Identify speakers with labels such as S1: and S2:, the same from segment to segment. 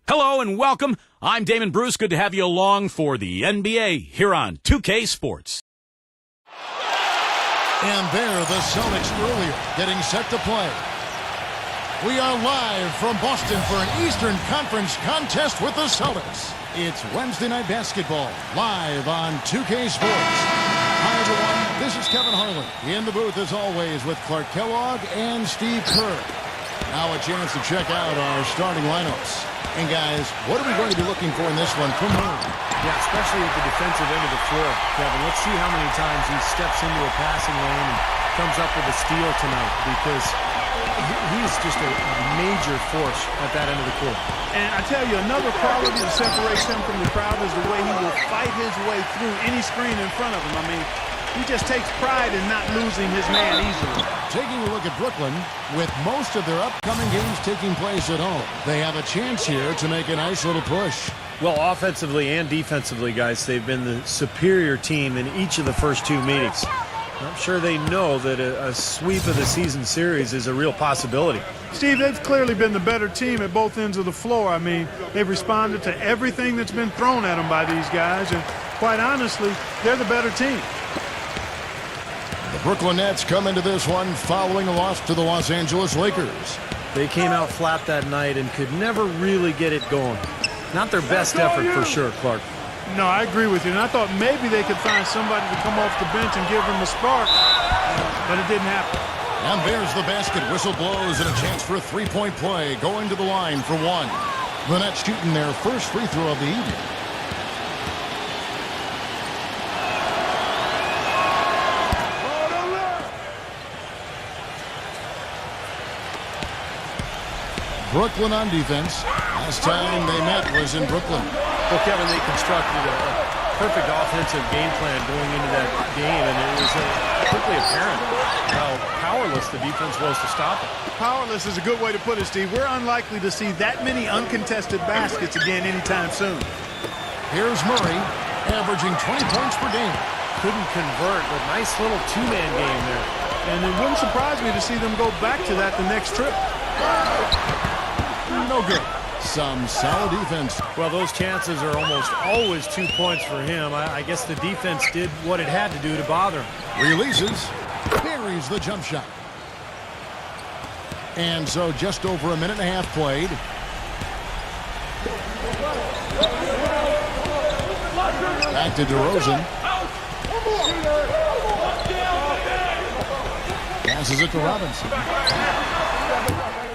S1: Hello and welcome. I'm Damon Bruce. Good to have you along for the NBA here on 2K Sports.
S2: And there, the Celtics earlier getting set to play. We are live from Boston for an Eastern Conference contest with the Celtics. It's Wednesday Night Basketball, live on 2K Sports. Hi, everyone. This is Kevin Harlan. In the booth, as always, with Clark Kellogg and Steve Kerr. Now a chance to check out our starting lineups. And guys, what are we going to be looking for in this one from home?
S3: Yeah, especially at the defensive end of the floor, Kevin. Let's see how many times he steps into a passing lane and comes up with a steal tonight, because he's just a major force at that end of the court.
S4: And I tell you, another quality that separates him from the crowd is the way he will fight his way through any screen in front of him. I mean, he just takes pride in not losing his man easily.
S2: Taking a look at Brooklyn, with most of their upcoming games taking place at home, they have a chance here to make a nice little push.
S3: Well, offensively and defensively, guys, they've been the superior team in each of the first two meetings. I'm sure they know that a sweep of the season series is a real possibility.
S4: Steve, they've clearly been the better team at both ends of the floor. I mean, they've responded to everything that's been thrown at them by these guys, and quite honestly, they're the better team.
S2: The Brooklyn Nets come into this one following a loss to the Los Angeles Lakers.
S3: They came out flat that night and could never really get it going. Not their best effort for sure, Clark.
S4: No, I agree with you. And I thought maybe they could find somebody to come off the bench and give them a spark, but it didn't happen.
S2: And there's the basket. Whistle blows and a chance for a three-point play. Going to the line for one. The Nets shooting their first free throw of the evening. Brooklyn on defense. Last time they met was in Brooklyn.
S3: Well, Kevin, they constructed a perfect offensive game plan going into that game, and it was quickly apparent how powerless the defense was to stop it.
S4: Powerless is a good way to put it, Steve. We're unlikely to see that many uncontested baskets again anytime soon.
S2: Here's Murray, averaging 20 points per game.
S3: Couldn't convert, but nice little two-man game there.
S4: And it wouldn't surprise me to see them go back to that the next trip.
S2: No good. Some solid defense.
S3: Well, those chances are almost always 2 points for him. I guess the defense did what it had to do to bother him.
S2: Releases. Buries the jump shot. And so just over a minute and a half played. Back to DeRozan. Passes it to Robinson.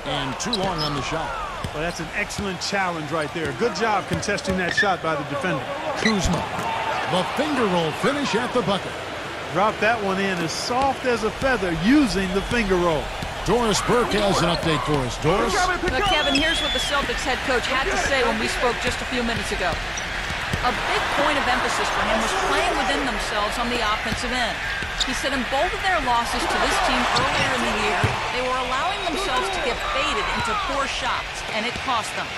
S2: And too long on the shot.
S4: Well, that's an excellent challenge right there. Good job contesting that shot by the defender.
S2: Kuzma. The finger roll finish at the bucket.
S4: Dropped that one in as soft as a feather using the finger roll.
S2: Doris Burke has an update for us. Doris?
S5: But Kevin, here's what the Celtics head coach had to say when we spoke just a few minutes ago. A big point of emphasis for him was playing within themselves on the offensive end. He said in both of their losses to this team earlier in the year, they were allowing themselves to get baited into poor shots, and it cost them.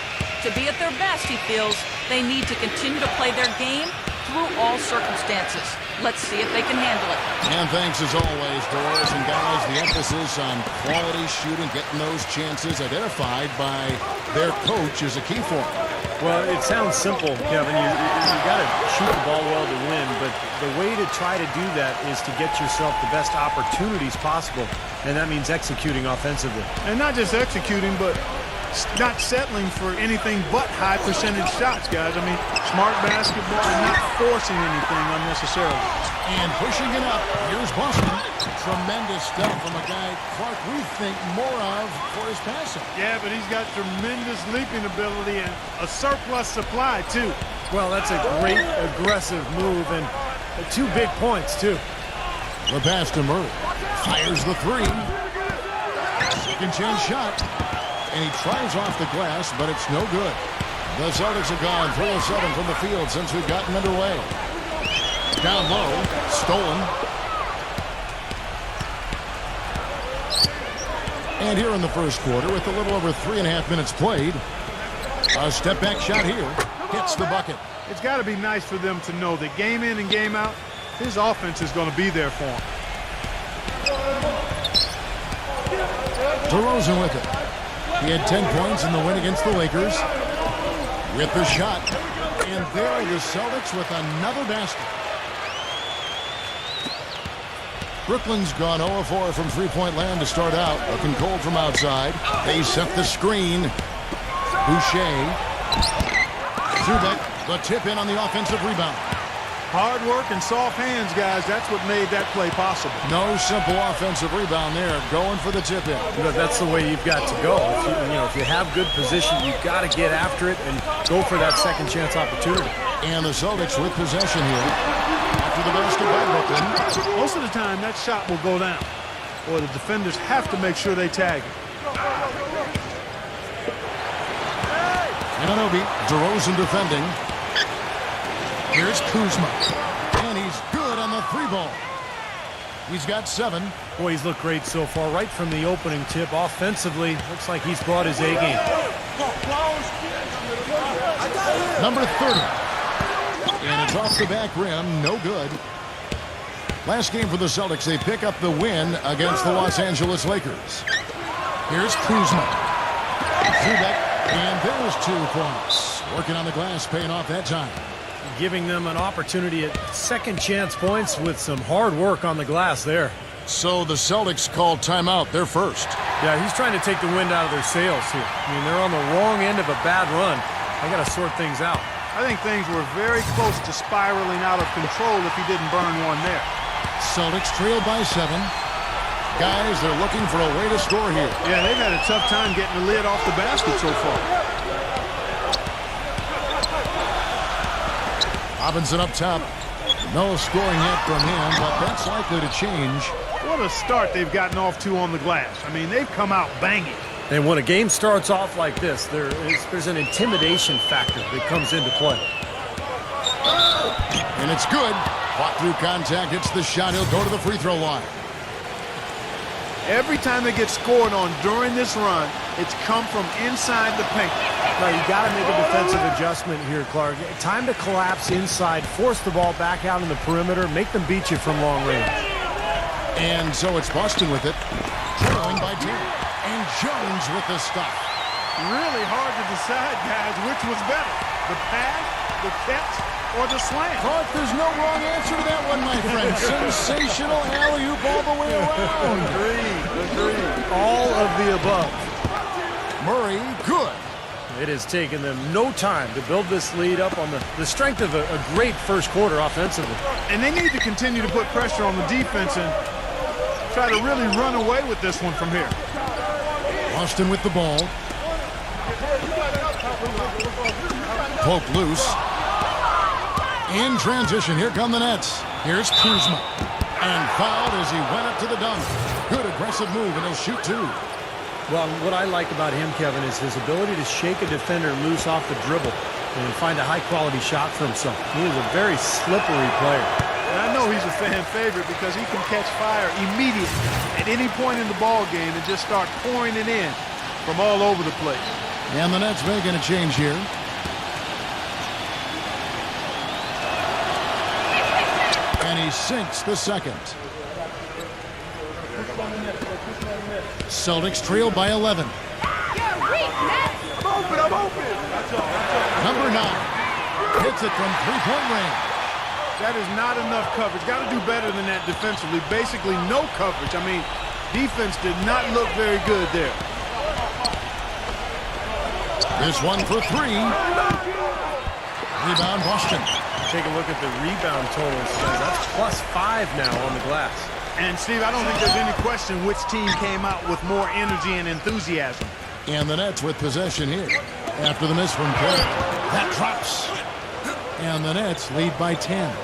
S5: To be at their best, he feels, they need to continue to play their game through all circumstances. Let's see if they can handle it.
S2: And thanks as always, Doris. And guys, the emphasis on quality shooting, getting those chances identified by their coach is a key for them.
S3: Well, it sounds simple, Kevin. You got to shoot the ball well to win, but the way to try to do that is to get yourself the best opportunities possible, and that means executing offensively.
S4: And not just executing, but not settling for anything but high percentage shots, guys. I mean, smart basketball and not forcing anything unnecessarily.
S2: And pushing it up, here's Boston. Tremendous stuff from a guy, Clark, we think more of for his passing.
S4: Yeah, but he's got tremendous leaping ability and a surplus supply, too.
S3: Well, that's a great aggressive move, and 2 big points, too.
S2: The pass to Murray. Fires the three. Second chance shot. And he tries off the glass, but it's no good. The Celtics have gone 3 of 7 from the field since we've gotten underway. Down low, stolen. And here in the first quarter, with a little over 3.5 minutes played, a step-back shot here hits the bucket.
S4: It's got to be nice for them to know that game in and game out, his offense is going to be there for him.
S2: DeRozan with it. He had 10 points in the win against the Lakers. with the shot. And there are the Celtics with another basket. Brooklyn's gone 0-4 from three-point land to start out. Looking cold from outside. They set the screen. Boucher. Zubek, the tip in on the offensive rebound.
S4: Hard work and soft hands, guys. That's what made that play possible.
S2: No simple offensive rebound there. Going for the tip in.
S3: You know, that's the way you've got to go. If you have good position, you've got to get after it and go for that second chance opportunity.
S2: And the Celtics with possession here. After the basket by Brooklyn.
S4: Most of the time, that shot will go down. Or the defenders have to make sure they tag it.
S2: Anunoby, DeRozan defending. Here's Kuzma. And he's good on the three ball. He's got 7.
S3: Boy, he's looked great so far. Right from the opening tip, offensively, looks like he's brought his A game.
S2: Number 30. And it's off the back rim. No good. Last game for the Celtics, they pick up the win against the Los Angeles Lakers. Here's Kuzma. Zubek. And there's 2 points. Working on the glass, paying off that time.
S3: Giving them an opportunity at second chance points with some hard work on the glass there.
S2: So the Celtics called timeout. They're first.
S3: Yeah, he's trying to take the wind out of their sails here. I mean, they're on the wrong end of a bad run. I got to sort things out.
S4: I think things were very close to spiraling out of control if he didn't burn one there.
S2: Celtics trail by 7. Guys, they're looking for a way to score here.
S4: Yeah, they've had a tough time getting the lid off the basket so far.
S2: Robinson up top. No scoring yet from him, but that's likely to change.
S4: What a start they've gotten off to on the glass. I mean, they've come out banging.
S3: And when a game starts off like this, there's an intimidation factor that comes into play.
S2: And it's good. Fought through contact, hits the shot. He'll go to the free throw line.
S4: Every time they get scored on during this run, it's come from inside the paint.
S3: Now, you got to make a defensive adjustment here, Clark. Time to collapse inside, force the ball back out in the perimeter, make them beat you from long range.
S2: And so it's Boston with it, trailing by 2. And Jones with the stop.
S4: Really hard to decide, guys, which was better, the pass, the catch, or the slam.
S2: Clark, there's no wrong answer to that one, my friend. Sensational alley-oop all the way around.
S4: Agreed. All of the above.
S2: Murray, good.
S3: It has taken them no time to build this lead up on the strength of a great first quarter offensively.
S4: And they need to continue to put pressure on the defense and try to really run away with this one from here.
S2: Boston with the ball. Poke loose. In transition, here come the Nets. Here's Kuzma. And fouled as he went up to the dunk. Good aggressive move, and he'll shoot 2.
S3: Well, what I like about him, Kevin, is his ability to shake a defender loose off the dribble and find a high-quality shot for himself. He is a very slippery player.
S4: And I know he's a fan favorite because he can catch fire immediately at any point in the ball game and just start pouring it in from all over the place.
S2: And the Nets making a change here. And he sinks the second. Celtics trail by 11. Number 9 hits it from three-point range.
S4: That is not enough coverage. Got to do better than that defensively. Basically no coverage. I mean, defense did not look very good there.
S2: This one for 3. Rebound Boston.
S3: Take a look at the rebound totals. That's +5 now on the glass.
S4: And, Steve, I don't think there's any question which team came out with more energy and enthusiasm.
S2: And the Nets with possession here. After the miss from Perry. That drops. And the Nets lead by 10.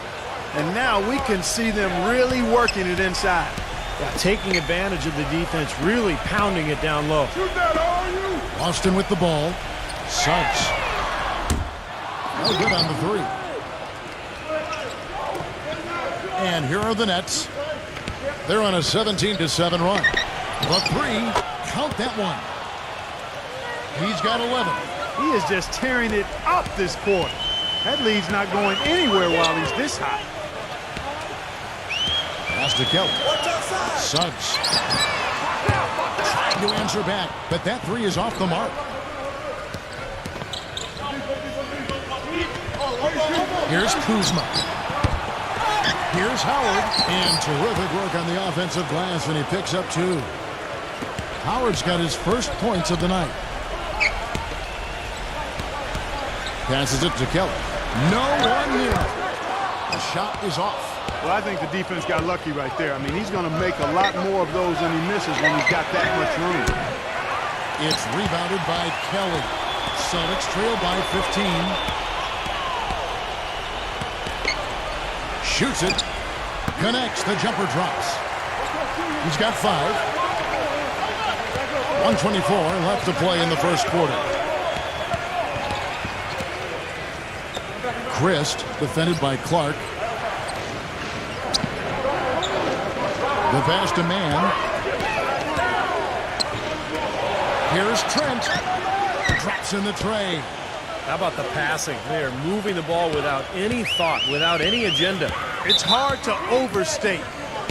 S4: And now we can see them really working it inside.
S3: Yeah, taking advantage of the defense, really pounding it down low.
S2: Boston with the ball. Suggs. No good on the 3. And here are the Nets. They're on a 17-7 run. The 3, count that one. He's got 11.
S4: He is just tearing it up this quarter. That lead's not going anywhere while he's this hot.
S2: Pass to Kelly. Suggs. Trying to answer back, but that 3 is off the mark. Here's Kuzma. Here's Howard. And terrific work on the offensive glass, and he picks up 2. Howard's got his first points of the night. Passes it to Kelly. No one near it. The shot is off.
S4: Well, I think the defense got lucky right there. I mean, he's going to make a lot more of those than he misses when he's got that much room.
S2: It's rebounded by Kelly. Celtics trail by 15. Shoots it. Connects. The jumper drops. He's got 5. 1:24 left to play in the first quarter. Christ, defended by Clark. The pass to Mann. Here's Trent. Drops in the tray.
S3: How about the passing? They are moving the ball without any thought, without any agenda.
S4: It's hard to overstate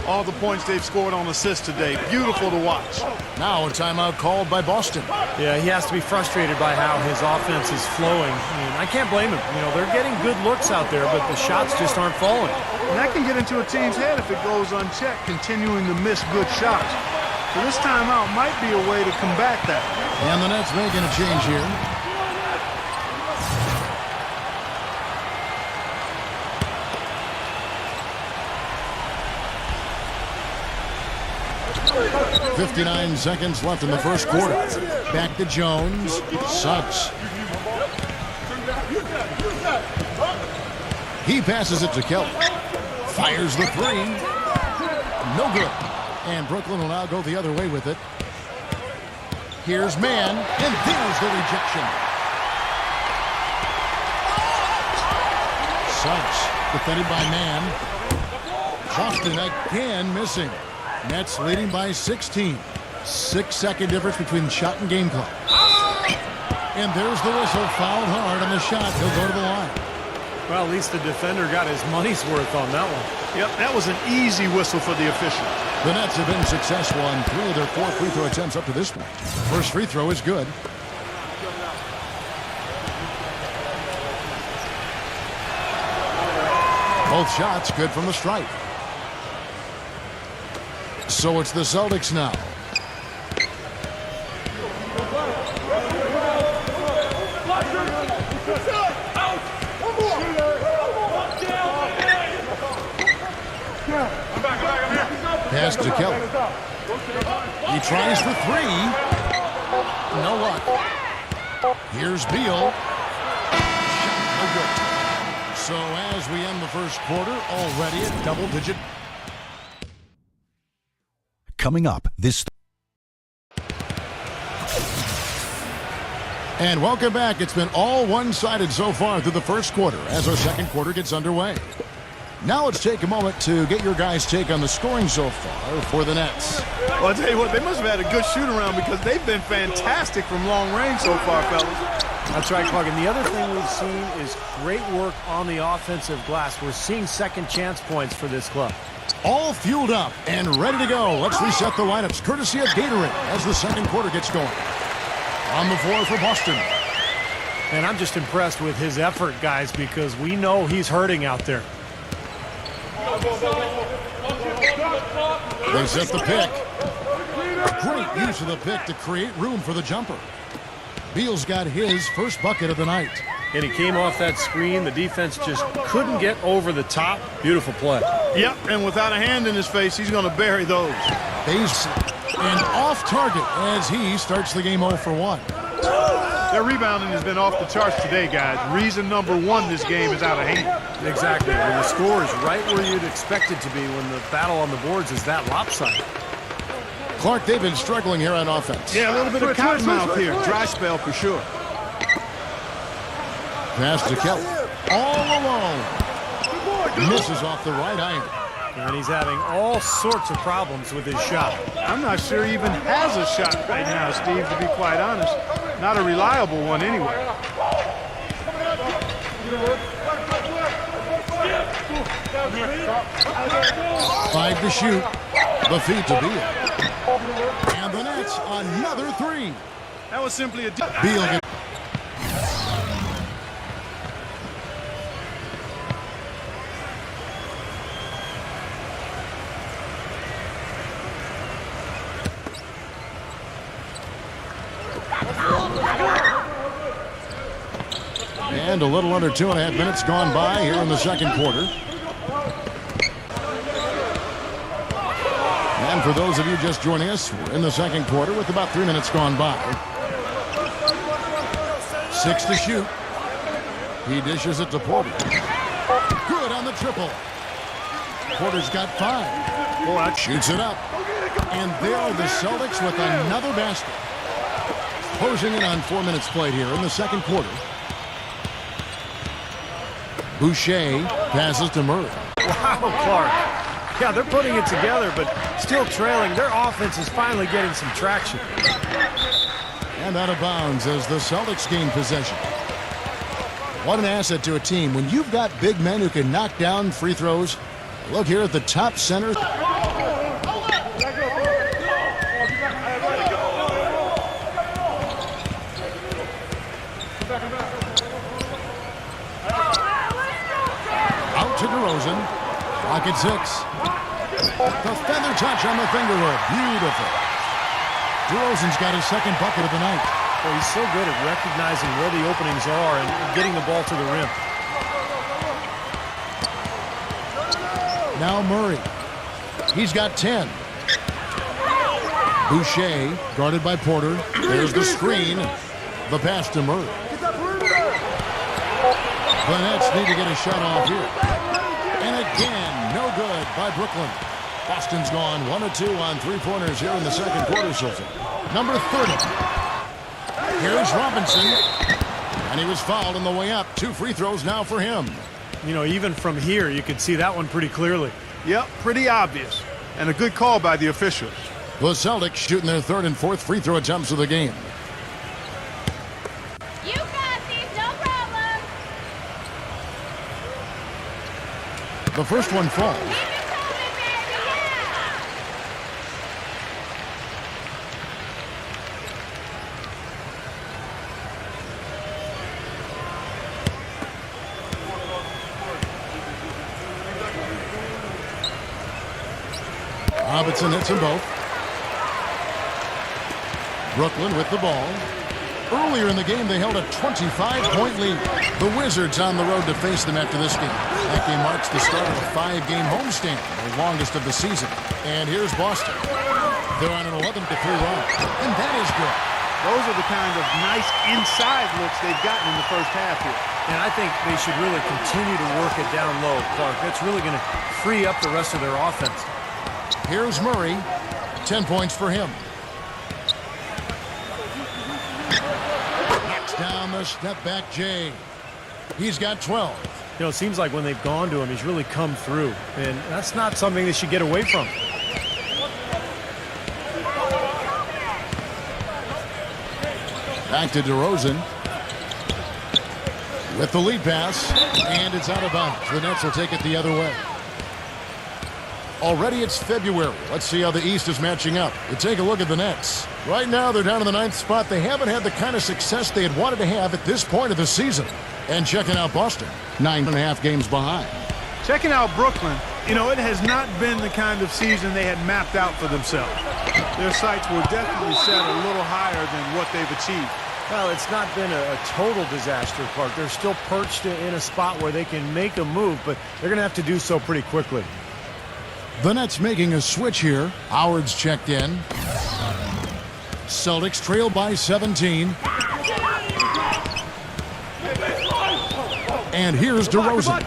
S4: all the points they've scored on assists today. Beautiful to watch.
S2: Now a timeout called by Boston.
S3: Yeah, he has to be frustrated by how his offense is flowing. I mean, I can't blame him. You know, they're getting good looks out there, but the shots just aren't falling.
S4: And that can get into a team's head if it goes unchecked, continuing to miss good shots. So this timeout might be a way to combat that.
S2: And the Nets making a change here. .59 seconds left in the first quarter. Back to Jones. Suggs. He passes it to Kelly. Fires the 3. No good. And Brooklyn will now go the other way with it. Here's Mann. And there's the rejection. Suggs. Defended by Mann. Boston again missing. Nets leading by 16. 6-second difference between shot and game clock. And there's the whistle. Fouled hard on the shot. He'll go to the line.
S3: Well, at least the defender got his money's worth on that one.
S4: Yep, that was an easy whistle for the official.
S2: The Nets have been successful on 3 of their 4 free throw attempts up to this point. First free throw is good. Both shots good from the stripe. So it's the Celtics now. Pass to Kelly. He tries for 3. No luck. Here's Beal. Shot no good. So as we end the first quarter, already at double-digit.
S6: Coming up this.
S2: And welcome back. It's been all one-sided so far through the first quarter as our second quarter gets underway. Now let's take a moment to get your guys' take on the scoring so far for the Nets.
S4: Well, I'll tell you what, they must have had a good shoot-around because they've been fantastic from long range so far, fellas.
S3: That's right, Clark. And the other thing we've seen is great work on the offensive glass. We're seeing second chance points for this club.
S2: All fueled up and ready to go. Let's reset the lineups courtesy of Gatorade as the second quarter gets going. On the floor for Boston.
S3: And I'm just impressed with his effort, guys, because we know he's hurting out there.
S2: They set the pick. Great use of the pick to create room for the jumper. Beal's got his first bucket of the night.
S3: And he came off that screen. The defense just couldn't get over the top. Beautiful play.
S4: Yep, and without a hand in his face, he's going to bury those.
S2: Base and off target as he starts the game 0 for 1.
S4: Their rebounding has been off the charts today, guys. Reason number 1, this game is out of hand.
S3: Exactly. When the score is right where you'd expect it to be when the battle on the boards is that lopsided.
S2: Clark, they've been struggling here on offense.
S4: Yeah, a little bit of cottonmouth here. Dry spell for sure.
S2: Pass to Kelly. All alone. Misses off the right iron.
S3: And he's having all sorts of problems with his shot.
S4: I'm not sure he even has a shot right now, Steve, to be quite honest. Not a reliable one anyway.
S2: Five to shoot. The feed to Beal. And the Nets, another 3.
S4: That was simply a...
S2: Beal gets... And a little under 2.5 minutes gone by here in the second quarter. And for those of you just joining us, we're in the second quarter with about 3 minutes gone by. 6 to shoot. He dishes it to Porter. Good on the triple. Porter's got 5.
S3: Boy,
S2: shoots it up. And there are the Celtics with another basket. Closing in on 4 minutes played here in the second quarter. Boucher passes to Murray.
S3: wow, Clark. Yeah, they're putting it together, but still trailing. Their offense is finally getting some traction.
S2: And out of bounds as the Celtics gain possession. What an asset to a team when you've got big men who can knock down free throws. Look here at the top center. Out to DeRozan. Clock at 6. The feather touch on the fingerhook. Beautiful. DeRozan's got his second bucket of the night.
S3: Well, he's so good at recognizing where the openings are and getting the ball to the rim.
S2: Now Murray. He's got 10. Boucher guarded by Porter. There's the screen. The pass to Murray. The Nets need to get a shot off here. And again, no good by Brooklyn. Boston's gone 1 of 2 on three-pointers here in the second quarter, Silver. Number 30. Here's Robinson. And he was fouled on the way up. 2 free throws now for him.
S3: You know, even from here, you can see that one pretty clearly.
S4: Yep, pretty obvious. And a good call by the officials.
S2: The Celtics shooting their 3rd and 4th free throw attempts of the game.
S7: You got these, no problem.
S2: The first one falls.
S7: Keep it coming, baby, yeah.
S2: Robinson hits them both. Brooklyn with the ball. Earlier in the game, they held a 25-point lead. The Wizards on the road to face them after this game. That game marks the start of a 5-game homestand, the longest of the season. And here's Boston. They're on an 11-3 run, and that is good.
S4: Those are the kind of nice inside looks they've gotten in the first half here.
S3: And I think they should really continue to work it down low, Clark. That's really going to free up the rest of their offense.
S2: Here's Murray. 10 points for him. Knocks down the step-back Jay. He's got 12.
S3: You know, it seems like when they've gone to him, he's really come through. And that's not something they should get away from.
S2: Back to DeRozan. With the lead pass. And it's out of bounds. The Nets will take it the other way. Already it's February. Let's see how the East is matching up. You take a look at the Nets. Right now they're down in the 9th spot. They haven't had the kind of success they had wanted to have at this point of the season. And checking out Boston, 9.5 games behind.
S4: Checking out Brooklyn, you know, it has not been the kind of season they had mapped out for themselves. Their sights were definitely set a little higher than what they've achieved.
S3: Well, it's not been a total disaster, Clark. They're still perched in a spot where they can make a move, but they're going to have to do so pretty quickly.
S2: The Nets making a switch here. Howard's checked in. Celtics trail by 17. And here's DeRozan,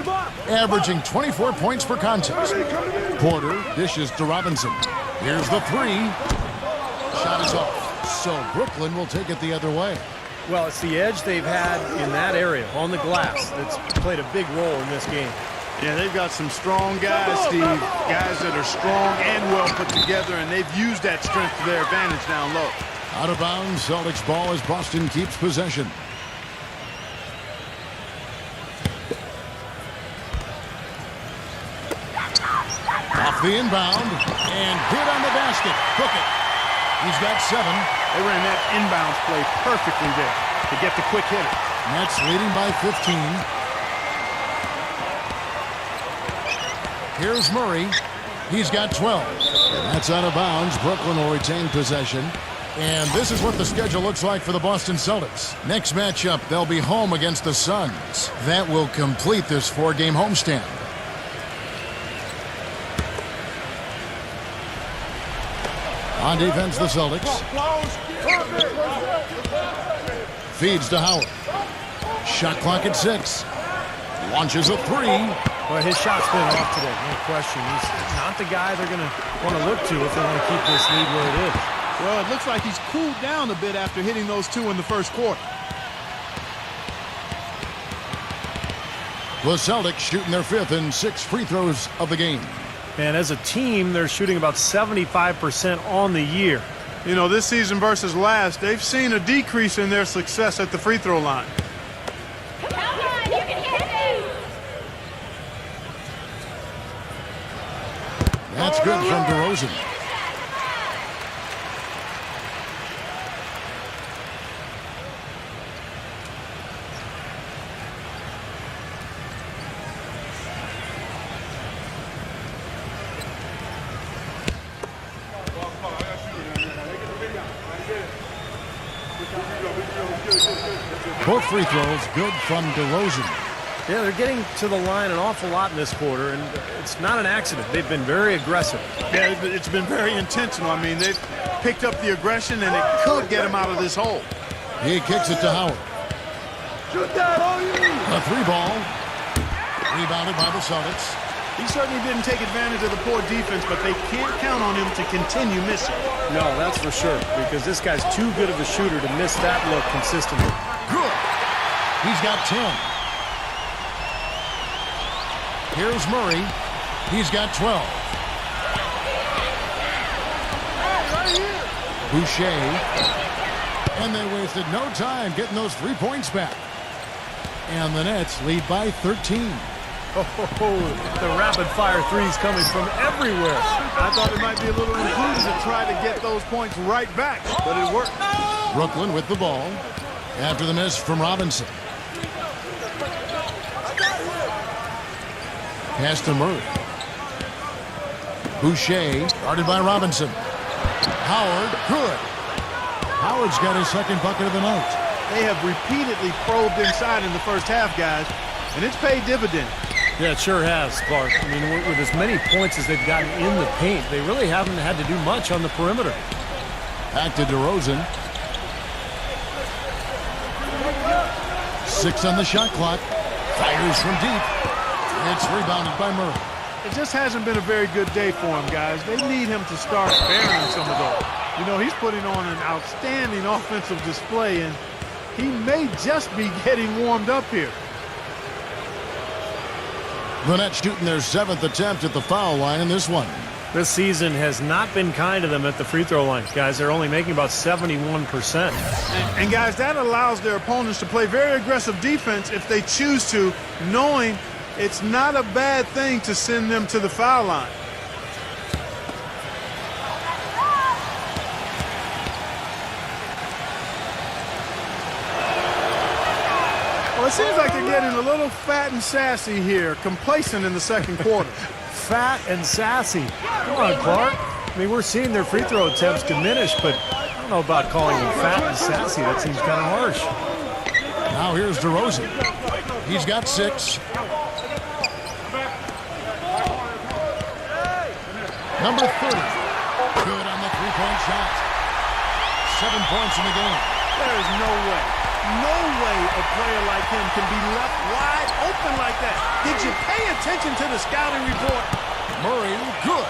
S2: averaging 24 points per contest. Porter dishes to Robinson. Here's the 3. Shot is off. So Brooklyn will take it the other way.
S3: Well, it's the edge they've had in that area on the glass that's played a big role in this game.
S4: Yeah, they've got some strong guys, Steve. Guys that are strong and well put together, and they've used that strength to their advantage down low.
S2: Out of bounds, Celtics ball as Boston keeps possession. Off the inbound, and hit on the basket. Book it. He's got 7.
S4: They ran that inbounds play perfectly there to get the quick hitter.
S2: Nets leading by 15. Here's Murray. He's got 12. And that's out of bounds. Brooklyn will retain possession. And this is what the schedule looks like for the Boston Celtics. Next matchup, they'll be home against the Suns. That will complete this 4-game homestand. On defense, the Celtics. Feeds to Howard. Shot clock at 6. Launches a 3.
S3: Well, his shot's been off today, no question. He's not the guy they're going to want to look to if they want to keep this lead where it is.
S4: Well, it looks like he's cooled down a bit after hitting those 2 in the first quarter.
S2: The Celtics shooting their 5th and 6th free throws of the game.
S3: And as a team, they're shooting about 75% on the year.
S4: You know, this season versus last, they've seen a decrease in their success at the free throw line.
S7: Come on, you can hit this.
S2: That's good from DeRozan. Both free throws good from DeRozan.
S3: Yeah, they're getting to the line an awful lot in this quarter, and it's not an accident. They've been very aggressive.
S4: Yeah, it's been very intentional. I mean, they've picked up the aggression, and it could get him out of this hole.
S2: He kicks it to Howard. A 3-ball. Rebounded by the Celtics.
S4: He certainly didn't take advantage of the poor defense, but they can't count on him to continue missing.
S3: No, that's for sure, because this guy's too good of a shooter to miss that look consistently.
S2: Good. He's got 10. Here's Murray. He's got 12. Boucher. And they wasted no time getting those 3 points back. And the Nets lead by 13.
S3: Oh, the rapid-fire threes coming from everywhere.
S4: I thought it might be a little imprudent to try to get those points right back, but it worked.
S2: Brooklyn with the ball after the miss from Robinson. Pass to Murray. Boucher, guarded by Robinson. Howard, good. Howard's got his 2nd bucket of the night.
S4: They have repeatedly probed inside in the first half, guys, and it's paid dividends.
S3: Yeah, it sure has, Clark. I mean, with as many points as they've gotten in the paint, they really haven't had to do much on the perimeter.
S2: Back to DeRozan. 6 on the shot clock. Fires from deep. It's rebounded by Murray.
S4: It just hasn't been a very good day for him, guys. They need him to start burying some of those. You know, he's putting on an outstanding offensive display, and he may just be getting warmed up here.
S2: The Nets shooting their 7th attempt at the foul line in this one.
S3: This season has not been kind to them at the free throw line, guys. They're only making about 71%.
S4: And guys, that allows their opponents to play very aggressive defense if they choose to, knowing it's not a bad thing to send them to the foul line. Well, it seems like they're getting a little fat and sassy here, complacent in the second quarter.
S3: Fat and sassy. Come on, Clark. I mean, we're seeing their free throw attempts diminish, but I don't know about calling them fat and sassy. That seems kind of harsh.
S2: Now here's DeRozan. He's got 6. Number 30. Good on the 3-point shot. 7 points in the game.
S4: There is no way a player like him can be left wide open like that. Did you pay attention to the scouting report?
S2: Murray, good.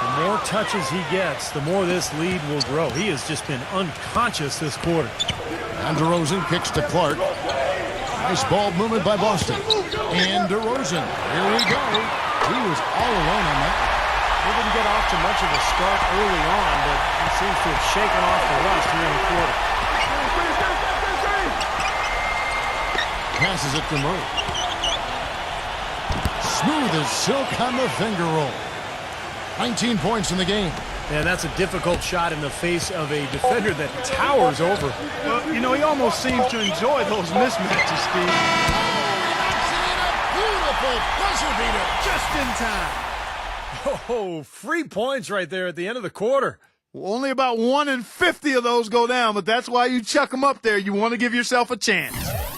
S3: The more touches he gets, the more this lead will grow. He has just been unconscious this quarter.
S2: And DeRozan kicks to Clark. Nice ball movement by Boston. And DeRozan, here we go. He was all alone on that.
S3: He didn't get off to much of a start early on, but he seems to have shaken off the rust here in the quarter.
S2: Passes it to Murray. Smooth as silk on the finger roll. 19 points in the game.
S3: And that's a difficult shot in the face of a defender that towers over.
S4: Well, you know, he almost seems to enjoy those mismatches, Steve.
S2: Beautiful buzzer beater.
S4: Just in time.
S3: Oh, free points right there at the end of the quarter.
S4: Only about 1 in 50 of those go down, but that's why you chuck them up there. You want to give yourself a chance.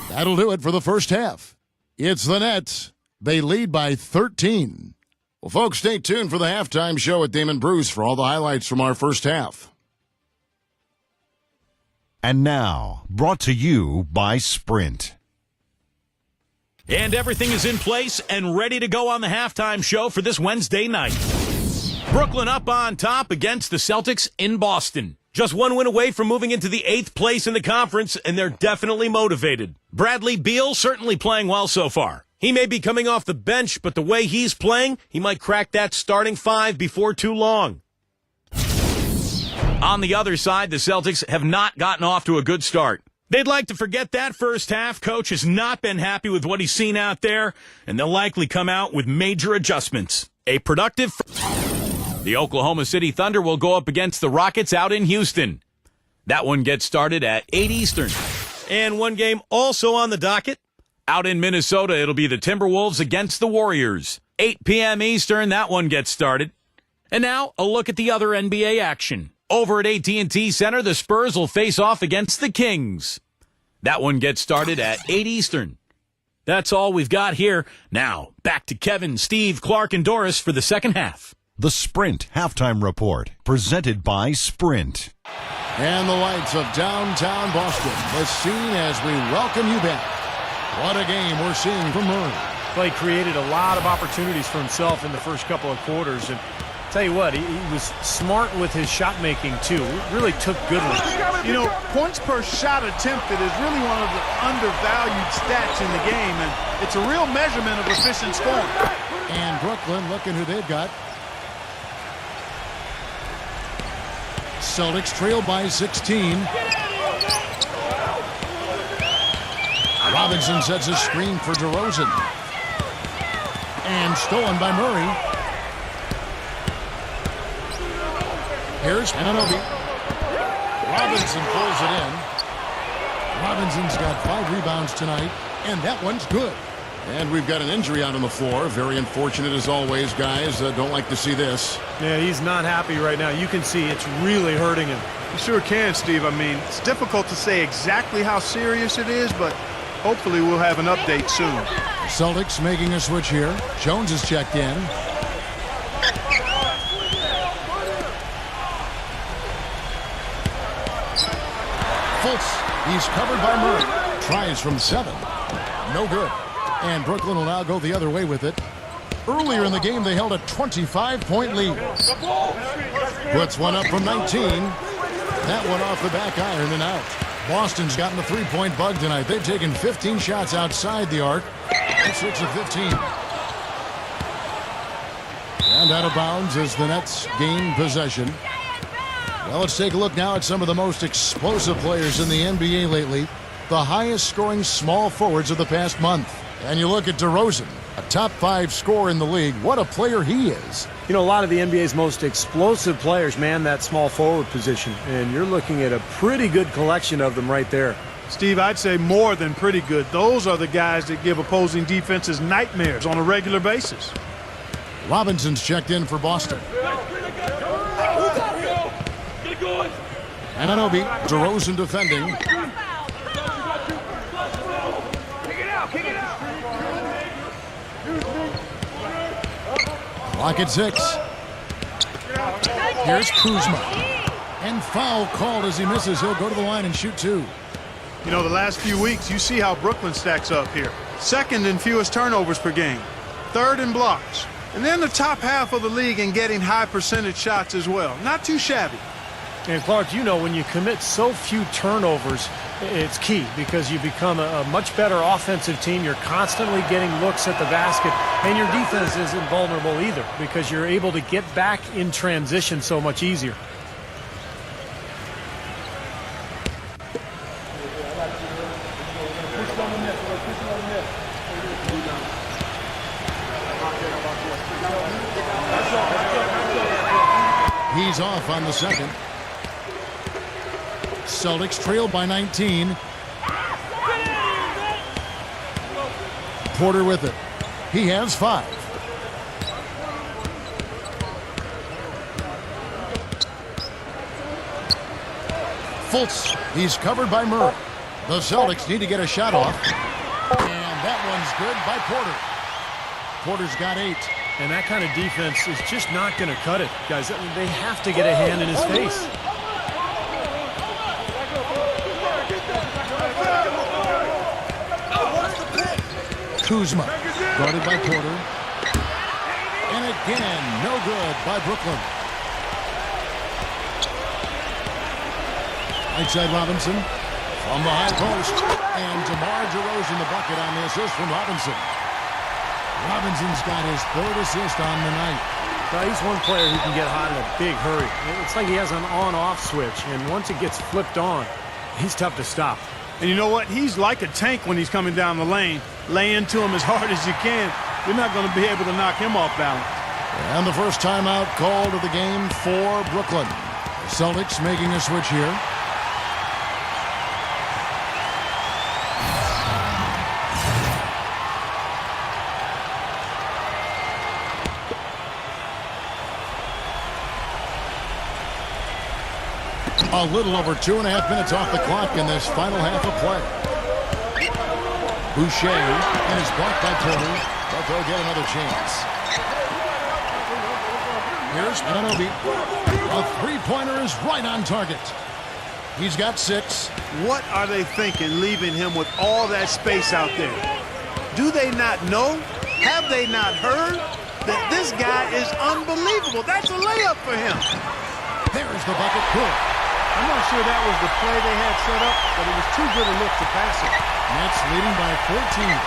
S2: That'll do it for the first half. It's the Nets. They lead by 13. Well, folks, stay tuned for the halftime show at Damon Bruce for all the highlights from our first half.
S6: And now, brought to you by Sprint.
S1: And everything is in place and ready to go on the halftime show for this Wednesday night. Brooklyn up on top against the Celtics in Boston. Just one win away from moving into the 8th place in the conference, and they're definitely motivated. Bradley Beal certainly playing well so far. He may be coming off the bench, but the way he's playing, he might crack that starting 5 before too long. On the other side, the Celtics have not gotten off to a good start. They'd like to forget that first half. Coach has not been happy with what he's seen out there, and they'll likely come out with major adjustments. A productive... The Oklahoma City Thunder will go up against the Rockets out in Houston. That one gets started at 8 Eastern. And one game also on the docket. Out in Minnesota, it'll be the Timberwolves against the Warriors. 8 p.m. Eastern, that one gets started. And now, a look at the other NBA action. Over at AT&T Center, the Spurs will face off against the Kings. That one gets started at 8 Eastern. That's all we've got here. Now, back to Kevin, Steve, Clark, and Doris for the second half.
S6: The Sprint Halftime Report, presented by Sprint.
S2: And the lights of downtown Boston, the scene as we welcome you back. What a game we're seeing from Murray.
S3: Clay created a lot of opportunities for himself in the first couple of quarters. And tell you what, he was smart with his shot making, too. Really took good ones.
S4: You know, points per shot attempted is really one of the undervalued stats in the game, and it's a real measurement of efficient scoring.
S2: And Brooklyn, looking who they've got. Celtics trail by 16. Robinson sets a screen for DeRozan. And stolen by Murray. Here's Anunoby. Robinson pulls it in. Robinson's got 5 rebounds tonight, and that one's good. And we've got an injury out on the floor. Very unfortunate as always, guys. Don't like to see this.
S3: Yeah, he's not happy right now. You can see it's really hurting him.
S4: You sure can, Steve. I mean, it's difficult to say exactly how serious it is, but hopefully we'll have an update soon.
S2: Celtics making a switch here. Jones is checked in. Fultz, he's covered by Murray. Tries from 7. No good. And Brooklyn will now go the other way with it. Earlier in the game, they held a 25-point lead. Puts one up from 19. That one off the back iron and out. Boston's gotten a 3-point bug tonight. They've taken 15 shots outside the arc. That's 6 of 15. And out of bounds as the Nets gain possession. Well, let's take a look now at some of the most explosive players in the NBA lately. The highest scoring small forwards of the past month. And you look at DeRozan, a top 5 scorer in the league. What a player he is.
S3: You know, a lot of the NBA's most explosive players man that small forward position, and you're looking at a pretty good collection of them right there.
S4: Steve, I'd say more than pretty good. Those are the guys that give opposing defenses nightmares on a regular basis.
S2: Robinson's checked in for Boston. Anunoby, DeRozan defending. Clock at 6. Here's Kuzma. And foul called as he misses. He'll go to the line and shoot 2.
S4: You know, the last few weeks, you see how Brooklyn stacks up here. 2nd in fewest turnovers per game. 3rd in blocks. And then the top half of the league in getting high percentage shots as well. Not too shabby.
S3: And Clark, you know, when you commit so few turnovers, it's key because you become a much better offensive team. You're constantly getting looks at the basket, and your defense isn't vulnerable either because you're able to get back in transition so much easier.
S2: He's off on the 2nd. Celtics trail by 19. Porter with it. He has 5. Fultz, he's covered by Murray. The Celtics need to get a shot off. And that one's good by Porter. Porter's got 8.
S3: And that kind of defense is just not going to cut it. Guys, they have to get a hand in his face.
S2: Kuzma, guarded by Porter. And again, no good by Brooklyn. Right side Robinson from the high post. And DeMar DeRozan the bucket on the assist from Robinson. Robinson's got his 3rd assist on the night.
S3: He's one player who can get hot in a big hurry. It's like he has an on-off switch, and once it gets flipped on, he's tough to stop.
S4: And you know what? He's like a tank when he's coming down the lane. Lay into him as hard as you can. You're not going to be able to knock him off balance.
S2: And the first timeout called of the game for Brooklyn. The Celtics making a switch here. A little over 2.5 minutes off the clock in this final half of play. Boucher, and is blocked by Porter, but they'll get another chance. Here's Anunoby. A three-pointer is right on target. He's got 6.
S4: What are they thinking leaving him with all that space out there? Do they not know? Have they not heard that this guy is unbelievable? That's a layup for him.
S2: There's the bucket. Good.
S4: I'm not sure that was the play they had set up, but it was too good a look to pass it.
S2: Nets leading by 14.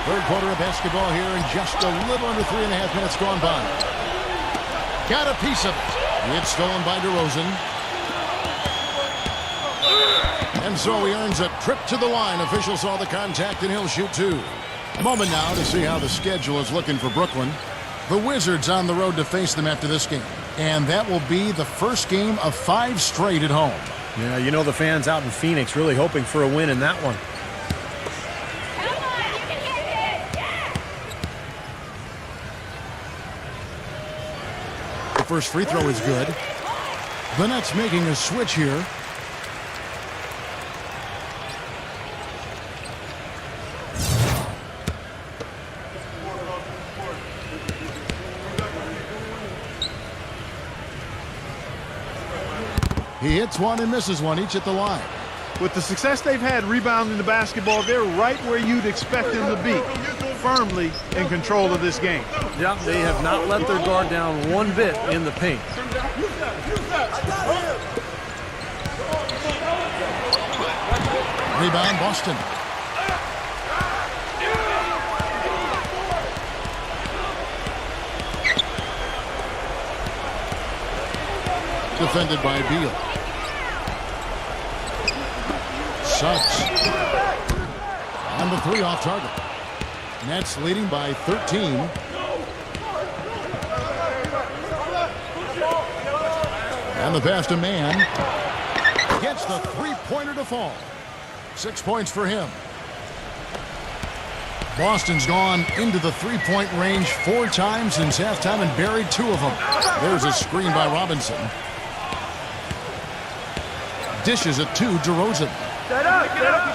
S2: Third quarter of basketball here, and just a little under 3.5 minutes gone by. Got a piece of it. It's stolen by DeRozan. And so he earns a trip to the line. Official saw the contact, and he'll shoot 2. A moment now to see how the schedule is looking for Brooklyn. The Wizards on the road to face them after this game. And that will be the first game of 5 straight at home.
S3: Yeah, you know the fans out in Phoenix really hoping for a win in that one.
S7: Come on, you can hit it! Yeah!
S2: The first free throw is good. The Nets making a switch here. He hits one and misses one, each at the line.
S4: With the success they've had rebounding the basketball, they're right where you'd expect them to be, firmly in control of this game.
S3: Yeah, they have not let their guard down one bit in the paint.
S2: Rebound, Boston. Defended by Beal. Suggs. And the 3 off target. Nets leading by 13. And the pass to Mann. Gets the three-pointer to fall. 6 points for him. Boston's gone into the three-point range 4 times since halftime and buried 2 of them. There's a screen by Robinson. Dishes it to DeRozan.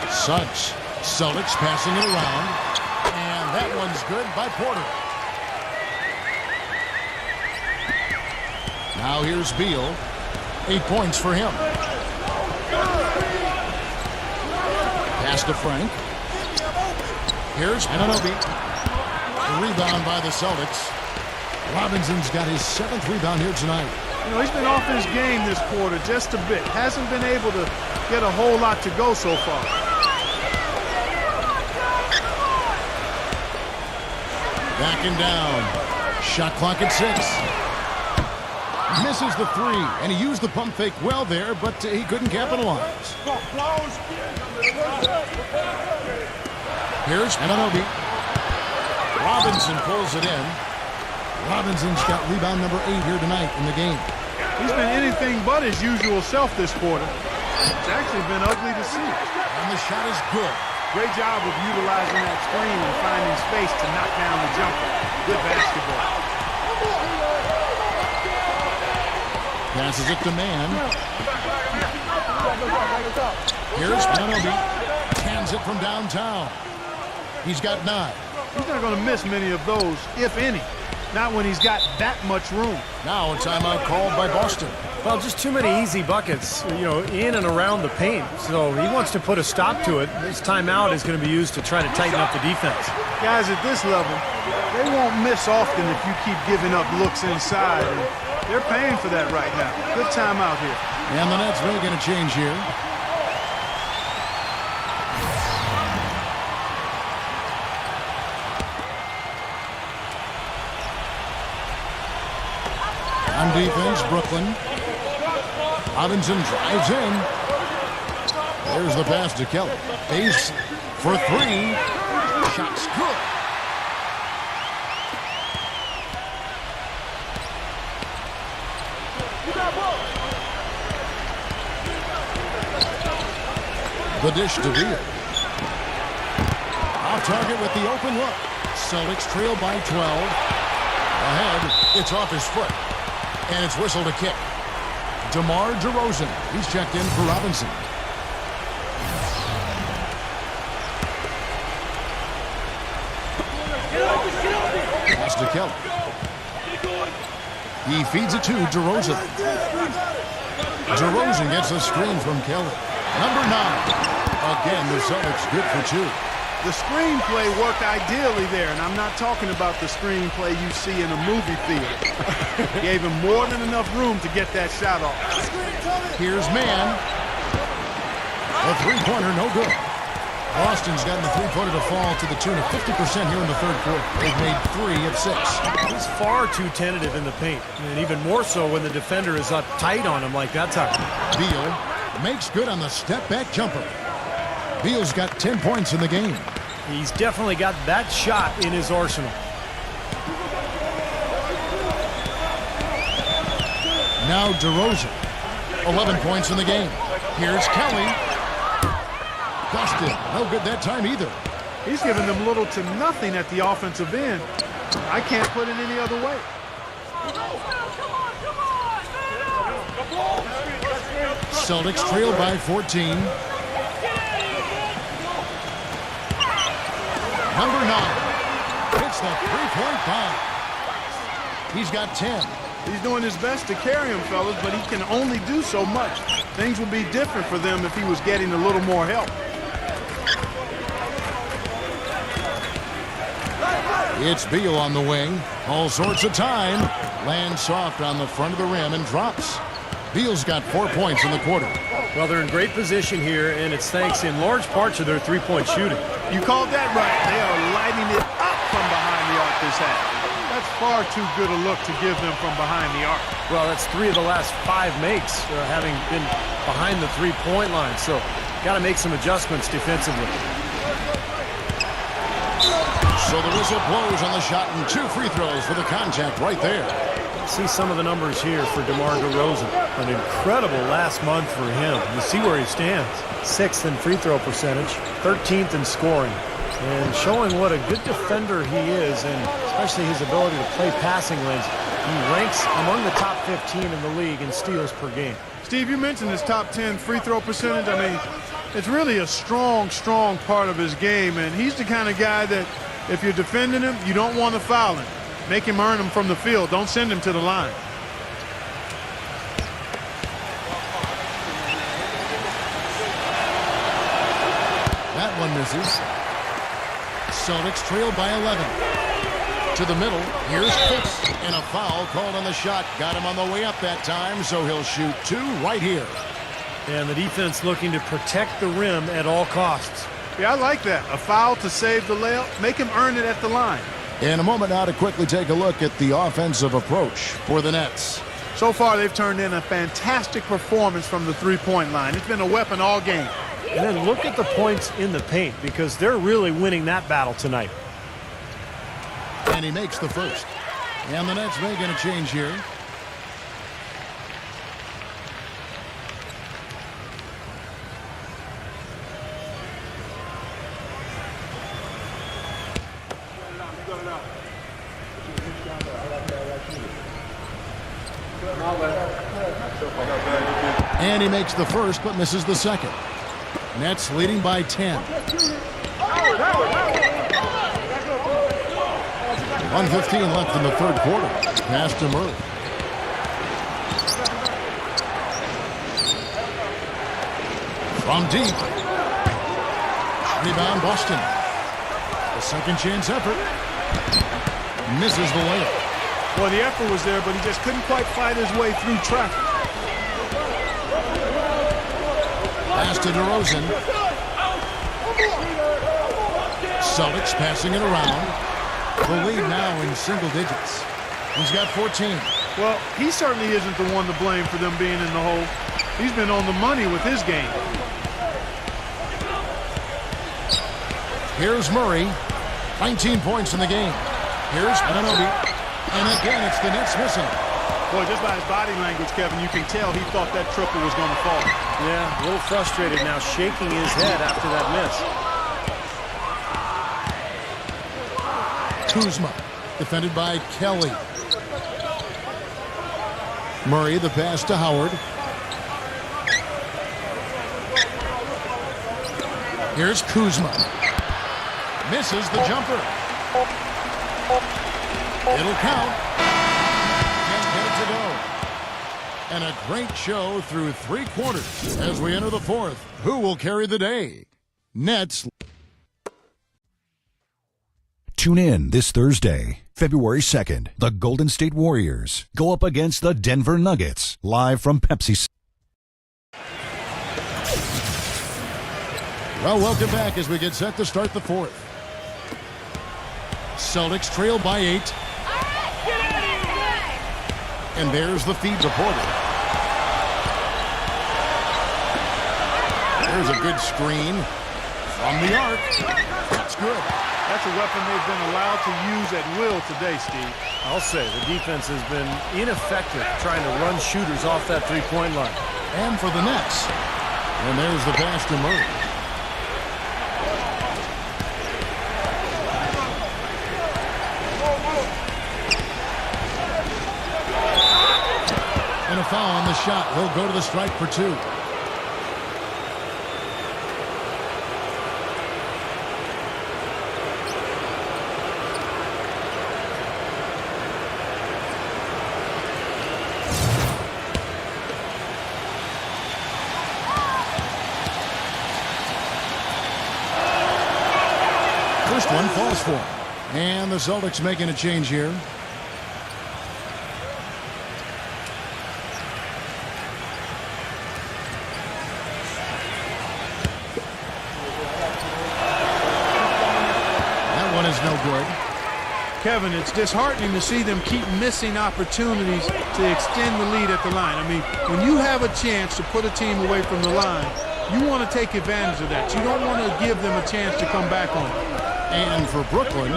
S2: Suggs. Celtics passing it around. And that one's good by Porter. Now here's Beal. 8 points for him. Pass to Frank. Here's Anunoby. Rebound by the Celtics. Robinson's got his 7th rebound here tonight.
S4: You know, he's been off his game this quarter just a bit. Hasn't been able to get a whole lot to go so far.
S2: Backing down. Shot clock at 6. Misses the 3, and he used the pump fake well there, but he couldn't capitalize. Here's Anunoby. Robinson pulls it in. Robinson's got rebound number 8 here tonight in the game.
S4: He's been anything but his usual self this quarter. It's actually been ugly to see.
S2: And the shot is good.
S4: Great job of utilizing that screen and finding space to knock down the jumper. Good basketball.
S2: Passes it to Man. Here's Manobi. Cans it from downtown. He's got 9.
S4: He's not going to miss many of those, if any. Not when he's got that much room.
S2: Now a timeout called by Boston.
S3: Well, just too many easy buckets, in and around the paint. So he wants to put a stop to it. This timeout is going to be used to try to tighten up the defense.
S4: Guys at this level, they won't miss often if you keep giving up looks inside. And they're paying for that right now. Good timeout here.
S2: And the Nets making a change here. On defense, Brooklyn. Robinson drives in. There's the pass to Kelly. Ace for 3. Shot's good. The dish to Beal. Off target with the open look. Celtics trail by 12. Ahead, it's off his foot. And it's whistled a kick. DeMar DeRozan. He's checked in for Robinson. Pass to Kelly. He feeds it to DeRozan. DeRozan gets a screen from Kelly. Number 9. Again, the Celtics good for 2.
S4: The screenplay worked ideally there, and I'm not talking about the screenplay you see in a movie theater. Gave him more than enough room to get that shot off.
S2: Here's Man. A three-pointer, no good. Boston's gotten the three-pointer to fall to the tune of 50% here in the third quarter. They've made 3 of 6.
S3: He's far too tentative in the paint, and even more so when the defender is up tight on him like that time.
S2: Beal makes good on the step-back jumper. Beal's got 10 points in the game.
S3: He's definitely got that shot in his arsenal.
S2: Now DeRozan. 11 points in the game. Here's Kelly. Busted. No good that time either.
S4: He's giving them little to nothing at the offensive end. I can't put it any other way.
S2: Celtics trail by 14. Number 9 hits the three-point bomb. He's got 10.
S4: He's doing his best to carry him, fellas, but he can only do so much. Things would be different for them if he was getting a little more help.
S2: It's Beal on the wing. All sorts of time. Lands soft on the front of the rim and drops. Beal's got 4 points in the quarter.
S3: Well, they're in great position here, and it's thanks in large part to their three-point shooting.
S4: You called that right. They are lighting it up from behind the arc this half. That's far too good a look to give them from behind the arc. Well,
S3: That's 3 of the last 5 makes, having been behind the three-point line. So, got to make some adjustments defensively.
S2: So the whistle blows on the shot and 2 free throws for the contact right there.
S3: See some of the numbers here for DeMar DeRozan. An incredible last month for him. You see where he stands. 6th in free throw percentage, 13th in scoring, and showing what a good defender he is, and especially his ability to play passing lanes. He ranks among the top 15 in the league in steals per game.
S4: Steve, you mentioned his top 10 free throw percentage. I mean, it's really a strong part of his game, and he's the kind of guy that if you're defending him, you don't want to foul him. Make him earn them from the field. Don't send him to the line.
S2: That one misses. Celtics trail by 11. To the middle. Here's Fitz. And a foul called on the shot. Got him on the way up that time, so he'll shoot 2 right here.
S3: And the defense looking to protect the rim at all costs.
S4: Yeah, I like that. A foul to save the layup. Make him earn it at the line.
S2: In a moment now to quickly take a look at the offensive approach for the Nets.
S4: So far, they've turned in a fantastic performance from the three-point line. It's been a weapon all game.
S3: And then look at the points in the paint, because they're really winning that battle tonight.
S2: And he makes the first. And the Nets making a change here. And he makes the first, but misses the second. Nets leading by 10. 1:15 left in the third quarter. Pass to Murray. From deep. Rebound Boston. A second chance effort. Misses the layup.
S4: Well, the effort was there, but he just couldn't quite fight his way through traffic.
S2: Pass to DeRozan. Celtics passing it around. The lead now in single digits. He's got 14.
S4: Well, he certainly isn't the one to blame for them being in the hole. He's been on the money with his game.
S2: Here's Murray. 19 points in the game. Here's Anunoby. And again, it's the Nets missing.
S4: Boy, just by his body language, Kevin, you can tell he thought that triple was going to fall.
S3: Yeah, a little frustrated now, shaking his head after that miss.
S2: Kuzma, defended by Kelly. Murray, the pass to Howard. Here's Kuzma. Misses the jumper. It'll count. Can't get it to go. And a great show through 3 quarters as we enter the fourth. Who will carry the day? Nets.
S6: Tune in this Thursday, February 2nd. The Golden State Warriors go up against the Denver Nuggets, live from Pepsi.
S2: Well, welcome back as we get set to start the fourth. Celtics trail by 8. And there's the feed reporter. There's a good screen from the arc. That's good.
S4: That's a weapon they've been allowed to use at will today, Steve.
S3: I'll say the defense has been ineffective trying to run shooters off that three-point line.
S2: And for the Nets. And there's the pass to Murray. And a foul on the shot. He'll go to the strike for 2. First one falls for him. And the Celtics making a change here. No good.
S4: Kevin, it's disheartening to see them keep missing opportunities to extend the lead at the line. I mean, when you have a chance to put a team away from the line, you want to take advantage of that. You don't want to give them a chance to come back on it.
S2: And for Brooklyn,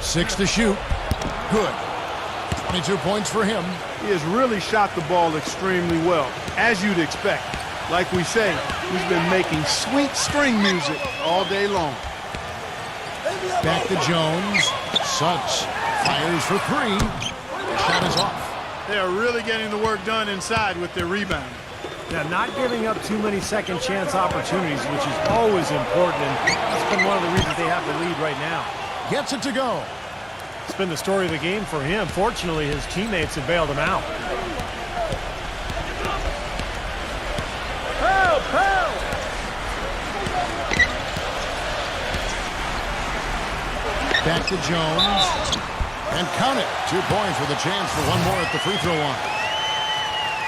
S2: 6 to shoot. Good. 22 points for him.
S4: He has really shot the ball extremely well, as you'd expect. Like we say, he's been making sweet string music all day long.
S2: Back to Jones. Suggs fires for 3. The shot is off.
S4: They are really getting the work done inside with their rebound.
S3: Yeah, not giving up too many second chance opportunities, which is always important. And that's been one of the reasons they have the lead right now.
S2: Gets it to go.
S3: It's been the story of the game for him. Fortunately, his teammates have bailed him out.
S2: Back to Jones. And count it. 2 points with a chance for one more at the free throw line.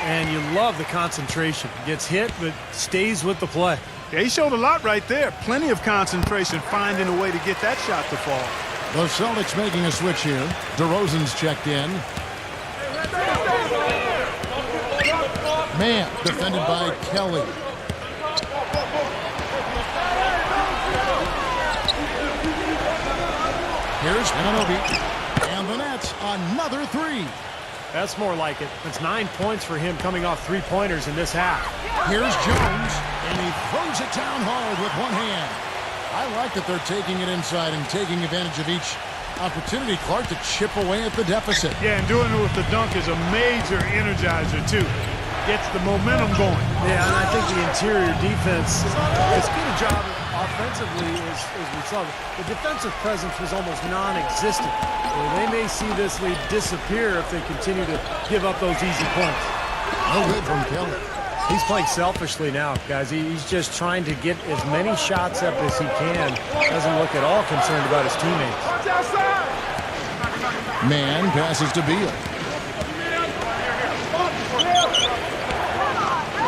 S3: And you love the concentration. Gets hit, but stays with the play.
S4: Yeah, he showed a lot right there. Plenty of concentration, finding a way to get that shot to fall.
S2: The Celtics making a switch here. DeRozan's checked in. Man, defended by Kelly. Here's Anunoby. And the Nets, another 3.
S3: That's more like it. It's 9 points for him coming off three-pointers in this half.
S2: Here's Jones. And he throws it down hard with one hand. I like that they're taking it inside and taking advantage of each opportunity, Clark, to chip away at the deficit.
S4: Yeah, and doing it with the dunk is a major energizer, too. Gets the momentum going.
S3: Yeah, and I think the interior defense, as good a job offensively as we saw. The defensive presence was almost non-existent. Well, they may see this lead disappear if they continue to give up those easy points.
S2: No good from Kelly.
S3: He's playing selfishly now, guys. He's just trying to get as many shots up as he can. Doesn't look at all concerned about his teammates.
S2: Man passes to Beal.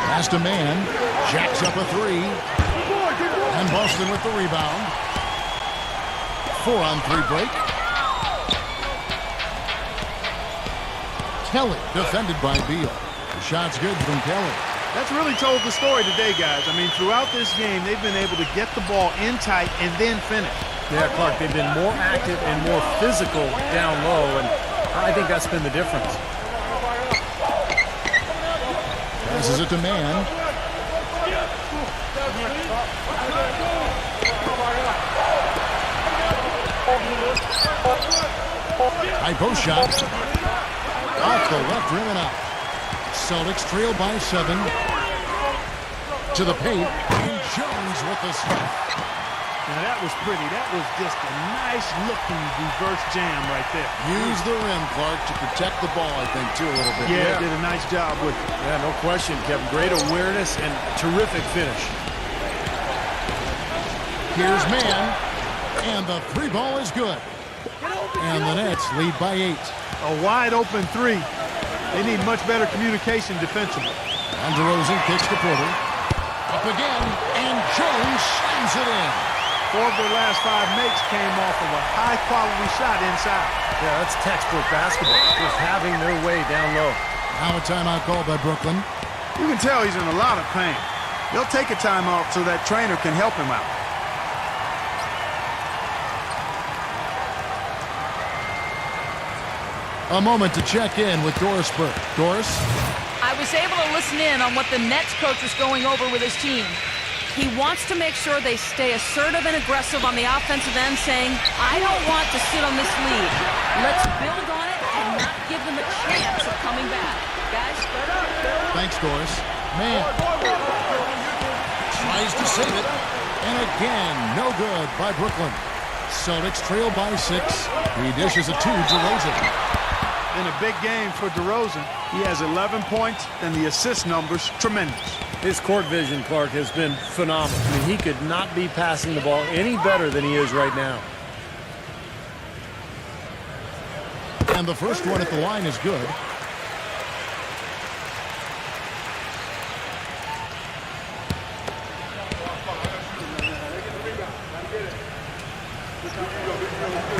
S2: Pass to Man. Jacks up a three. And Boston with the rebound. 4-on-3 break. Kelly defended by Beal. The shot's good from Kelly.
S4: That's really told the story today, guys. I mean, throughout this game, they've been able to get the ball in tight and then finish.
S3: Yeah, Clark, they've been more active and more physical down low, and I think that's been the difference.
S2: Passes it to Man. High post shot. Off the left rim and out. Celtics trail by 7. To the paint. And Jones with the stuff.
S4: Now that was pretty. That was just a nice-looking reverse jam right there.
S2: Use the rim, Clark, to protect the ball, I think, too, a little bit.
S4: Yeah, did a nice job with it.
S3: Yeah, no question, Kevin. Great awareness and terrific finish.
S2: Here's Man. And the 3 ball is good. And the Nets lead by 8.
S4: A wide-open 3. They need much better communication defensively.
S2: And DeRozan kicks to Porter. Up again, and Jones slams it in.
S4: 4 of their last 5 makes came off of a high-quality shot inside.
S3: Yeah, that's textbook basketball, just having their way down low.
S2: Now a timeout called by Brooklyn.
S4: You can tell he's in a lot of pain. They'll take a timeout so that trainer can help him out.
S2: A moment to check in with Doris Burke. Doris?
S5: I was able to listen in on what the Nets coach was going over with his team. He wants to make sure they stay assertive and aggressive on the offensive end, saying, I don't want to sit on this lead. Let's build on it and not give them a chance of coming back. Guys?
S2: Thanks, Doris. Man. Tries to save it. And again, no good by Brooklyn. Celtics trail by 6. He dishes it to DeRozan.
S4: In a big game for DeRozan, he has 11 points, and the assist numbers tremendous.
S3: His court vision, Clark, has been phenomenal. I mean, he could not be passing the ball any better than he is right now.
S2: And the first one at the line is good.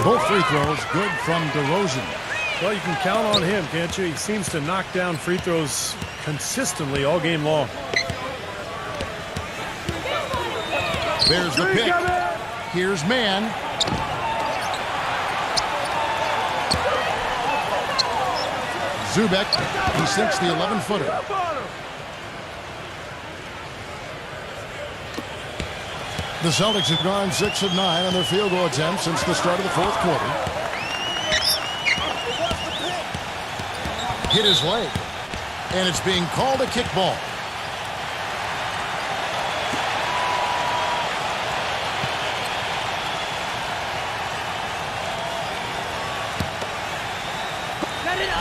S2: Both free throws good from DeRozan.
S3: Well, you can count on him, can't you? He seems to knock down free throws consistently all game long.
S2: There's the pick. Here's Man. Zubek, he sinks the 11-footer. The Celtics have gone 6 of 9 on their field goal attempts since the start of the 4th quarter. Hit his leg, and it's being called a kickball.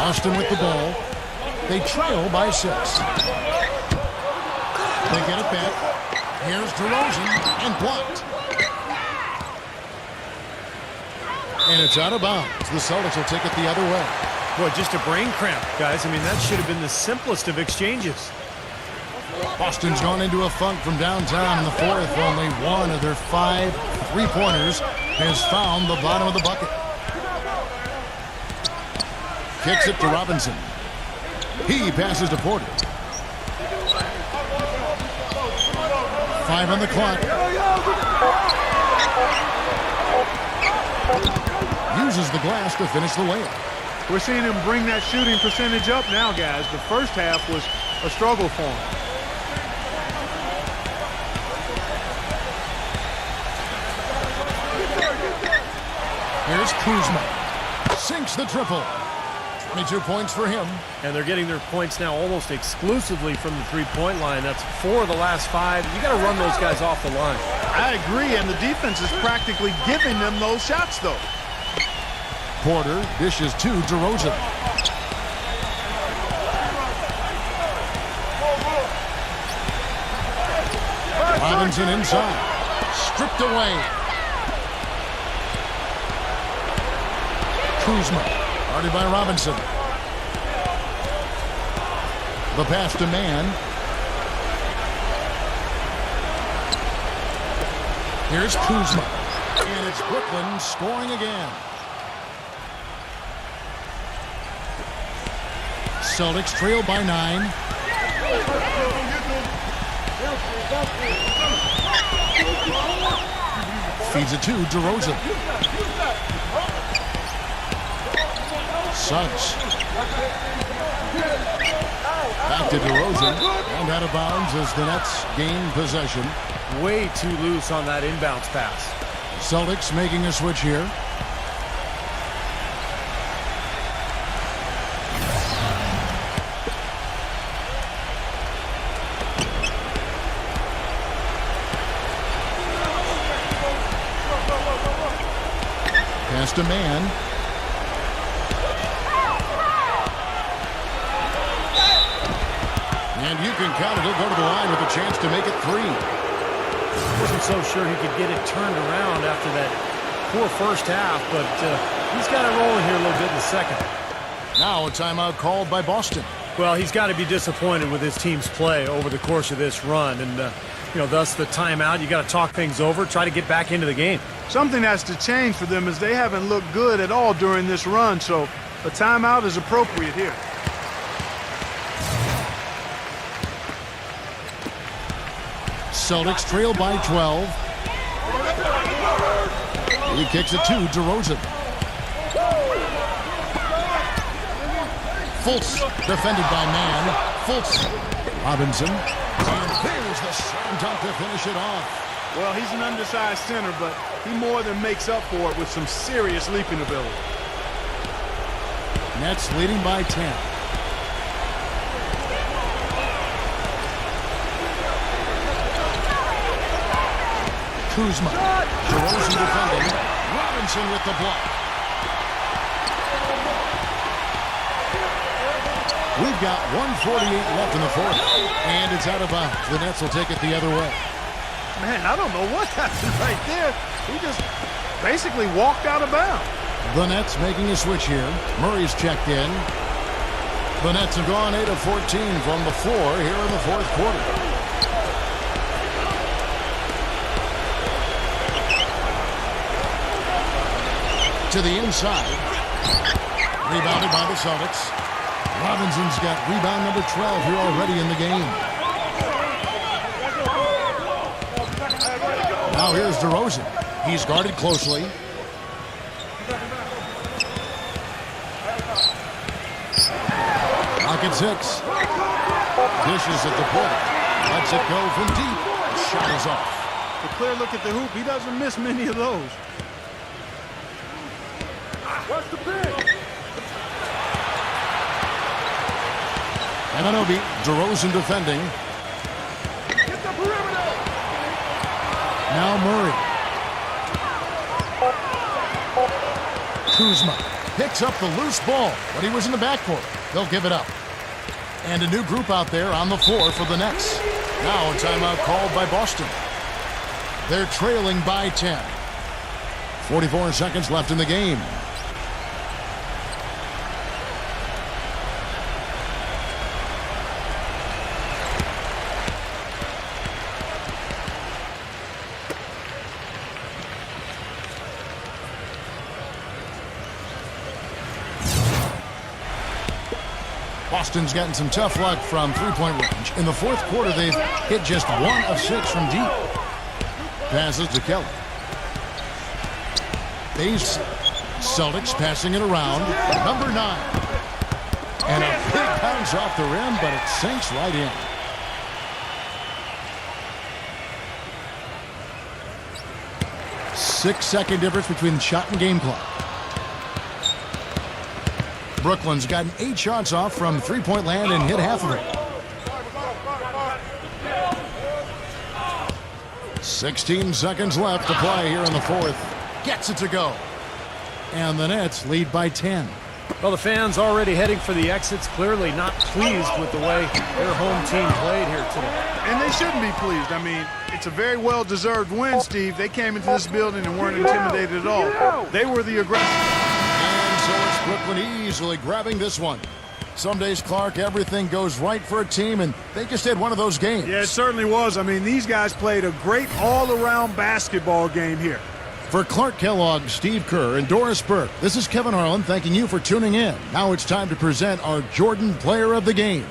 S2: Austin with the ball. They trail by 6. They get it back. Here's DeRozan, and blocked. And it's out of bounds. The Celtics will take it the other way.
S3: Boy, just a brain cramp, guys. I mean, that should have been the simplest of exchanges.
S2: Boston's gone into a funk from downtown in the 4th. Only one of their 5 3-pointers has found the bottom of the bucket. Kicks it to Robinson. He passes to Porter. 5 on the clock. Uses the glass to finish the layup.
S4: We're seeing him bring that shooting percentage up now, guys. The first half was a struggle for him.
S2: Here's Kuzma. Sinks the triple. 22 points for him.
S3: And they're getting their points now almost exclusively from the three-point line. That's 4 of the last 5. You got to run those guys off the line.
S4: I agree, and the defense is practically giving them those shots, though.
S2: Porter dishes to DeRozan. Robinson inside. Stripped away. Kuzma. Guarded by Robinson. The pass to Mann. Here's Kuzma. And it's Brooklyn scoring again. Celtics trail by 9. Feeds it to DeRozan. Suggs. Back to DeRozan. And out of bounds as the Nets gain possession.
S3: Way too loose on that inbounds pass.
S2: Celtics making a switch here. Pass to Mann. And you can count it. He'll go to the line with a chance to make it 3.
S3: Wasn't so sure he could get it turned around after that poor first half, but he's got it rolling here a little bit in the second.
S2: Now a timeout called by Boston.
S3: Well, he's got to be disappointed with his team's play over the course of this run, and thus the timeout. You got to talk things over, try to get back into the game.
S4: Something has to change for them as they haven't looked good at all during this run, so a timeout is appropriate here.
S2: Celtics trail by 12. He kicks it to DeRozan. Fultz defended by Mann. Fultz. Robinson. And there's the slam dunk to finish it off.
S4: Well, he's an undersized center, but he more than makes up for it with some serious leaping ability.
S2: Nets leading by 10. Kuzma. DeRozan defending. Robinson with the block. We've got 1:48 left in the fourth. And it's out of bounds. The Nets will take it the other way.
S4: Man, I don't know what happened right there. He just basically walked out of bounds.
S2: The Nets making a switch here. Murray's checked in. The Nets have gone 8 of 14 from the floor here in the fourth quarter. To the inside. Rebounded by the Celtics. Robinson's got rebound number 12 here already in the game. Now here's DeRozan. He's guarded closely. Rocket 6. Dishes at the point. Lets it go from deep. The shot is off.
S4: A clear look at the hoop. He doesn't miss many of those. What's the pick?
S2: Anunoby, DeRozan defending.
S4: Get the perimeter.
S2: Now Murray. Kuzma picks up the loose ball, but he was in the backcourt. They'll give it up. And a new group out there on the floor for the Nets. Now a timeout called by Boston. They're trailing by 10. 44 seconds left in the game. Boston's gotten some tough luck from three-point range. In the fourth quarter, they've hit just 1 of 6 from deep. Passes to Kelly. Base. Celtics passing it around. Number 9. And a big bounce off the rim, but it sinks right in. Six-second difference between shot and game clock. Brooklyn's gotten 8 shots off from three-point land and hit half of it. 16 seconds left to play here in the fourth. Gets it to go. And the Nets lead by 10.
S3: Well, the fans already heading for the exits, clearly not pleased with the way their home team played here today.
S4: And they shouldn't be pleased. I mean, it's a very well-deserved win, Steve. They came into this building and weren't intimidated at all. They were the aggressors.
S2: And so it's Brooklyn easily grabbing this one. Some days, Clark, everything goes right for a team, and they just had one of those games.
S4: Yeah, it certainly was. I mean, these guys played a great all-around basketball game here.
S2: For Clark Kellogg, Steve Kerr, and Doris Burke, this is Kevin Harlan thanking you for tuning in. Now it's time to present our Jordan Player of the Game.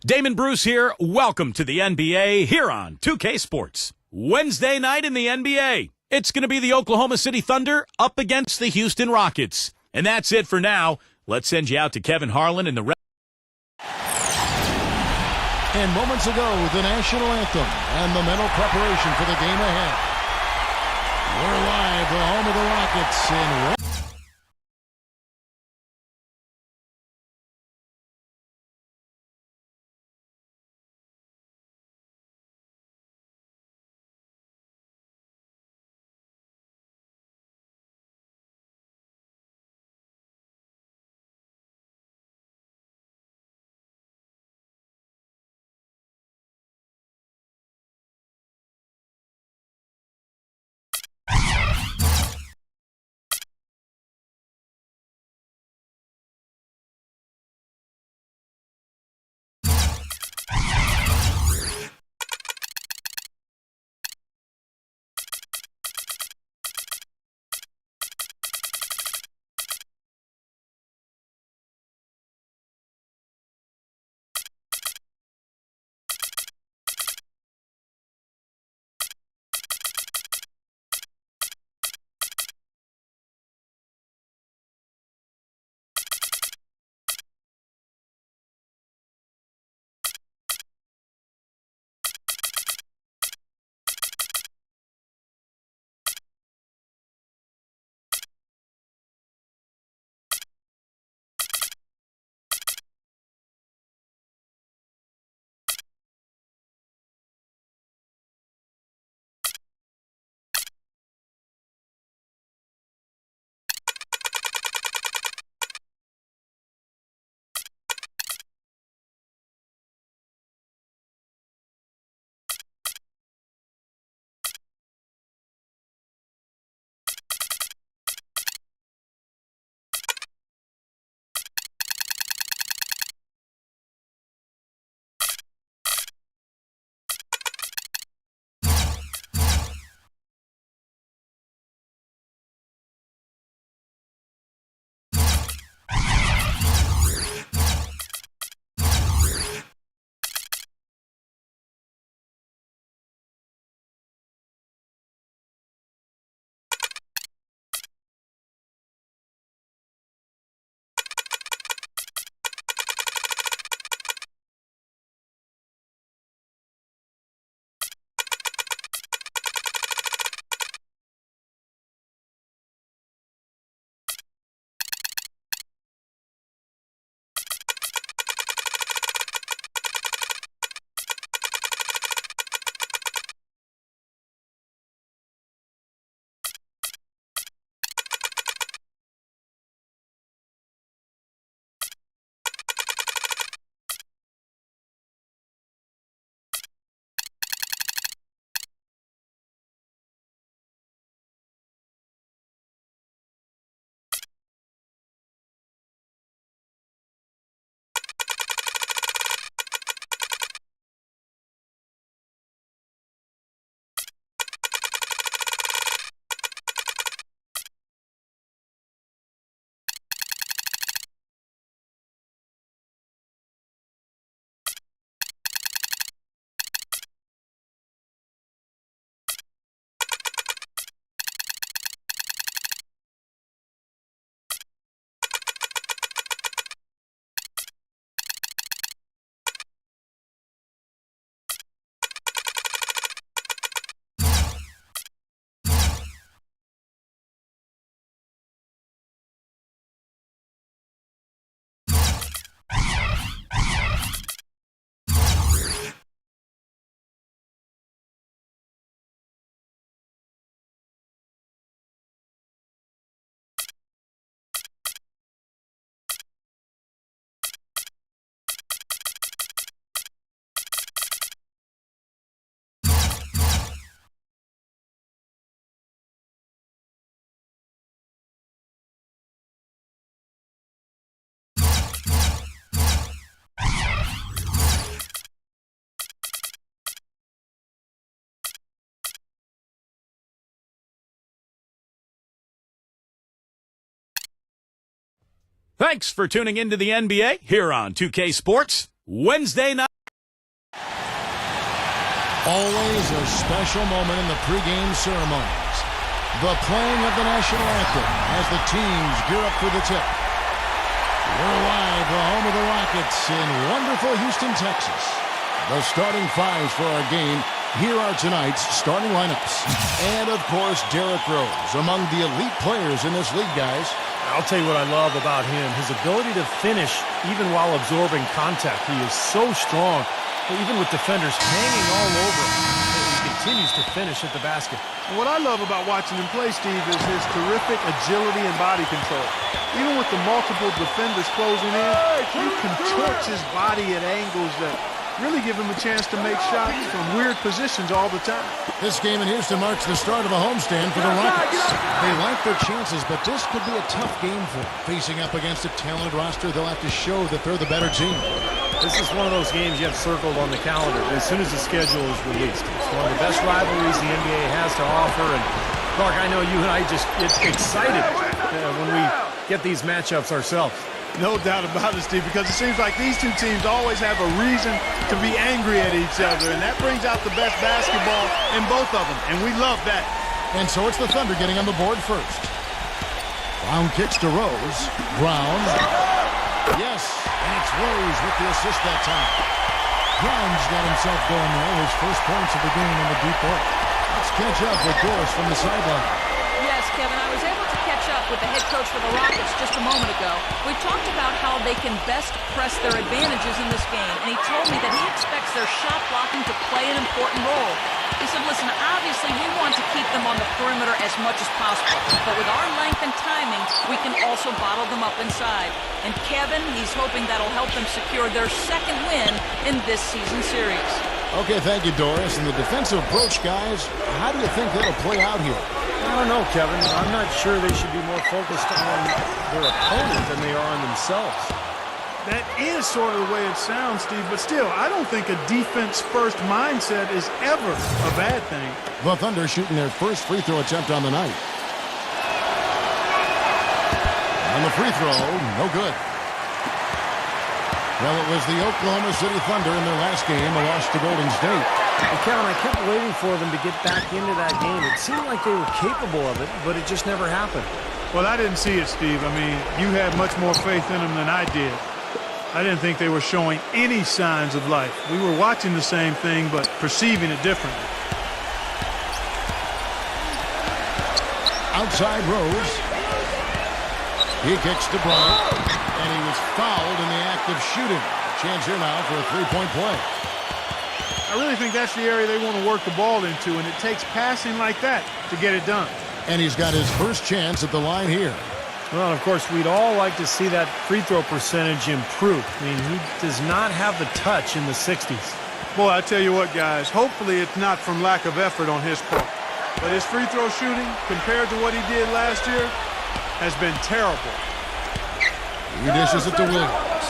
S1: Damon Bruce here. Welcome to the NBA here on 2K Sports. Wednesday night in the NBA. It's going to be the Oklahoma City Thunder up against the Houston Rockets. And that's it for now. Let's send you out to Kevin Harlan and the rest.
S2: And moments ago, the national anthem and the mental preparation for the game ahead. We're live, the home of the Rockets in
S1: Thanks for tuning into the NBA here on 2K Sports. Wednesday night.
S2: Always a special moment in the pregame ceremonies. The playing of the national anthem as the teams gear up for the tip. We're live, the home of the Rockets in wonderful Houston, Texas. The starting fives for our game. Here are tonight's starting lineups. And, of course, Derrick Rose, among the elite players in this league, guys.
S3: I'll tell you what I love about him, his ability to finish even while absorbing contact. He is so strong, even with defenders hanging all over him. He continues to finish at the basket.
S4: And what I love about watching him play, Steve, is his terrific agility and body control. Even with the multiple defenders closing in, he contorts his body at angles that really give him a chance to make shots from weird positions all the time.
S2: This game in Houston marks the start of a homestand for the Rockets. They like their chances, but this could be a tough game for them. Facing up against a talented roster, they'll have to show that they're the better team.
S3: This is one of those games you have circled on the calendar as soon as the schedule is released. It's one of the best rivalries the NBA has to offer. And, Clark, I know you and I just get excited when we get these matchups ourselves.
S4: No doubt about it, Steve, because it seems like these two teams always have a reason to be angry at each other, and that brings out the best basketball in both of them, and we love that.
S2: And so it's the Thunder getting on the board first. Brown kicks to Rose. Brown. Yes, and it's Rose with the assist that time. Brown's got himself going there. His first points of the game in the deep ball. Let's catch up with Doris from the sideline.
S5: Yes, Kevin, I was able to catch up with the head coach for the Rockets just a moment ago. We talked about how they can best press their advantages in this game, and he told me that he expects their shot blocking to play an important role. He said, listen, obviously we want to keep them on the perimeter as much as possible, but with our length and timing, we can also bottle them up inside. And Kevin, he's hoping that'll help them secure their second win in this season series.
S2: Okay, thank you, Doris. And the defensive approach, guys, how do you think that'll play out here?
S3: I don't know, Kevin. I'm not sure they should be more focused on their opponent than they are on themselves.
S4: That is sort of the way it sounds, Steve, but still, I don't think a defense-first mindset is ever a bad thing.
S2: The Thunder shooting their first free throw attempt on the night. And the free throw, no good. Well, it was the Oklahoma City Thunder in their last game, a loss to Golden State.
S3: And Kevin, I kept waiting for them to get back into that game. It seemed like they were capable of it, but it just never happened.
S4: Well, I didn't see it, Steve. I mean, you had much more faith in them than I did. I didn't think they were showing any signs of life. We were watching the same thing, but perceiving it differently.
S2: Outside Rose. He kicks to Bryant, and he was fouled in the act of shooting. Chance here now for a three-point play.
S4: I really think that's the area they want to work the ball into, and it takes passing like that to get it done.
S2: And he's got his first chance at the line here.
S3: Well, of course, we'd all like to see that free throw percentage improve. I mean, he does not have the touch in the 60s.
S4: Boy, I tell you what, guys, hopefully it's not from lack of effort on his part. But his free throw shooting, compared to what he did last year, has been terrible.
S2: He dishes it to Williams.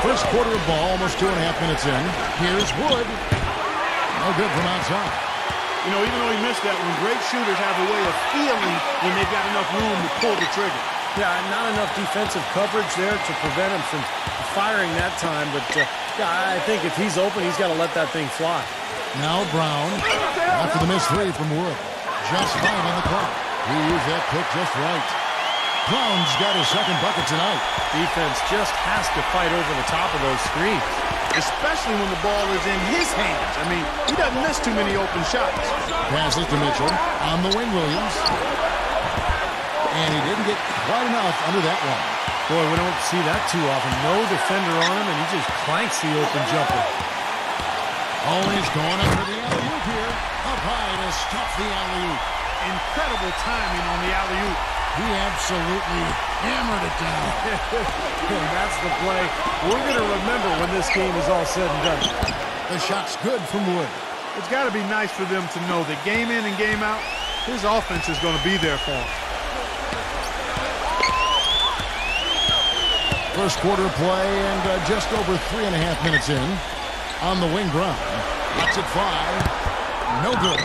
S2: First quarter of ball, almost 2.5 minutes in. Here's Wood. No good from outside.
S4: You know, even though he missed that one, great shooters have a way of feeling when they've got enough room to pull the trigger.
S3: Yeah, not enough defensive coverage there to prevent him from firing that time. But, yeah, I think if he's open, he's got to let that thing fly.
S2: Now Brown, after the missed three from Wood. Just 5 on the clock. He used that pick just right. Brown's got his second bucket tonight.
S3: Defense just has to fight over the top of those screens.
S4: Especially when the ball is in his hands. I mean, he doesn't miss too many open shots.
S2: Passes to Mitchell. On the wing, Williams. And he didn't get quite enough under that one.
S3: Boy, we don't see that too often. No defender on him, and he just clanks the open jumper.
S2: Oh, he's going up for the alley-oop here. Up high to stuff the alley-oop.
S4: Incredible timing on the alley-oop.
S2: He absolutely hammered it down.
S3: And that's the play we're going to remember when this game is all said and done.
S2: The shot's good from Wood.
S4: It's got to be nice for them to know that game in and game out, his offense is going to be there for him.
S2: First quarter play and just over 3.5 minutes in. On the wing, Brown. That's at 5. No good.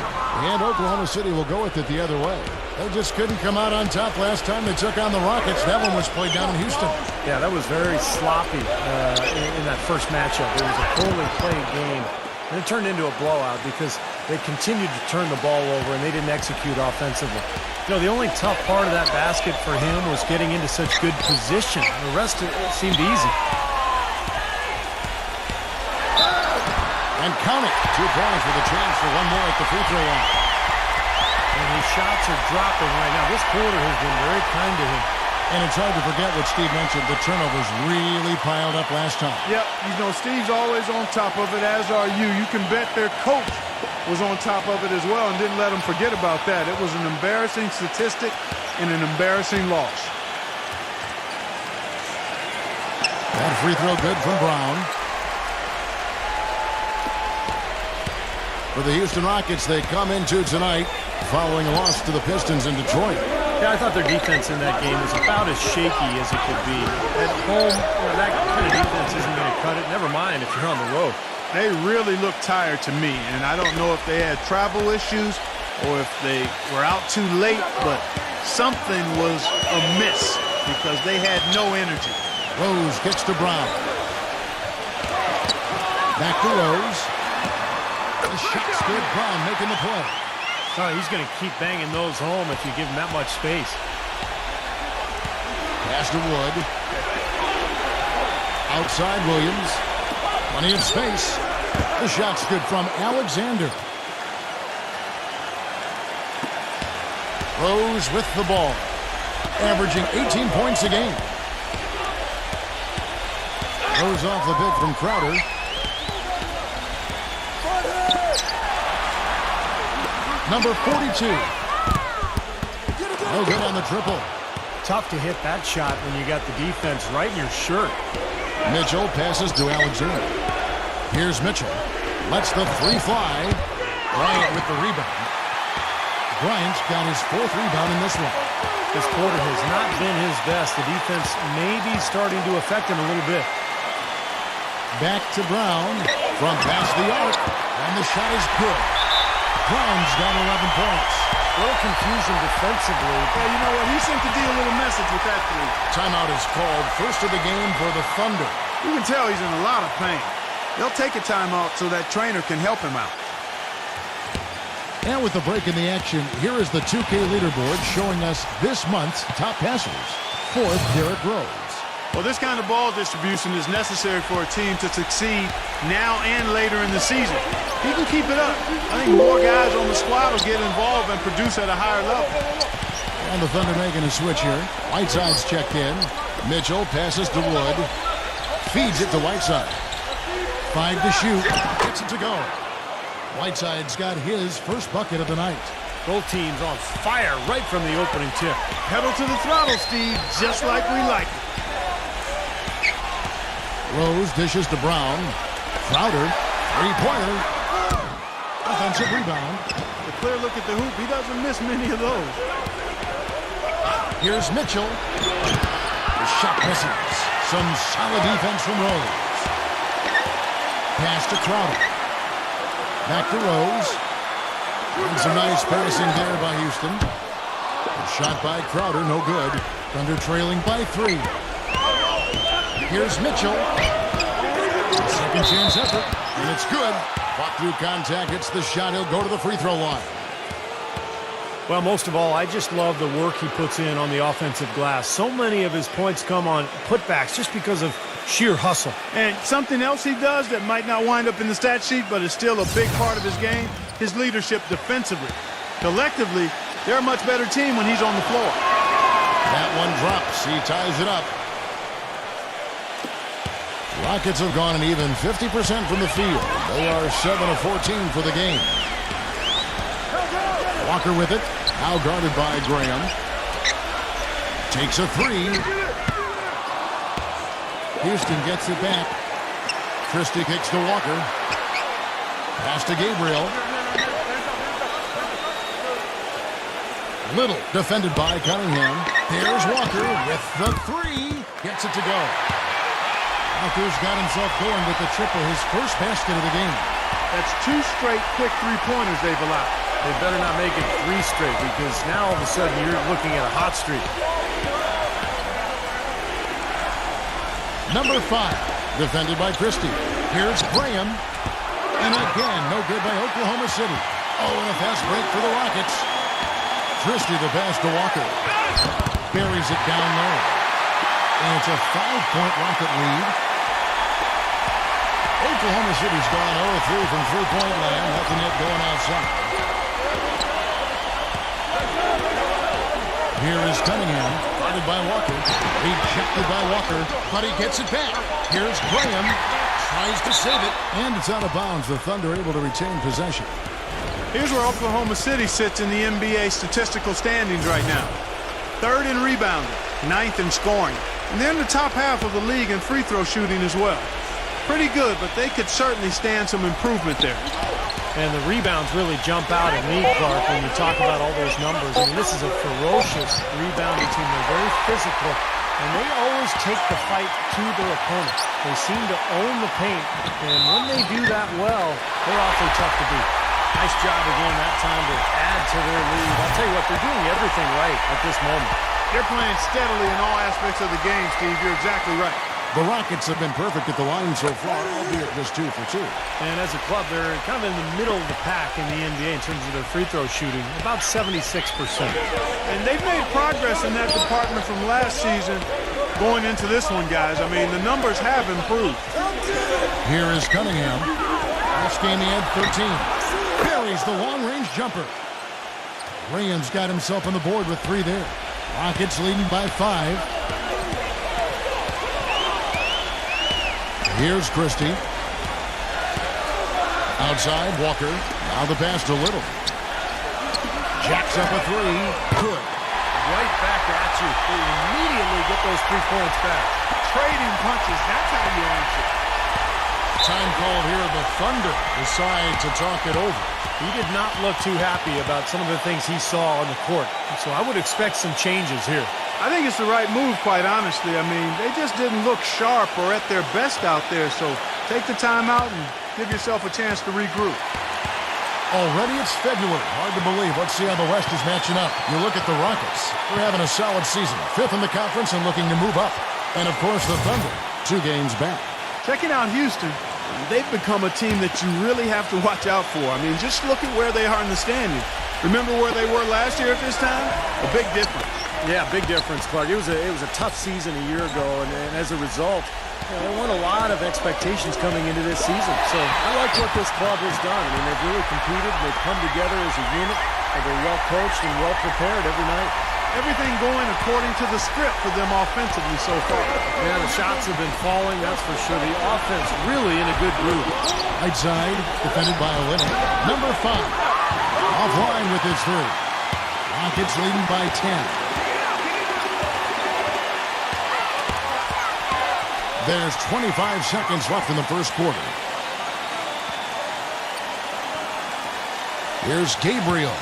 S2: And Oklahoma City will go with it the other way. They just couldn't come out on top last time they took on the Rockets. That one was played down in Houston.
S3: Yeah, that was very sloppy in that first matchup. It was a poorly played game. And it turned into a blowout because they continued to turn the ball over and they didn't execute offensively. You know, the only tough part of that basket for him was getting into such good position. The rest of it seemed easy.
S2: And count it. 2 points with a chance for one more at the free throw line.
S3: And his shots are dropping right now. This quarter has been very kind to him.
S2: And it's hard to forget what Steve mentioned. The turnovers really piled up last time.
S4: Yep, you know, Steve's always on top of it, as are you. You can bet their coach was on top of it as well and didn't let them forget about that. It was an embarrassing statistic and an embarrassing loss.
S2: That free throw good from Brown. For the Houston Rockets, they come into tonight following a loss to the Pistons in Detroit.
S3: Yeah, I thought their defense in that game was about as shaky as it could be. At home, you know, that kind of defense isn't going to cut it. Never mind if you're on the road.
S4: They really looked tired to me, and I don't know if they had travel issues or if they were out too late, but something was amiss because they had no energy.
S2: Rose kicks to Brown. Back to Rose. The shot's good. Brown making the play.
S3: Oh, he's going to keep banging those home if you give him that much space.
S2: Pass to Wood. Outside Williams. Plenty of space. The shot's good from Alexander. Rose with the ball. Averaging 18 points a game. Rose off the pick from Crowder. Number 42. No good on the triple.
S3: Tough to hit that shot when you got the defense right in your shirt.
S2: Mitchell passes to Alexander. Here's Mitchell. Lets the three fly. Bryant with the rebound. Bryant's got his 4th rebound in this one.
S3: This quarter has not been his best. The defense may be starting to affect him a little bit.
S2: Back to Brown. From past the arc. And the shot is good. Brown's got 11 points.
S3: A little confusion defensively.
S4: Yeah, you know what? He sent the D a little message with that three.
S2: Timeout is called. First of the game for the Thunder.
S4: You can tell he's in a lot of pain. They'll take a timeout so that trainer can help him out.
S2: And with the break in the action, here is the 2K leaderboard showing us this month's top passers. 4th, Derrick Rose.
S4: Well, this kind of ball distribution is necessary for a team to succeed now and later in the season. He can keep it up. I think more guys on the squad will get involved and produce at a higher level.
S2: And the Thunder making a switch here. Whiteside's checked in. Mitchell passes to Wood. Feeds it to Whiteside. 5 to shoot. Gets it to go. Whiteside's got his first bucket of the night.
S3: Both teams on fire right from the opening tip.
S4: Pedal to the throttle, Steve, just like we like it.
S2: Rose dishes to Brown. Crowder. Three-pointer. Offensive rebound.
S4: A clear look at the hoop. He doesn't miss many of those.
S2: Here's Mitchell. The shot misses. Some solid defense from Rose. Pass to Crowder. Back to Rose. And some nice passing there by Houston. A shot by Crowder, no good. Thunder trailing by 3. Here's Mitchell. Second chance effort, and it's good. Fought through contact, hits the shot. He'll go to the free throw line.
S3: Well, most of all, I just love the work he puts in on the offensive glass. So many of his points come on putbacks just because of sheer hustle.
S4: And something else he does that might not wind up in the stat sheet, but is still a big part of his game, his leadership defensively. Collectively, they're a much better team when he's on the floor.
S2: That one drops. He ties it up. Rockets have gone an even 50% from the field. They are 7 of 14 for the game. Walker with it. Now guarded by Graham. Takes a 3. Houston gets it back. Christie kicks to Walker. Pass to Gabriel. Little defended by Cunningham. There's Walker with the 3. Gets it to go. Walker's got himself going with the triple, his first basket of the game.
S4: That's 2 straight quick three-pointers they've allowed.
S3: They better not make it 3 straight, because now all of a sudden you're looking at a hot streak.
S2: Number 5, defended by Christie. Here's Graham. And again, no good by Oklahoma City. Oh, and a fast break for the Rockets. Christie the pass to Walker. Buries it down low. And it's a 5-point Rocket lead. Oklahoma City's gone 0-3 from three-point land. Nothing yet going outside. Here is Cunningham, guarded by Walker. Rejected by Walker, but he gets it back. Here's Graham. Tries to save it, and it's out of bounds. The Thunder able to retain possession.
S4: Here's where Oklahoma City sits in the NBA statistical standings right now. 3rd in rebounding, 9th in scoring, and they're in the top half of the league in free throw shooting as well. Pretty good, but they could certainly stand some improvement there.
S3: And the rebounds really jump out at me, Clark, when you talk about all those numbers. I mean, this is a ferocious rebounding team. They're very physical, and they always take the fight to their opponents. They seem to own the paint, and when they do that well, they're awfully tough to beat. Nice job again that time to add to their lead. I'll tell you what, they're doing everything right at this moment.
S4: They're playing steadily in all aspects of the game, Steve. You're exactly right.
S2: The Rockets have been perfect at the line so far, albeit just 2 for 2.
S3: And as a club, they're kind of in the middle of the pack in the NBA in terms of their free throw shooting, about 76%.
S4: And they've made progress in that department from last season going into this one, guys. I mean, the numbers have improved.
S2: Here is Cunningham. Last game he had 13. Buries the long-range jumper. Graham's got himself on the board with 3 there. Rockets leading by 5. Here's Christie. Outside, Walker. Now the pass to Little. Jacks up a 3. Good.
S3: Right back at you. They immediately get those 3 points back.
S4: Trading punches, that's how you answer.
S2: Time called here. The Thunder decide to talk it over.
S3: He did not look too happy about some of the things he saw on the court. So I would expect some changes here.
S4: I think it's the right move, quite honestly. I mean, they just didn't look sharp or at their best out there. So take the time out and give yourself a chance to regroup.
S2: Already it's February. Hard to believe. Let's see how the West is matching up. You look at the Rockets. They're having a solid season. 5th in the conference and looking to move up. And, of course, the Thunder. 2 games back.
S4: Checking out Houston, they've become a team that you really have to watch out for. I mean, just look at where they are in the standings. Remember where they were last year at this time? A big difference.
S3: Yeah, big difference, Clark. It was a tough season a year ago, and as a result, there weren't a lot of expectations coming into this season. So I like what this club has done. I mean, they've really competed. They've come together as a unit. They're well coached and well prepared every night.
S4: Everything going according to the script for them offensively so far.
S3: Yeah, the shots have been falling, that's for sure. The offense really in a good groove.
S2: Right side, defended by Olynyk. Number 5. Offline with his 3. Rockets leading by 10. There's 25 seconds left in the first quarter. Here's Gabriel.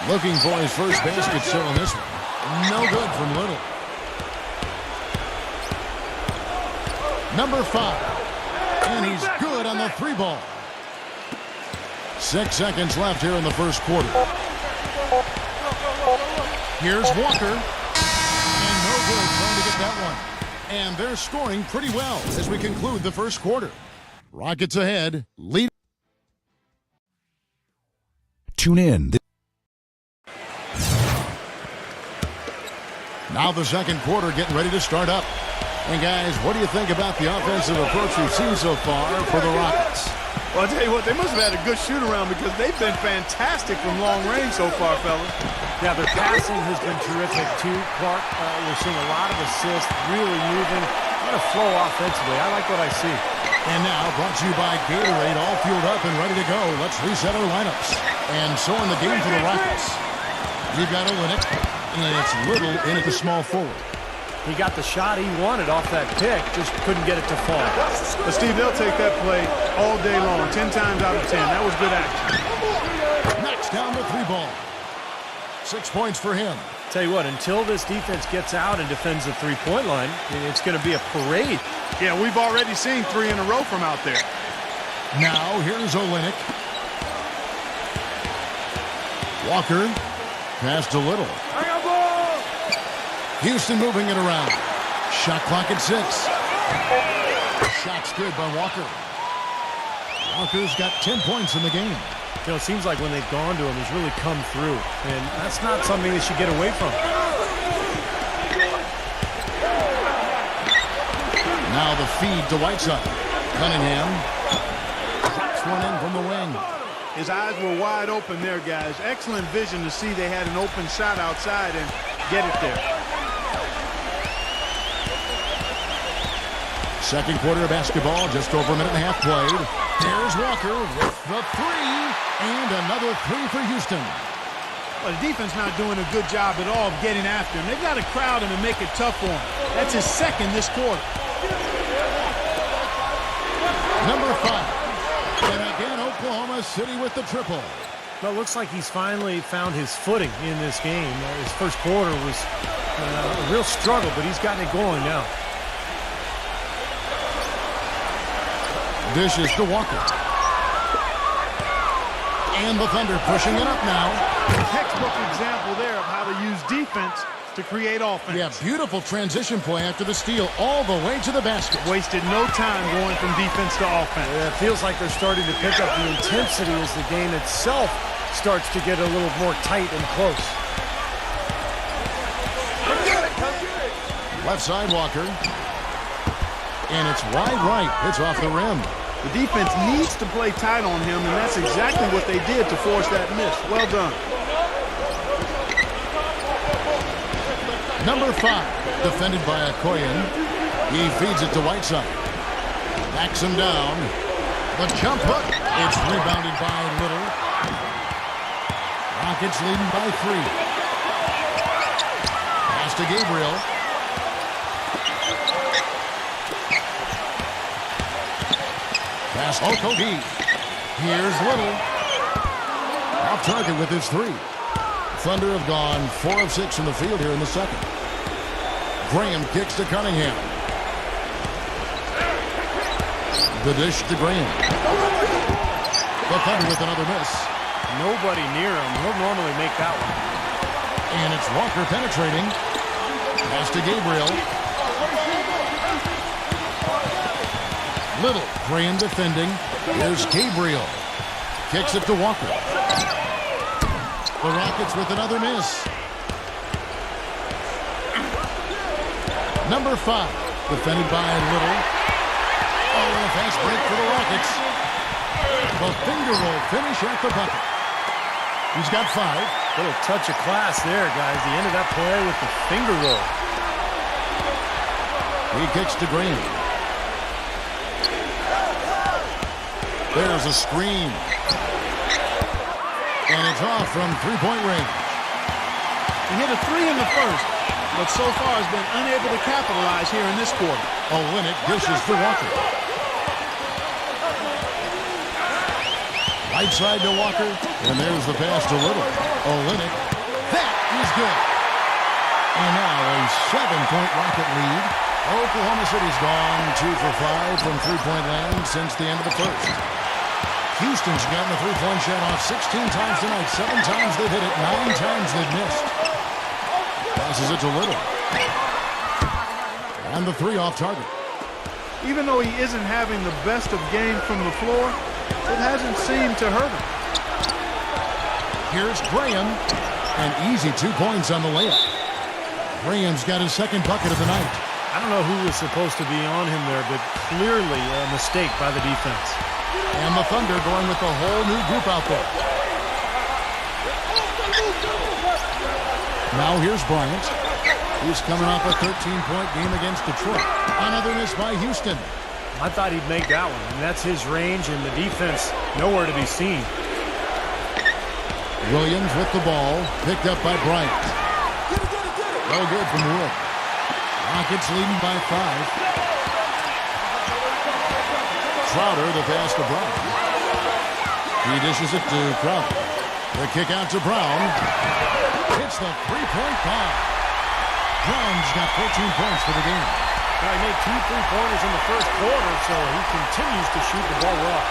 S2: Looking for his first basket still in this one. No good from Little. Number 5. And he's good on the 3 ball. 6 seconds left here in the first quarter. Here's Walker. And no good trying to get that one. And they're scoring pretty well as we conclude the first quarter. Rockets ahead. Lead.
S6: Tune in.
S2: Now the second quarter getting ready to start up. And guys, what do you think about the offensive approach we've seen so far for the Rockets?
S4: Well, I'll tell you what, they must have had a good shoot-around because they've been fantastic from long range so far, fellas.
S3: Yeah, their passing has been terrific, too, Clark. We're seeing a lot of assists, really moving. What a flow offensively. I like what I see.
S2: And now, brought to you by Gatorade, all fueled up and ready to go. Let's reset our lineups. And so in the game for the Rockets, you've got Olynyk, and it's Little in at the small forward.
S3: He got the shot he wanted off that pick, just couldn't get it to fall.
S4: But Steve, they'll take that play all day long, 10 times out of 10. That was good action.
S2: Knocks down the 3 ball. 6 points for him.
S3: Tell you what, until this defense gets out and defends the three-point line, it's going to be a parade.
S4: Yeah, we've already seen 3 in a row from out there.
S2: Now here's Olynyk. Walker. Pass to Little. Houston moving it around. Shot clock at 6. Shot's good by Walker. Walker's got 10 points in the game.
S3: You know, it seems like when they've gone to him, he's really come through. And that's not something they should get away from.
S2: Now the feed to Whiteside. Cunningham. Drops one in from the wing.
S4: His eyes were wide open there, guys. Excellent vision to see they had an open shot outside and get it there.
S2: Second quarter of basketball, just over a minute and a half played. Here's Walker with the 3, and another 3 for Houston.
S4: Well, the defense not doing a good job at all of getting after him. They've got to crowd him and make it tough for him. That's his second this quarter.
S2: Number 5. And again, Oklahoma City with the triple.
S3: Well, it looks like he's finally found his footing in this game. His first quarter was a real struggle, but he's gotten it going now.
S2: Dishes to Walker. And the Thunder pushing it up now.
S4: Textbook example there of how to use defense to create offense.
S2: Yeah, beautiful transition play after the steal all the way to the basket.
S4: Wasted no time going from defense to offense.
S3: Yeah, it feels like they're starting to pick up the intensity as the game itself starts to get a little more tight and close.
S2: Left side Walker. And it's wide right. It's off the rim.
S4: The defense needs to play tight on him, and that's exactly what they did to force that miss. Well done.
S2: Number 5, defended by Okoyen. He feeds it to Whiteside. Backs him down. The jump hook. It's rebounded by Little. Rockets leading by 3. Pass to Gabriel. Pass Okogie. Here's Little. Off target with his 3. Thunder have gone 4 of 6 from the field here in the second. Graham kicks to Cunningham. The dish to Graham. The Thunder with another miss.
S3: Nobody near him. He'll normally make that one.
S2: And it's Walker penetrating. Pass to Gabriel. Little. Graham defending. Here's Gabriel. Kicks it to Walker. The Rockets with another miss. Number 5, defended by Little. Oh, and a fast break for the Rockets. The finger roll finish at the bucket. He's got 5.
S3: Little touch of class there, guys. The end of that play with the finger roll.
S2: He kicks to Green. There's a screen. And it's off from three-point range.
S4: He hit a 3 in the first, but so far has been unable to capitalize here in this quarter.
S2: Olynyk dishes to Walker. Right side to Walker, and there's the pass to Little. Olynyk, that is good. And now a 7-point Rocket lead. Oklahoma City's gone 2 for 5 from three-point land since the end of the first. Houston's gotten the three-point shot off 16 times tonight. 7 times they've hit it, 9 times they've missed. Passes it to Little. And the 3 off target.
S4: Even though he isn't having the best of games from the floor, it hasn't seemed to hurt him.
S2: Here's Graham. An easy 2 points on the layup. Graham's got his second bucket of the night.
S3: I don't know who was supposed to be on him there, but clearly a mistake by the defense.
S2: And the Thunder going with a whole new group out there. Now here's Bryant. He's coming off a 13-point game against Detroit. Another miss by Houston.
S3: I thought he'd make that one. And that's his range, and the defense nowhere to be seen.
S2: Williams with the ball. Picked up by Bryant. No good from Wood. Rockets leading by 5. Crowder, the pass to Brown. He dishes it to Crowder. The kick out to Brown. Hits the three-point bomb. Brown's got 14 points for the game.
S3: Now, he made 2 3-pointers in the first quarter, so he continues to shoot the ball well.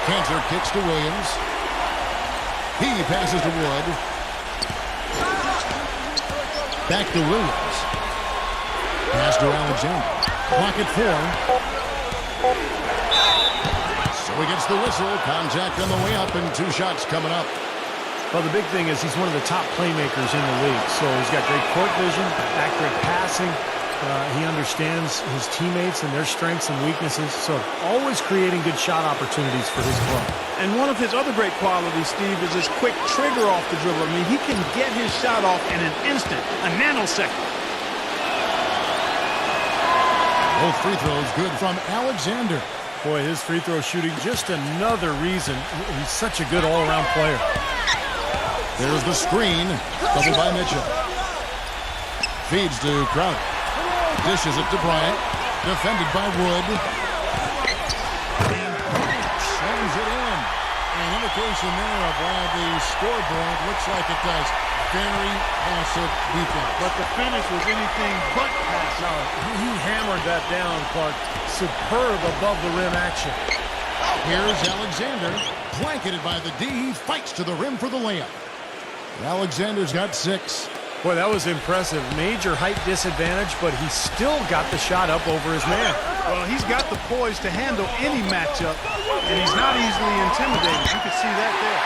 S2: Cantor kicks to Williams. He passes to Wood. Back to Williams. Pass to Alexander. Clock at 4. So he gets the whistle. Contact on the way up and 2 shots coming up.
S3: Well, the big thing is he's one of the top playmakers in the league. So he's got great court vision, accurate passing. He understands his teammates and their strengths and weaknesses. So always creating good shot opportunities for his club.
S4: And one of his other great qualities, Steve, is his quick trigger off the dribble. I mean, he can get his shot off in an instant, a nanosecond.
S2: Both free throws good from Alexander.
S3: Boy, his free throw shooting, just another reason he's such a good all-around player.
S2: There's the screen. Doubled by Mitchell. Feeds to Crowder. Dishes it to Bryant. Defended by Wood. And Bryant sends it in. An indication there of why the scoreboard looks like it does. Very passive defense.
S4: But the finish was anything but passive.
S3: He hammered that down, Clark. Superb above the rim action.
S2: Here's Alexander. Blanketed by the D. He fights to the rim for the layup. Alexander's got 6.
S3: Boy, that was impressive. Major height disadvantage, but he still got the shot up over his man.
S4: Well, he's got the poise to handle any matchup, and he's not easily intimidated. You can see that there.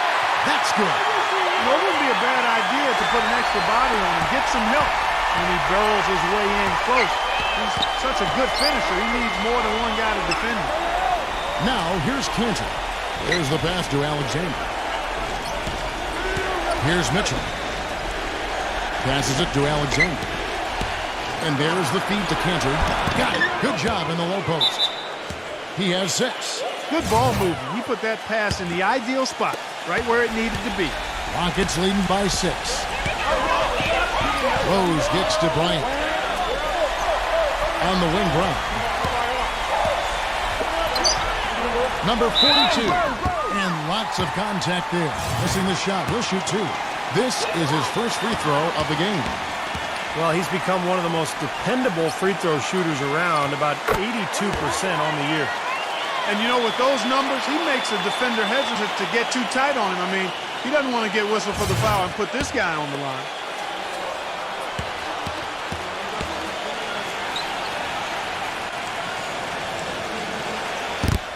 S2: That's good.
S4: You know, it wouldn't be a bad idea to put an extra body on him, get some help when he barrels his way in close. He's such a good finisher. He needs more than one guy to defend him.
S2: Now, here's Cantor. There's the pass to Alexander. Here's Mitchell. Passes it to Alexander. And there's the feed to Cantor. Got it. Good job in the low post. He has 6.
S4: Good ball movement. He put that pass in the ideal spot, right where it needed to be.
S2: Rockets leading by 6. Rose gets to Bryant. On the wing, Brown. Number 42. And lots of contact there. Missing the shot. He'll shoot 2. This is his first free throw of the game.
S3: Well, he's become one of the most dependable free throw shooters around, about 82% on the year.
S4: And you know, with those numbers, he makes a defender hesitant to get too tight on him. I mean, he doesn't want to get whistled for the foul and put this guy on the line.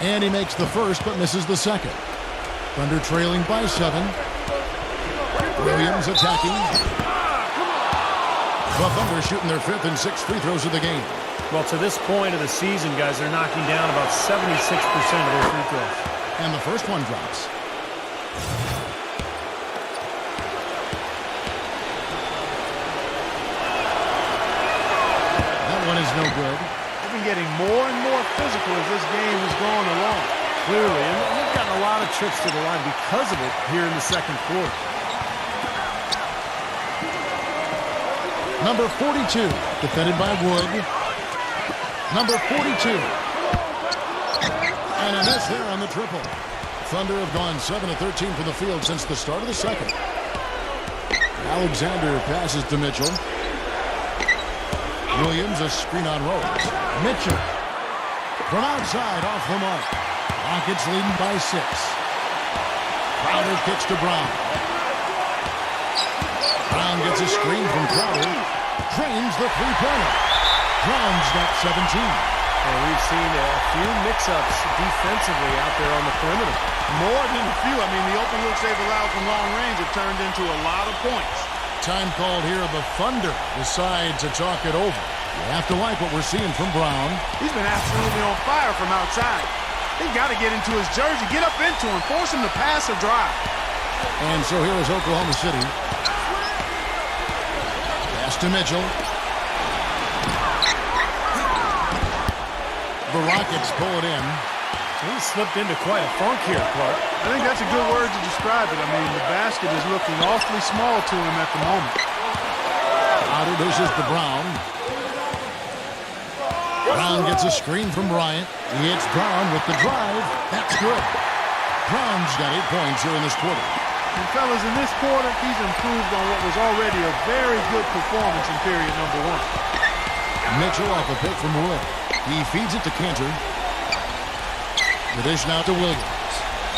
S2: And he makes the first, but misses the second. Thunder trailing by 7. Williams attacking. The Thunder shooting their 5th and 6th free throws of the game.
S3: Well, to this point of the season, guys, they're knocking down about 76% of their free throws.
S2: And the first one drops. That one is no good.
S4: They've been getting more and more physical as this game has gone along.
S3: Clearly, and they've gotten a lot of trips to the line because of it here in the second quarter.
S2: Number 42, defended by Wood. Number 42. And a miss there on the triple. Thunder have gone 7 of 13 from the field since the start of the second. Alexander passes to Mitchell. Williams, a screen on Rose. Mitchell. From outside, off the mark. Rockets leading by 6. Crowder kicks to Brown. Brown gets a screen from Crowder. Drains the three-pointer. Brown's got 17.
S3: And we've seen a few mix-ups defensively out there on the perimeter.
S4: More than a few. I mean, the open looks they've allowed from long range have turned into a lot of points.
S2: Time called here. The Thunder decide to talk it over. You have to like what we're seeing from Brown.
S4: He's been absolutely on fire from outside. They've got to get into his jersey, get up into him, force him to pass or drive.
S2: And so here is Oklahoma City. Pass to Mitchell. The Rockets pull it in.
S3: He slipped into quite a funk here, Clark.
S4: I think that's a good word to describe it. I mean, the basket is looking awfully small to him at the moment.
S2: Crowder dishes to Brown. Brown gets a screen from Bryant. It's Brown with the drive. That's good. Brown's got 8 points here in this quarter.
S4: And fellas, in this quarter, he's improved on what was already a very good performance in period number 1.
S2: Mitchell off a pick from Wood. He feeds it to Cantor. The dish now to Williams.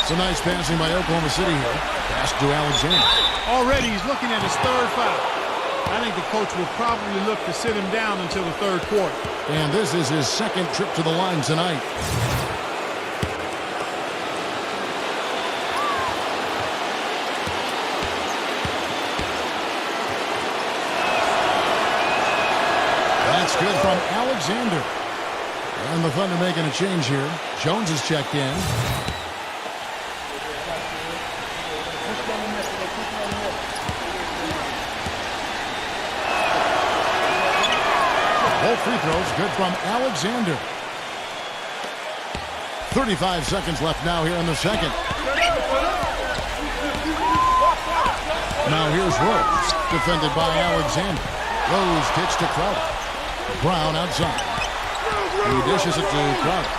S2: Some nice passing by Oklahoma City here. Pass to Alexander.
S4: Already he's looking at his third foul. I think the coach will probably look to sit him down until the third quarter.
S2: And this is his second trip to the line tonight. That's good from Alexander. And the Thunder making a change here. Jones is checked in. Both free throws good from Alexander. 35 seconds left now here in the second. Now here's Rose, defended by Alexander. Rose kicks to Crowder. Brown outside. He dishes it to Crowder.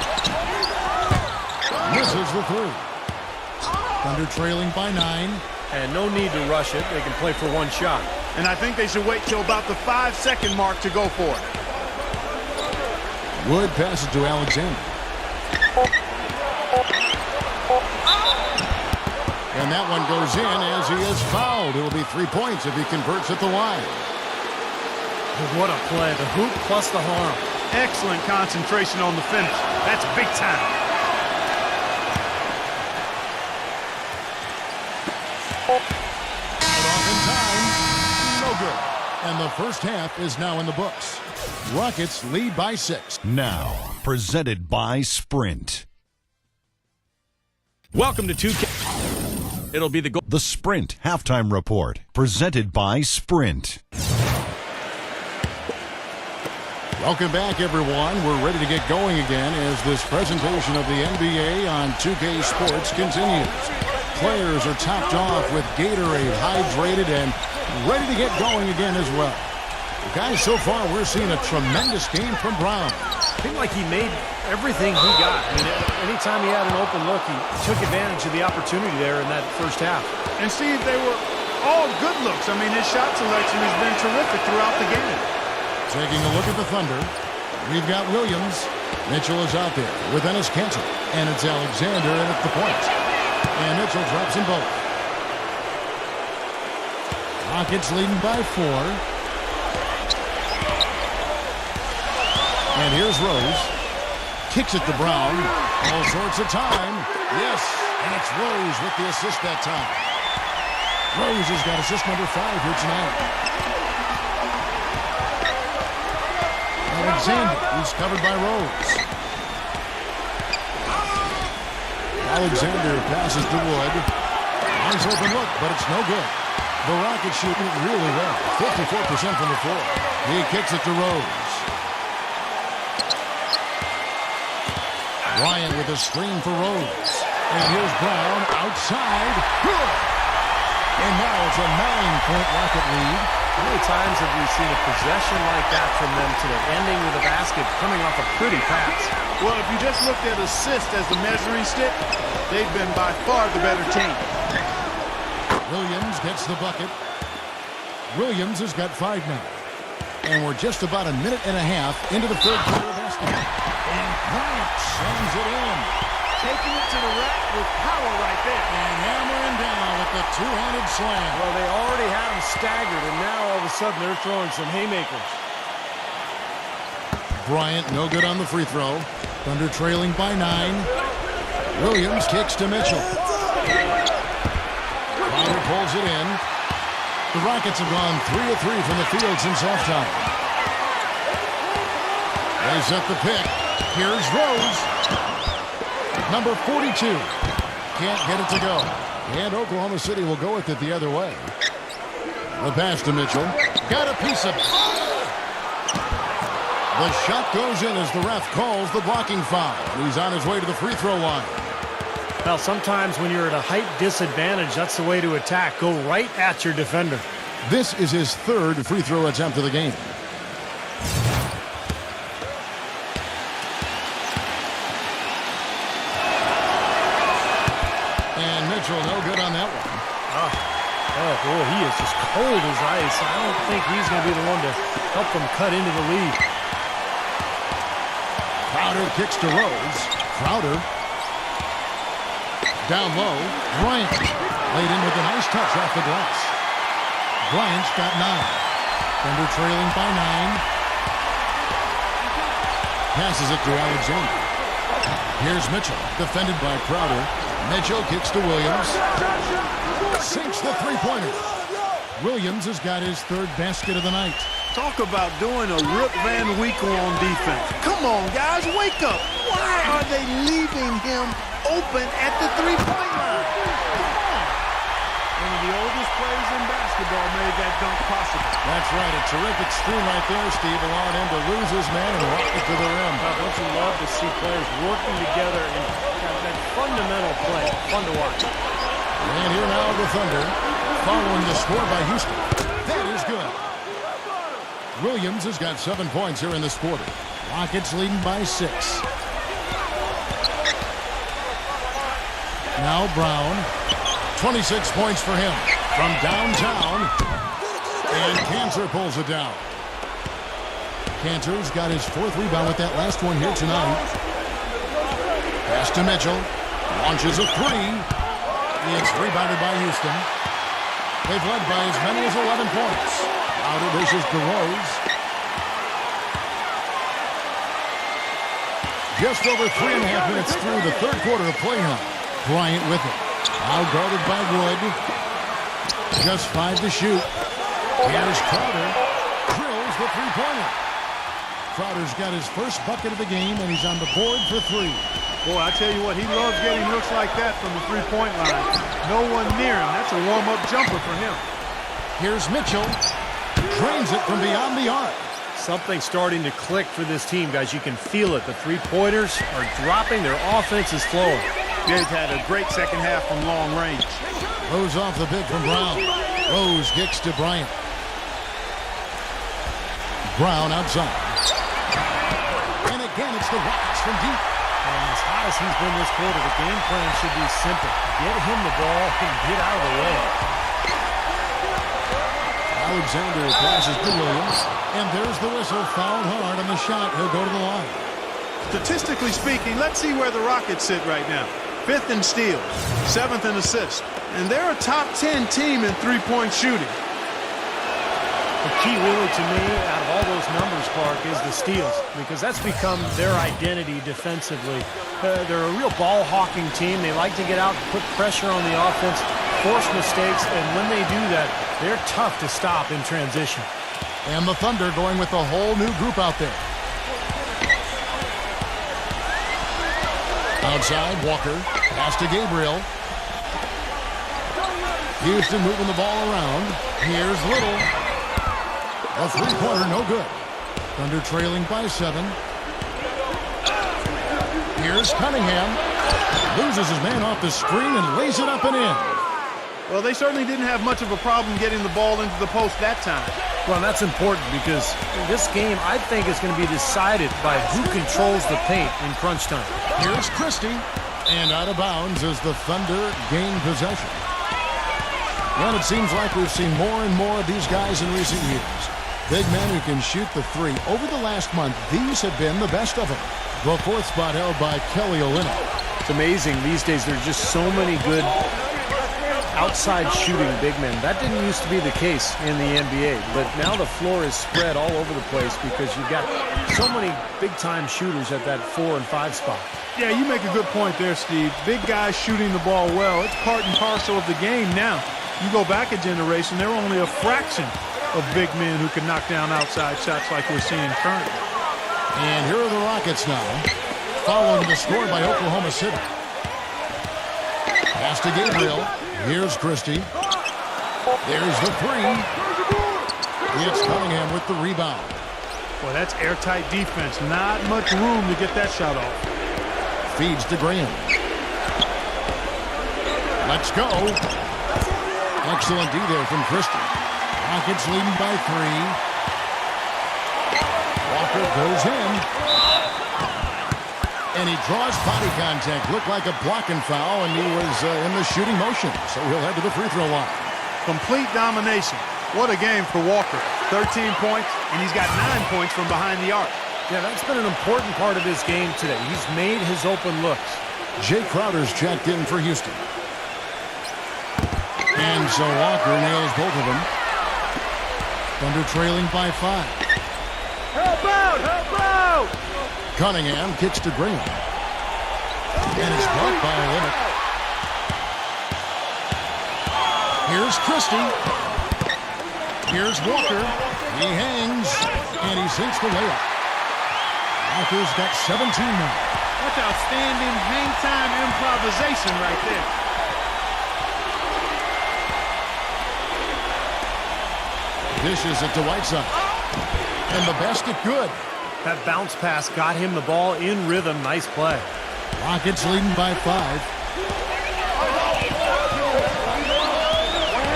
S2: Misses the three. Thunder trailing by 9.
S3: And no need to rush it. They can play for one shot.
S4: And I think they should wait till about the 5-second mark to go for it.
S2: Wood passes to Alexander. And that one goes in as he is fouled. It will be 3 points if he converts at the line.
S3: What a play. The hoop plus the harm.
S4: Excellent concentration on the finish. That's big time.
S2: Off in time. No good. And the first half is now in the books. Rockets lead by 6.
S6: Now, presented by Sprint.
S1: Welcome to 2K. It'll be
S6: The Sprint Halftime Report, presented by Sprint.
S2: Welcome back, everyone. We're ready to get going again as this presentation of the NBA on 2K Sports continues. Players are topped off with Gatorade, hydrated, and ready to get going again as well. Guys, so far we're seeing a tremendous game from Brown.
S3: Seemed like he made everything he got. I mean, anytime he had an open look, he took advantage of the opportunity there in that first half.
S4: And Steve, they were all good looks. I mean, his shot selection has been terrific throughout the game.
S2: Taking a look at the Thunder, we've got Williams. Mitchell is out there with Ennis Cantor. And it's Alexander in at the point. And Mitchell drops them both. Rockets leading by 4. And here's Rose. Kicks it to Brown. All sorts of time. Yes, and it's Rose with the assist that time. Rose has got assist number 5 here tonight. Alexander, who's covered by Rose. Alexander passes to Wood. Nice open look, but it's no good. The Rockets shooting it really well. 54% from the floor. He kicks it to Rose. Bryant with a screen for Rose. And here's Brown outside. Good. And now it's a 9-point Rocket lead.
S3: How many times have we seen a possession like that from them to the ending with a basket coming off a pretty pass?
S4: Well, if you just looked at assist as the measuring stick, they've been by far the better team.
S2: Williams gets the bucket. Williams has got 5 now. And we're just about a minute and a half into the third quarter of basketball. And Bryant sends it in.
S4: Taking it to the rack with power right there.
S2: And hammering down with the two-handed slam.
S3: Well, they already had him staggered, and now all of a sudden they're throwing some haymakers.
S2: Bryant no good on the free throw. Thunder trailing by 9. Williams kicks to Mitchell. Crowder pulls it in. The Rockets have gone 3 of 3 from the field since halftime. They set the pick. Here's Rose. Number 42. Can't get it to go. And Oklahoma City will go with it the other way. The pass to Mitchell. Got a piece of it. The shot goes in as the ref calls the blocking foul. He's on his way to the free throw line.
S3: Well, sometimes when you're at a height disadvantage, that's the way to attack. Go right at your defender.
S2: This is his 3rd free throw attempt of the game. And Mitchell no good on that one.
S3: Oh, boy, he is just cold as ice. I don't think he's going to be the one to help them cut into the lead.
S2: Crowder kicks to Rose. Crowder Down low, Bryant laid in with a nice touch off the glass. Bryant's got 9. Thunder trailing by 9. Passes it to Alexander. Here's Mitchell, defended by Crowder. Mitchell kicks to Williams. Sinks the three-pointer. Williams has got his 3rd basket of the night.
S4: Talk about doing a Rip Van Winkle on defense. Come on, guys, wake up. Why are they leaving him open at the three-point line? One of the oldest players in basketball made that dunk possible.
S2: That's right, a terrific screen right there, Steve, allowing him to lose his man and rock it to the rim.
S3: Don't you love to see players working together and have that fundamental play? Fun to watch.
S2: And here now the Thunder, following the score by Houston. That is good. Williams has got 7 points here in this quarter. Rockets leading by 6. Now Brown. 26 points for him from downtown. And Cantor pulls it down. Cantor's got his 4th rebound with that last one here tonight. Pass to Mitchell. Launches a 3. It's rebounded by Houston. They've led by as many as 11 points. Out of this is DeRose. Just over 3.5 minutes through the 3rd quarter of play now. Bryant with it. Now guarded by Wood. Just 5 to shoot. Here's Crowder. Drills the three-pointer. Crowder's got his 1st bucket of the game, and he's on the board for 3.
S4: Boy, I tell you what, he loves getting looks like that from the three-point line. No one near him. That's a warm-up jumper for him.
S2: Here's Mitchell. Drains it from beyond the arc.
S3: Something starting to click for this team, guys. You can feel it. The three-pointers are dropping. Their offense is flowing.
S4: They've had a great second half from long range.
S2: Rose off the big from Brown. Rose kicks to Bryant. Brown outside. And again, it's the Rockets from deep.
S3: And as hot as he's been this quarter, the game plan should be simple. Get him the ball and get out of the way.
S2: Alexander passes to Williams. And there's the whistle. Fouled hard on the shot. He'll go to the line.
S4: Statistically speaking, let's see where the Rockets sit right now. 5th in steals, 7th in assists. And they're a top 10 team in three-point shooting.
S3: The key really to me out of all those numbers, Clark, is the steals, because that's become their identity defensively. They're a real ball-hawking team. They like to get out, put pressure on the offense, force mistakes, and when they do that, they're tough to stop in transition.
S2: And the Thunder going with a whole new group out there. Outside, Walker. Pass to Gabriel. Houston moving the ball around. Here's Little. A three-pointer, no good. Thunder trailing by 7. Here's Cunningham. Loses his man off the screen and lays it up and in.
S4: Well, they certainly didn't have much of a problem getting the ball into the post that time.
S3: Well, that's important because this game, I think, is going to be decided by who controls the paint in crunch time.
S2: Here's Christie. And out of bounds as the Thunder gain possession. Well, it seems like we've seen more and more of these guys in recent years. Big men who can shoot the three. Over the last month, these have been the best of them. The 4th spot held by Kelly Olynyk.
S3: It's amazing these days. There are just so many good outside shooting big men. That didn't used to be the case in the NBA, but now the floor is spread all over the place because you've got so many big-time shooters at that 4 and 5 spot.
S4: Yeah, you make a good point there, Steve. Big guys shooting the ball well. It's part and parcel of the game now. You go back a generation, there were only a fraction of big men who can knock down outside shots like we're seeing currently.
S2: And here are the Rockets now, following the score by Oklahoma City. Pass to Gabriel. Here's Christie. There's the 3. It's Cunningham with the rebound.
S4: Boy, that's airtight defense. Not much room to get that shot off.
S2: Feeds to Graham. Let's go. Excellent D there from Christie. Rockets leading by 3. Walker goes in. And he draws body contact. Looked like a blocking foul, and he was in the shooting motion. So he'll head to the free throw line.
S4: Complete domination. What a game for Walker. 13 points, and he's got 9 points from behind the arc.
S3: Yeah, that's been an important part of his game today. He's made his open looks.
S2: Jay Crowder's checked in for Houston. And so Walker nails both of them. Thunder trailing by 5.
S4: Help out! Help out!
S2: Cunningham kicks to Green. And it's blocked by a limit. Here's Christie. Here's Walker. He hangs, and he sinks the layup. Walker's got 17 now.
S4: That's outstanding hang-time improvisation right there.
S2: Dishes it to Whiteside. And the basket good.
S3: That bounce pass got him the ball in rhythm. Nice play.
S2: Rockets leading by 5.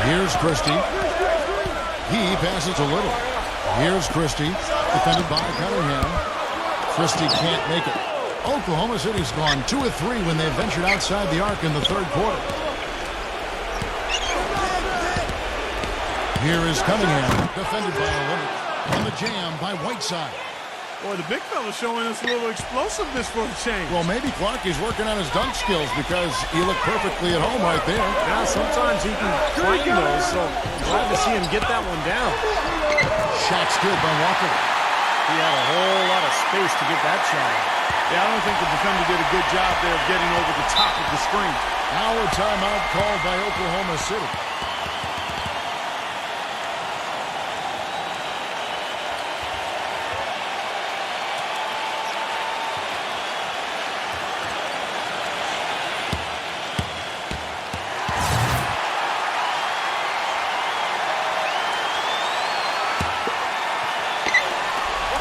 S2: Here's Christie. He passes a little. Here's Christie, defended by Cunningham. Christie can't make it. Oklahoma City's gone 2 of 3 when they ventured outside the arc in the third quarter. Here is Cunningham, defended by a limit. On the jam by Whiteside.
S4: Boy, the big fella's showing us a little explosiveness for a change.
S2: Well, maybe Clark is working on his dunk skills because he looked perfectly at home right there.
S3: Yeah, sometimes he can climb those, so glad to see him get that one down.
S2: Shot's good by Walker.
S3: He had a whole lot of space to get that shot.
S4: Yeah, I don't think the defender did a good job there of getting over the top of the screen.
S2: Now a timeout called by Oklahoma City.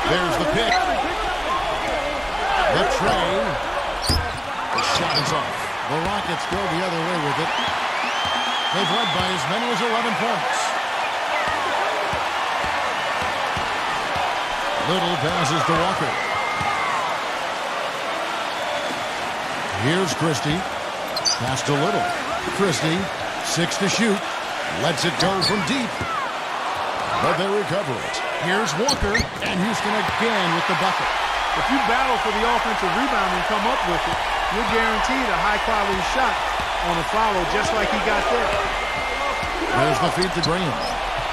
S2: There's the pick. The tray. The shot is off. The Rockets go the other way with it. They've led by as many as 11 points. Little passes to Walker. Here's Christie. Pass to Little. Christie, 6 to shoot. Lets it go from deep. But they recover it. Here's Walker, and Houston again with the bucket.
S4: If you battle for the offensive rebound and come up with it, you're guaranteed a high-quality shot on a follow just like he got there.
S2: There's the feed to Graham.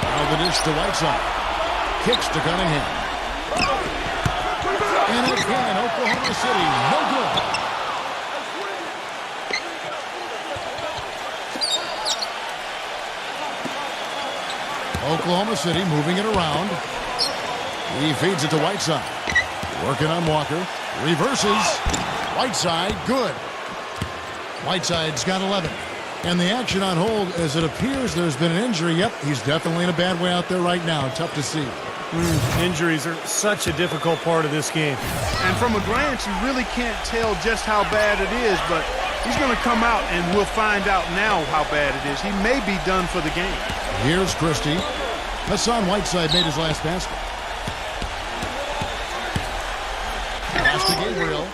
S2: Now the dish to Whiteside. Kicks to Cunningham. And again, Oklahoma City, no good. Oklahoma City moving it around. He feeds it to Whiteside. Working on Walker. Reverses. Whiteside, good. Whiteside's got 11. And the action on hold as it appears there's been an injury. Yep, he's definitely in a bad way out there right now. Tough to see.
S3: Injuries are such a difficult part of this game.
S4: And from a glance, you really can't tell just how bad it is, but he's going to come out and we'll find out now how bad it is. He may be done for the game.
S2: Here's Christie. Hassan Whiteside made his last basket. Pass to Gabriel.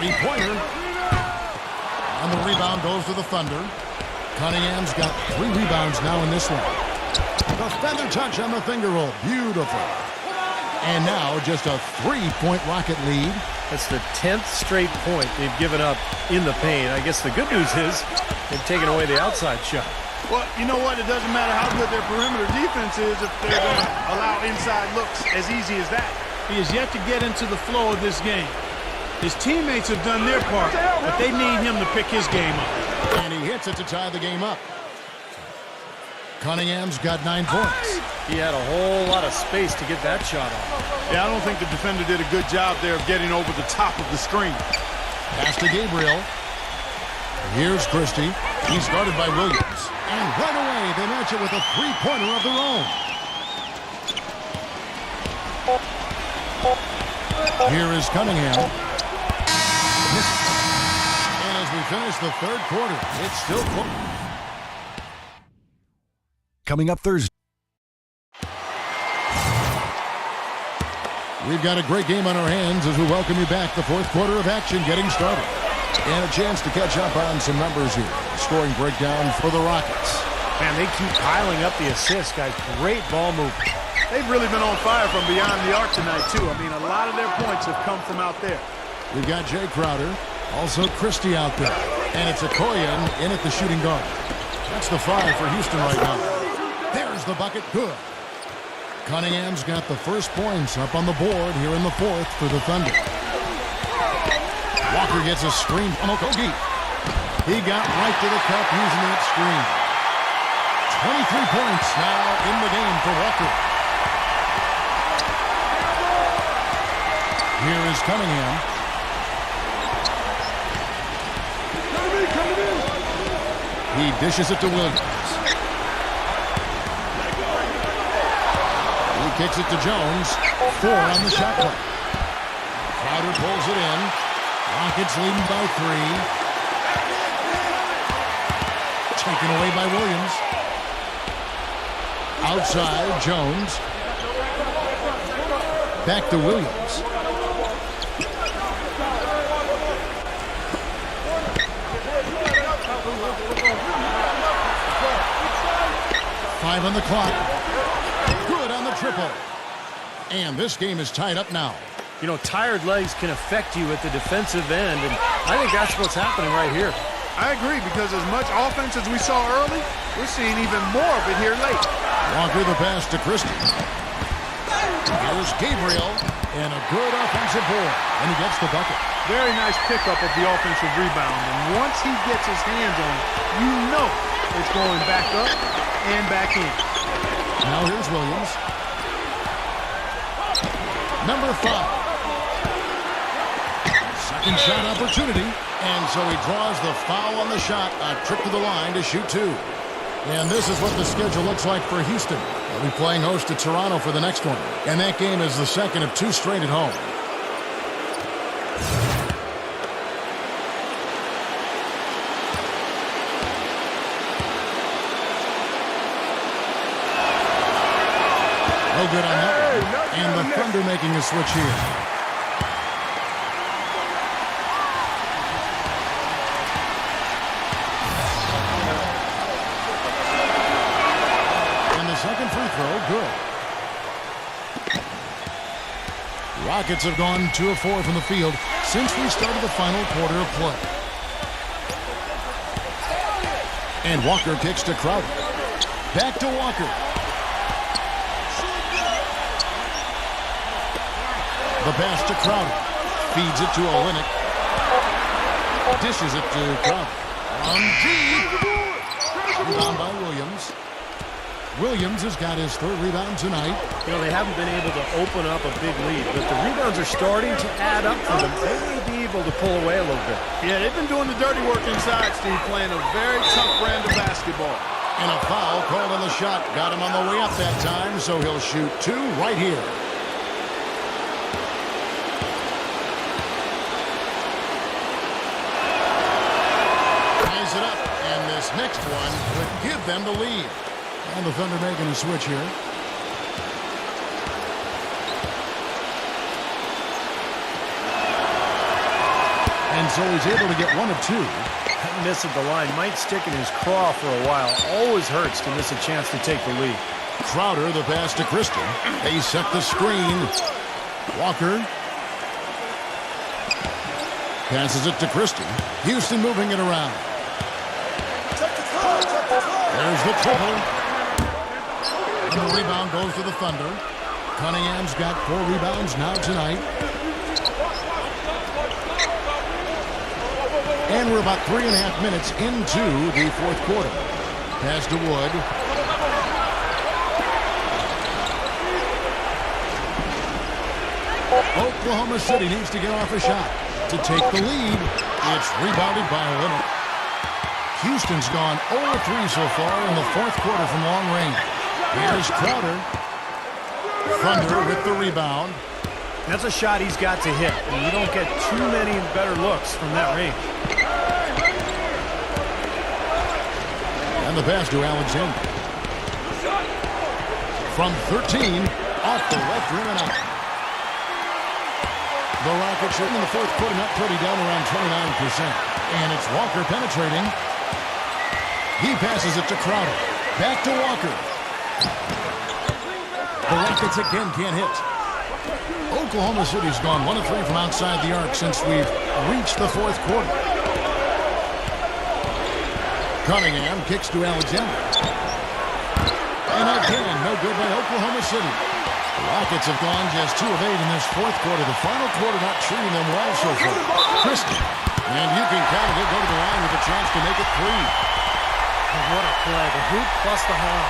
S2: Three-pointer. And the rebound goes to the Thunder. Cunningham's got 3 rebounds now in this one. The feather touch on the finger roll. Beautiful. And now just a 3-point Rocket lead.
S3: That's the 10th straight point they've given up in the paint. I guess the good news is they've taken away the outside shot.
S4: Well, you know what? It doesn't matter how good their perimeter defense is if they're going to allow inside looks as easy as that.
S8: He has yet to get into the flow of this game. His teammates have done their part, but they need him to pick his game up.
S2: And he hits it to tie the game up. Cunningham's got 9 points.
S3: He had a whole lot of space to get that shot off.
S4: Yeah, I don't think the defender did a good job there of getting over the top of the screen.
S2: Pass to Gabriel. Here's Christie. He's guarded by Williams. And right away, they match it with a 3-pointer of their own. Here is Cunningham. And as we finish the third quarter, it's still close.
S6: Coming up Thursday.
S2: We've got a great game on our hands as we welcome you back. The fourth quarter of action getting started. And a chance to catch up on some numbers here. Scoring breakdown for the Rockets.
S3: Man, they keep piling up the assists, guys. Great ball movement.
S4: They've really been on fire from beyond the arc tonight, too. I mean, a lot of their points have come from out there.
S2: We've got Jay Crowder. Also Christie out there. And it's Okoye in at the shooting guard. That's the 5 for Houston right now. There's the bucket. Good. Cunningham's got the first points up on the board here in the 4th for the Thunder. Walker gets a screen from Okoye. He got right to the cup using that screen. 23 points now in the game for Walker. Here is Cunningham. He dishes it to Williams. He kicks it to Jones. 4 on the shot clock. Crowder pulls it in. Rockets leading by 3. Taken away by Williams. Outside, Jones. Back to Williams. Five on the clock. Good on the triple. And this game is tied up now.
S3: You know, tired legs can affect you at the defensive end, and I think that's what's happening right here.
S4: I agree, because as much offense as we saw early, we're seeing even more of it here late.
S2: Walker the pass to Christie. Here's Gabriel, and a good offensive board, and he gets the bucket.
S4: Very nice pickup of the offensive rebound, and once he gets his hands on it, you know it's going back up and back in.
S2: Now here's Williams. Number 5. Second shot opportunity, and so he draws the foul on the shot. A trip to the line to shoot 2. And this is what the schedule looks like for Houston. They'll be playing host to Toronto for the next one. And that game is the second of 2 straight at home. No good on that one. And the Thunder making a switch here. Second free throw, good. Rockets have gone 2 of 4 from the field since we started the final quarter of play. And Walker kicks to Crowder. Back to Walker. The pass to Crowder. Feeds it to Olynyk. Dishes it to Crowder. On deep. Rebound by Williams. Williams has got his 3rd rebound tonight.
S3: You know, they haven't been able to open up a big lead, but the rebounds are starting to add up for them. They may be able to pull away a little bit.
S4: Yeah, they've been doing the dirty work inside, Steve, playing a very tough brand of basketball.
S2: And a foul called on the shot. Got him on the way up that time, so he'll shoot 2 right here. Ties it up, and this next one would give them the lead. And the Thunder making a switch here. And so he's able to get 1 of 2.
S3: That miss at the line might stick in his craw for a while. Always hurts to miss a chance to take the lead.
S2: Crowder the pass to Christie. They set the screen. Walker passes it to Christie. Houston moving it around. There's the triple. And the rebound goes to the Thunder. Cunningham's got 4 rebounds now tonight. And we're about 3.5 minutes into the 4th quarter. Pass to Wood. Oklahoma City needs to get off a shot to take the lead. It's rebounded by Olynyk. Houston's gone 0-3 so far in the 4th quarter from long range. Here's Crowder. Thunder with the rebound.
S3: That's a shot he's got to hit, and you don't get too many better looks from that range.
S2: And the pass to Alexander. From 13, off the left rim and out. The Rockets are in the 4th quarter, not pretty, down around 29%. And it's Walker penetrating. He passes it to Crowder. Back to Walker. The Rockets again can't hit. Oklahoma City's gone 1 of 3 from outside the arc since we've reached the fourth quarter. Cunningham kicks to Alexander. And again, no good by Oklahoma City. The Rockets have gone just 2 of 8 in this fourth quarter. The final quarter not treating them well so far. Christie. And you can count it. Go to the line with a chance to make it 3.
S3: What a play. The hoop plus the hall.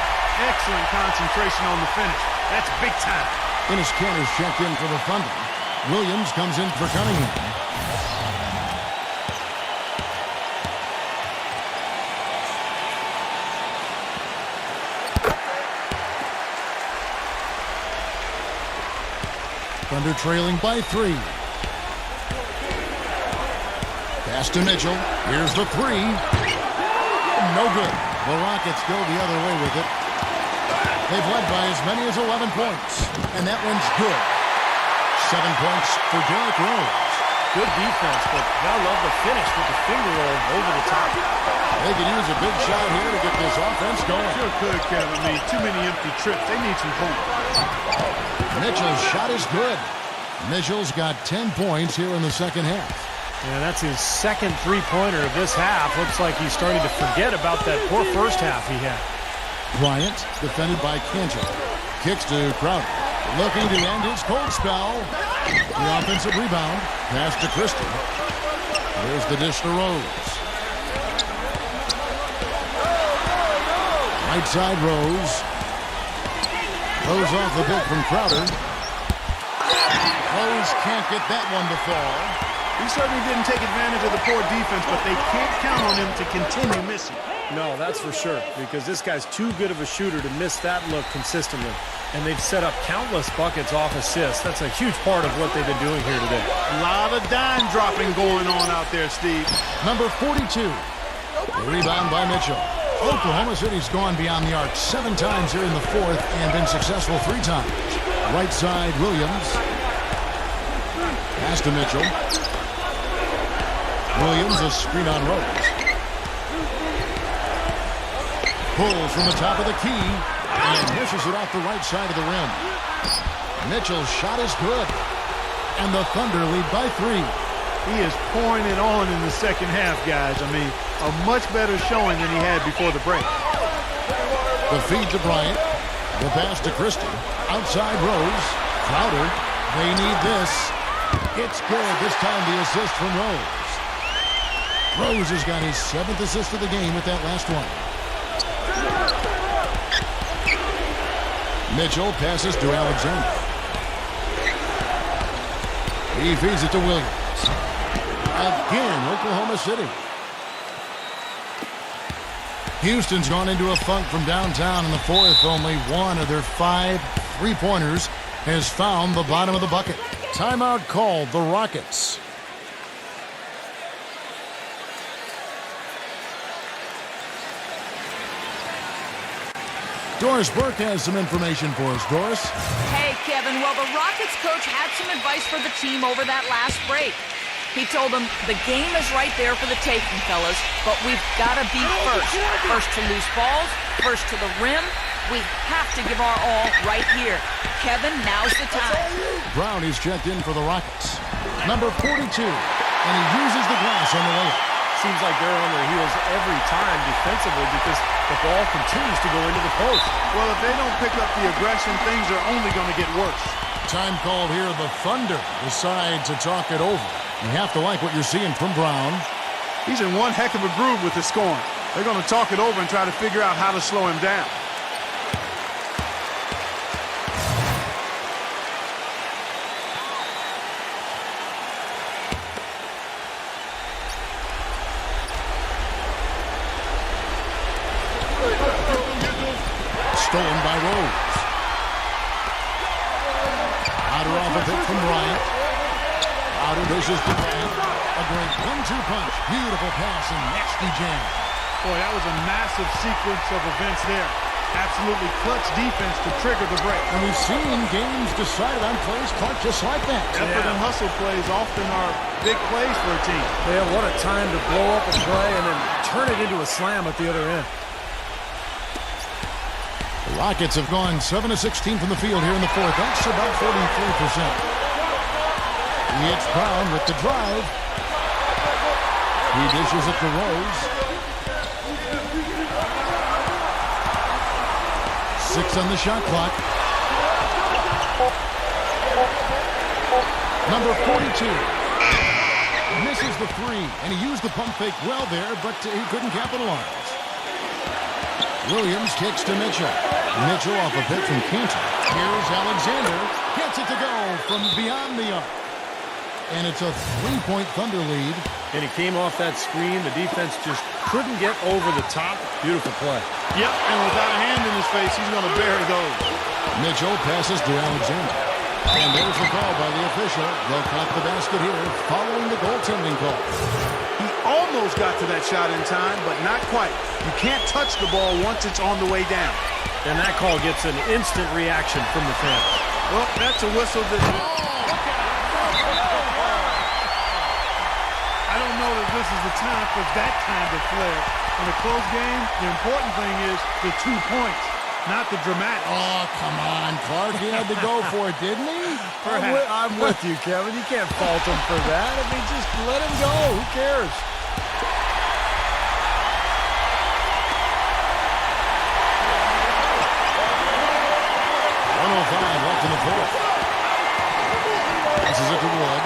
S8: Excellent concentration on the finish. That's big time.
S2: Dennis Cantor's checked in for the Thunder. Williams comes in for Cunningham. Thunder trailing by 3. Pass to Mitchell. Here's the 3. No good. The Rockets go the other way with it. They've led by as many as 11 points. And that one's good. 7 points for Derrick Rose.
S3: Good defense, but I love the finish with the finger roll over the top.
S2: They could use a big shot here to get this offense going.
S4: Sure could, Kevin. I mean, too many empty trips. They need some points.
S2: Mitchell's shot is good. Mitchell's got 10 points here in the second half.
S3: Yeah, that's his second three-pointer of this half. Looks like he's starting to forget about that poor first half he had.
S2: Bryant, defended by Cantor. Kicks to Crowder. Looking to end his cold spell. The offensive rebound. Pass to Christie. There's the dish to Rose. Right side Rose. Rose off the pick from Crowder. Rose can't get that one to fall.
S4: He certainly didn't take advantage of the poor defense, but they can't count on him to continue missing.
S3: No, that's for sure, because this guy's too good of a shooter to miss that look consistently. And they've set up countless buckets off assists. That's a huge part of what they've been doing here today.
S4: A lot of dime dropping going on out there, Steve.
S2: Number 42. The rebound by Mitchell. Oklahoma City's gone beyond the arc 7 times here in the fourth and been successful 3 times. Right side, Williams. Pass to Mitchell. Williams, a screen on Rose. Pulls from the top of the key and misses it off the right side of the rim. Mitchell's shot is good. And the Thunder lead by 3.
S4: He is pouring it on in the second half, guys. I mean, a much better showing than he had before the break.
S2: The feed to Bryant. The pass to Christie. Outside Rose. Crowder. They need this. It's good. This time the assist from Rose. Rose has got his 7th assist of the game with that last one. Mitchell passes to Alexander. He feeds it to Williams. Again, Oklahoma City. Houston's gone into a funk from downtown in the fourth. Only one of their 5 3-pointers has found the bottom of the bucket. Timeout called the Rockets. Doris Burke has some information for us. Doris?
S5: Hey, Kevin. Well, the Rockets coach had some advice for the team over that last break. He told them the game is right there for the taking, fellas, but we've got to be first. First to loose balls, first to the rim. We have to give our all right here. Kevin, now's the time.
S2: Brown is checked in for the Rockets. Number 42, and he uses the glass on the layup.
S3: Seems like they're on their heels every time defensively because the ball continues to go into the post.
S4: Well, if they don't pick up the aggression, things are only going to get worse.
S2: Time called here. The Thunder decide to talk it over. You have to like what you're seeing from Brown.
S4: He's in one heck of a groove with the scoring. They're going to talk it over and try to figure out how to slow him down.
S2: Stolen by Rose. Crowder off a pick from Bryant. Crowder dishes to Bryant. A great 1-2 punch. Beautiful pass and nasty jam.
S4: Boy, that was a massive sequence of events there. Absolutely clutch defense to trigger the break.
S2: And we've seen games decided on plays caught just like that.
S4: Effort and hustle plays often are big plays for a team.
S3: Yeah, what a time to blow up a play and then turn it into a slam at the other end.
S2: Rockets have gone 7 of 16 from the field here in the fourth. That's about 43%. It's Brown with the drive. He dishes it to Rose. 6 on the shot clock. Number 42 misses the three, and he used the pump fake well there, but he couldn't capitalize. Williams kicks to Mitchell. Mitchell off a pick from Cantor. Here's Alexander. Gets it to go from beyond the arc. And it's a 3-point Thunder lead.
S3: And he came off that screen. The defense just couldn't get over the top. Beautiful play.
S4: Yep, and without a hand in his face, he's going to bury those.
S2: Mitchell passes to Alexander. And there's the call by the official. They'll collect the basket here following the goaltending call.
S8: He almost got to that shot in time, but not quite. You can't touch the ball once it's on the way down.
S3: And that call gets an instant reaction from the fans.
S4: Well, that's a whistle that... I don't know that this is the time for that kind of flair. In a close game, the important thing is the 2 points, not the dramatic.
S2: Oh, come on, Clark. He had to go for it, didn't he?
S3: I'm with you, Kevin. You can't fault him for that. I mean, just let him go. Who cares?
S2: 1:05 left in the fourth. Passes it to Wood.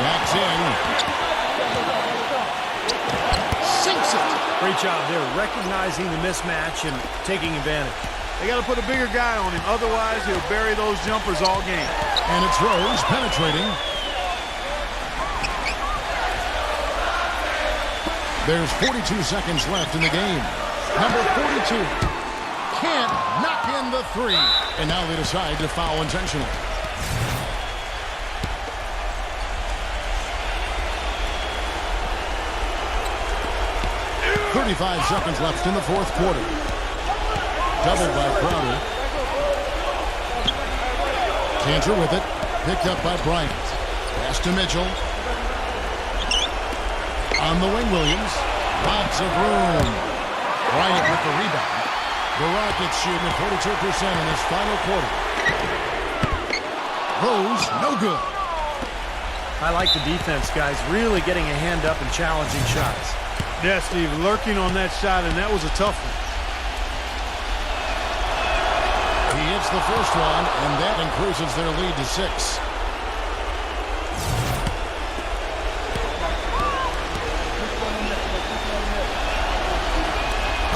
S2: Backs in. Sinks it.
S3: Great job there, recognizing the mismatch and taking advantage.
S4: They got to put a bigger guy on him. Otherwise, he'll bury those jumpers all game.
S2: And it's Rose penetrating. There's 42 seconds left in the game. Number 42 can't knock in the three. And now they decide to foul intentionally. .35 seconds left in the fourth quarter. Doubled by Crowder. Cantor with it. Picked up by Bryant. Pass to Mitchell. On the wing, Williams. Lots of room. Bryant with the rebound. The Rockets shooting at 42% in this final quarter. Rose, no good.
S3: I like the defense, guys, really getting a hand up and challenging shots.
S4: Yeah, Steve, lurking on that shot, and that was a tough one.
S2: He hits the first one, and that increases their lead to 6.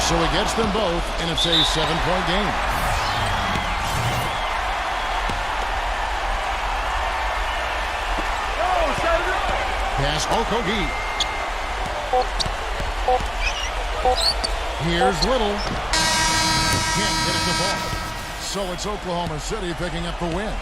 S2: So he gets them both, and it's a 7-point game. Pass Okogie. Here's Little. Can't get it to fall. So it's Oklahoma City picking up the win.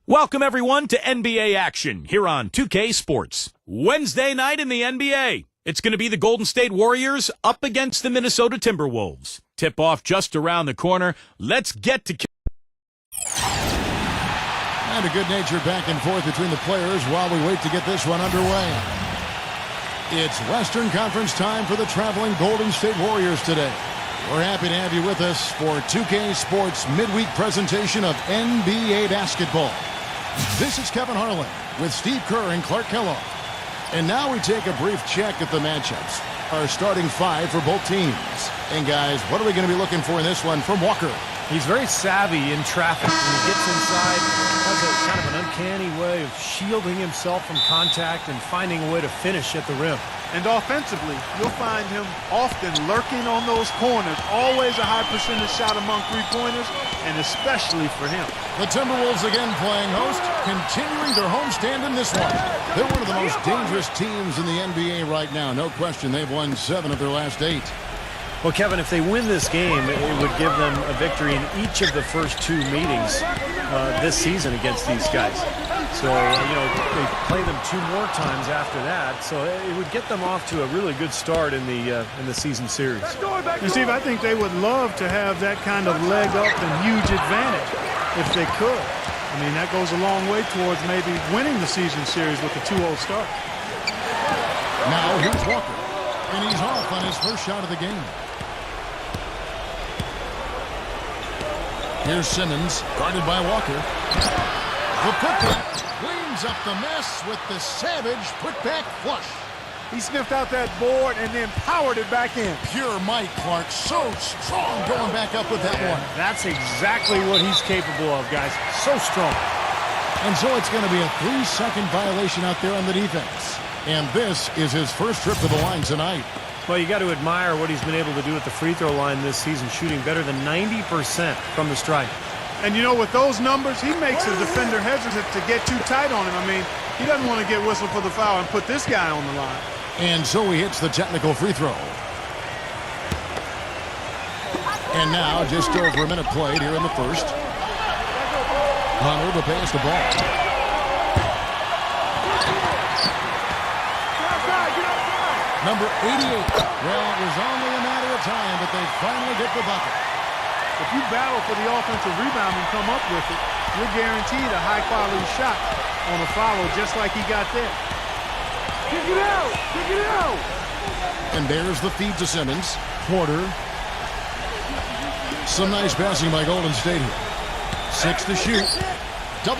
S1: Welcome, everyone, to NBA action here on 2K Sports. Wednesday night in the NBA. It's going to be the Golden State Warriors up against the Minnesota Timberwolves. Tip-off just around the corner. Let's get to...
S2: And a good-natured back and forth between the players while we wait to get this one underway. It's Western Conference time for the traveling Golden State Warriors today. We're happy to have you with us for 2K Sports midweek presentation of NBA basketball. This is Kevin Harlan with Steve Kerr and Clark Kellogg. And now we take a brief check at the matchups. Our starting five for both teams. And guys, what are we going to be looking for in this one from Walker?
S3: He's very savvy in traffic. When he gets inside, has a kind of an uncanny way of shielding himself from contact and finding a way to finish at the rim.
S4: And offensively, you'll find him often lurking on those corners. Always a high percentage shot among three-pointers, and especially for him.
S2: The Timberwolves again playing host, continuing their homestand in this one. They're one of the most dangerous teams in the NBA right now. No question, they've won 7 of their last 8.
S3: Well, Kevin, if they win this game, it would give them a victory in each of the first 2 meetings this season against these guys. So, they play them 2 more times after that. So it would get them off to a really good start in the season series.
S4: And Steve, I think they would love to have that kind of leg up and huge advantage if they could. I mean, that goes a long way towards maybe winning the season series with a 2-0 start.
S2: Now here's Walker, and he's off on his first shot of the game. Here's Simmons, guarded by Walker. The putback cleans up the mess with the savage putback flush.
S4: He sniffed out that board and then powered it back in.
S2: Pure Mike Clark, so strong going back up with that one.
S3: That's exactly what he's capable of, guys. So strong.
S2: And so it's going to be a 3-second violation out there on the defense. And this is his first trip to the line tonight.
S3: Well, you got to admire what he's been able to do at the free throw line this season, shooting better than 90% from the stripe.
S4: And with those numbers, he makes a defender hesitant to get too tight on him. I mean, he doesn't want to get whistled for the foul and put this guy on the line.
S2: And so he hits the technical free throw. And now just over a minute played here in the first. Hunter to pass the ball. Number 88. Well, it was only a matter of time, but they finally get the bucket.
S4: If you battle for the offensive rebound and come up with it, you're guaranteed a high-quality shot on a follow just like he got there. Kick it out! Kick it out!
S2: And there's the feed to Simmons. Porter. Some nice passing by Golden State here. 6 to shoot. 0-0.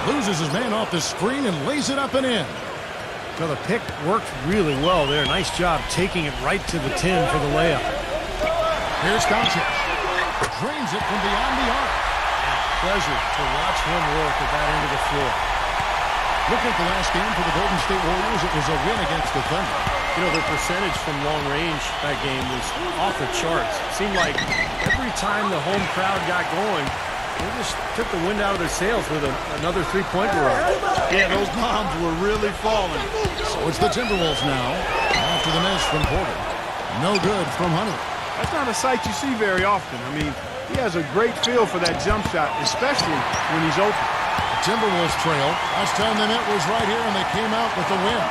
S2: Loses his man off the screen and lays it up and in.
S3: So the pick worked really well there. Nice job taking it right to the 10 for the layup.
S2: Here's Doncic. Drains it from beyond the arc.
S3: Pleasure to watch him work at that end of the floor.
S2: Look at the last game for the Golden State Warriors. It was a win against the Thunder.
S3: Their percentage from long range that game was off the charts. Seemed like every time the home crowd got going, they just took the wind out of their sails with another 3-point barrage.
S4: Yeah, those bombs were really falling.
S2: So it's the Timberwolves now. After the miss from Porter. No good from Hunter.
S4: That's not a sight you see very often. I mean, he has a great feel for that jump shot, especially when he's open.
S2: Timberwolves trail. Last time they met was right here, and they came out with the win.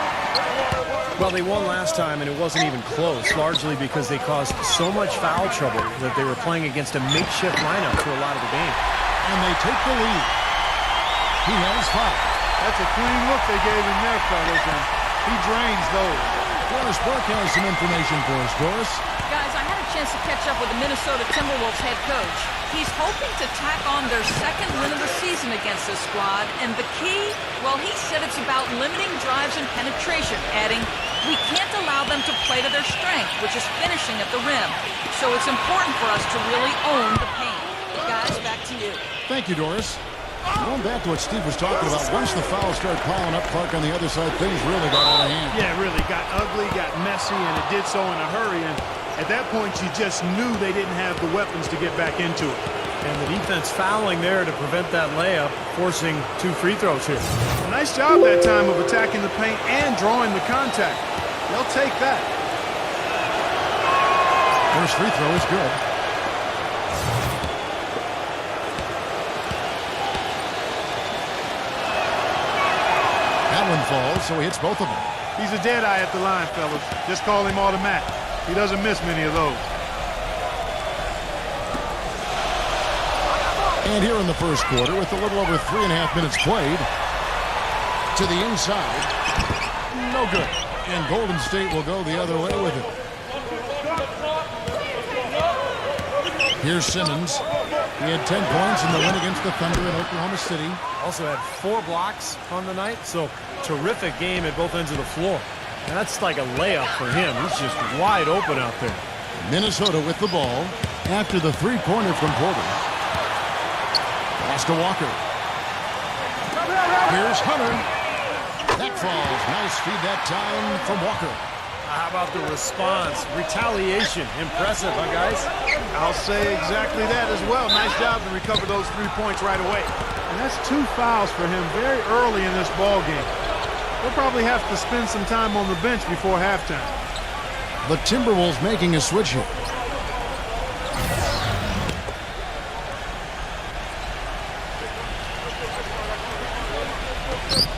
S3: Well, they won last time, and it wasn't even close, largely because they caused so much foul trouble that they were playing against a makeshift lineup for a lot of the game.
S2: And they take the lead. He has 5.
S4: That's a clean look they gave him there, fellas, and he drains those.
S2: Doris Burke has some information for us, Doris.
S5: Guys, I had a chance to catch up with the Minnesota Timberwolves head coach. He's hoping to tack on their 2nd win of the season against this squad, and the key, well, he said it's about limiting drives and penetration, adding, we can't allow them to play to their strength, which is finishing at the rim. So it's important for us to really own the paint. Guys, back to you.
S2: Thank you, Doris. Going back to what Steve was talking about, once the fouls started piling up, Clark, on the other side, things really got out of hand.
S4: Yeah, it really got ugly, got messy, and it did so in a hurry. And at that point, you just knew they didn't have the weapons to get back into it.
S3: And the defense fouling there to prevent that layup, forcing 2 free throws here.
S4: Nice job that time of attacking the paint and drawing the contact. They'll take that.
S2: First free throw is good. one falls, so he hits both of them.
S4: He's a dead eye at the line, fellas. Just call him automatic. He doesn't miss many of those.
S2: And here in the first quarter, with a little over 3.5 minutes played, to the inside, no good. And Golden State will go the other way with it. Here's Simmons. He had 10 points in the win against the Thunder in Oklahoma City.
S3: Also had 4 blocks on the night, so terrific game at both ends of the floor. And that's like a layup for him. He's just wide open out there.
S2: Minnesota with the ball after the three-pointer from Porter. Pass to Walker. Here's Hunter. That falls. Nice feed that time from Walker.
S3: How about the response? Retaliation. Impressive, huh, guys?
S4: I'll say exactly that as well. Nice job to recover those 3 points right away. And that's 2 fouls for him very early in this ball game. They'll probably have to spend some time on the bench before halftime.
S2: The Timberwolves making a switch here.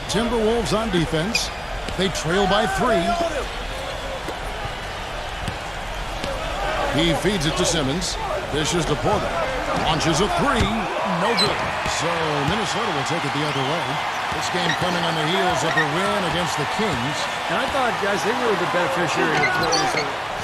S2: Timberwolves on defense. They trail by 3. He feeds it to Simmons. Dishes to Porter. Launches a 3. No good. So Minnesota will take it the other way. This game coming on the heels of a win against the Kings.
S3: And I thought, guys, they were the beneficiary of what was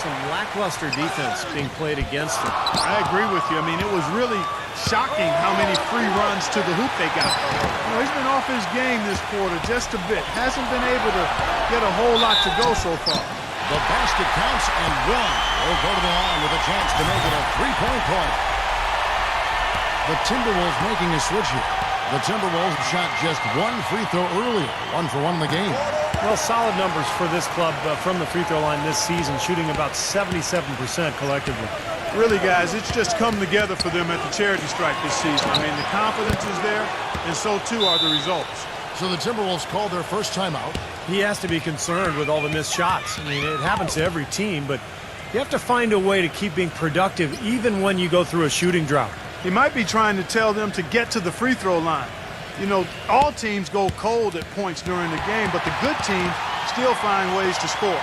S3: some lackluster defense being played against them.
S4: I agree with you. I mean, it was really shocking how many free runs to the hoop they got. You know, he's been off his game this quarter just a bit. Hasn't been able to get a whole lot to go so far.
S2: The basket counts and one. They'll go to the line with a chance to make it a three-point play. The Timberwolves making a switch here. The Timberwolves shot just 1 free throw earlier. 1 for 1 in the game.
S3: Well, solid numbers for this club from the free throw line this season, shooting about 77% collectively.
S4: Really, guys, it's just come together for them at the charity stripe this season. I mean, the confidence is there, and so too are the results.
S2: So the Timberwolves call their first timeout.
S3: He has to be concerned with all the missed shots. I mean, it happens to every team, but you have to find a way to keep being productive even when you go through a shooting drought.
S4: He might be trying to tell them to get to the free throw line. You know, all teams go cold at points during the game, but the good teams still find ways to score.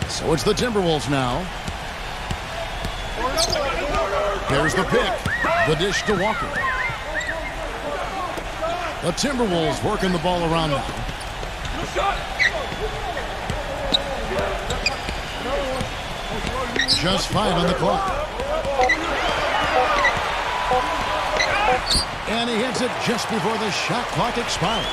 S2: So it's the Timberwolves now. There's the pick. The dish to Walker. The Timberwolves working the ball around now. Just 5 on the clock. And he hits it just before the shot clock expires.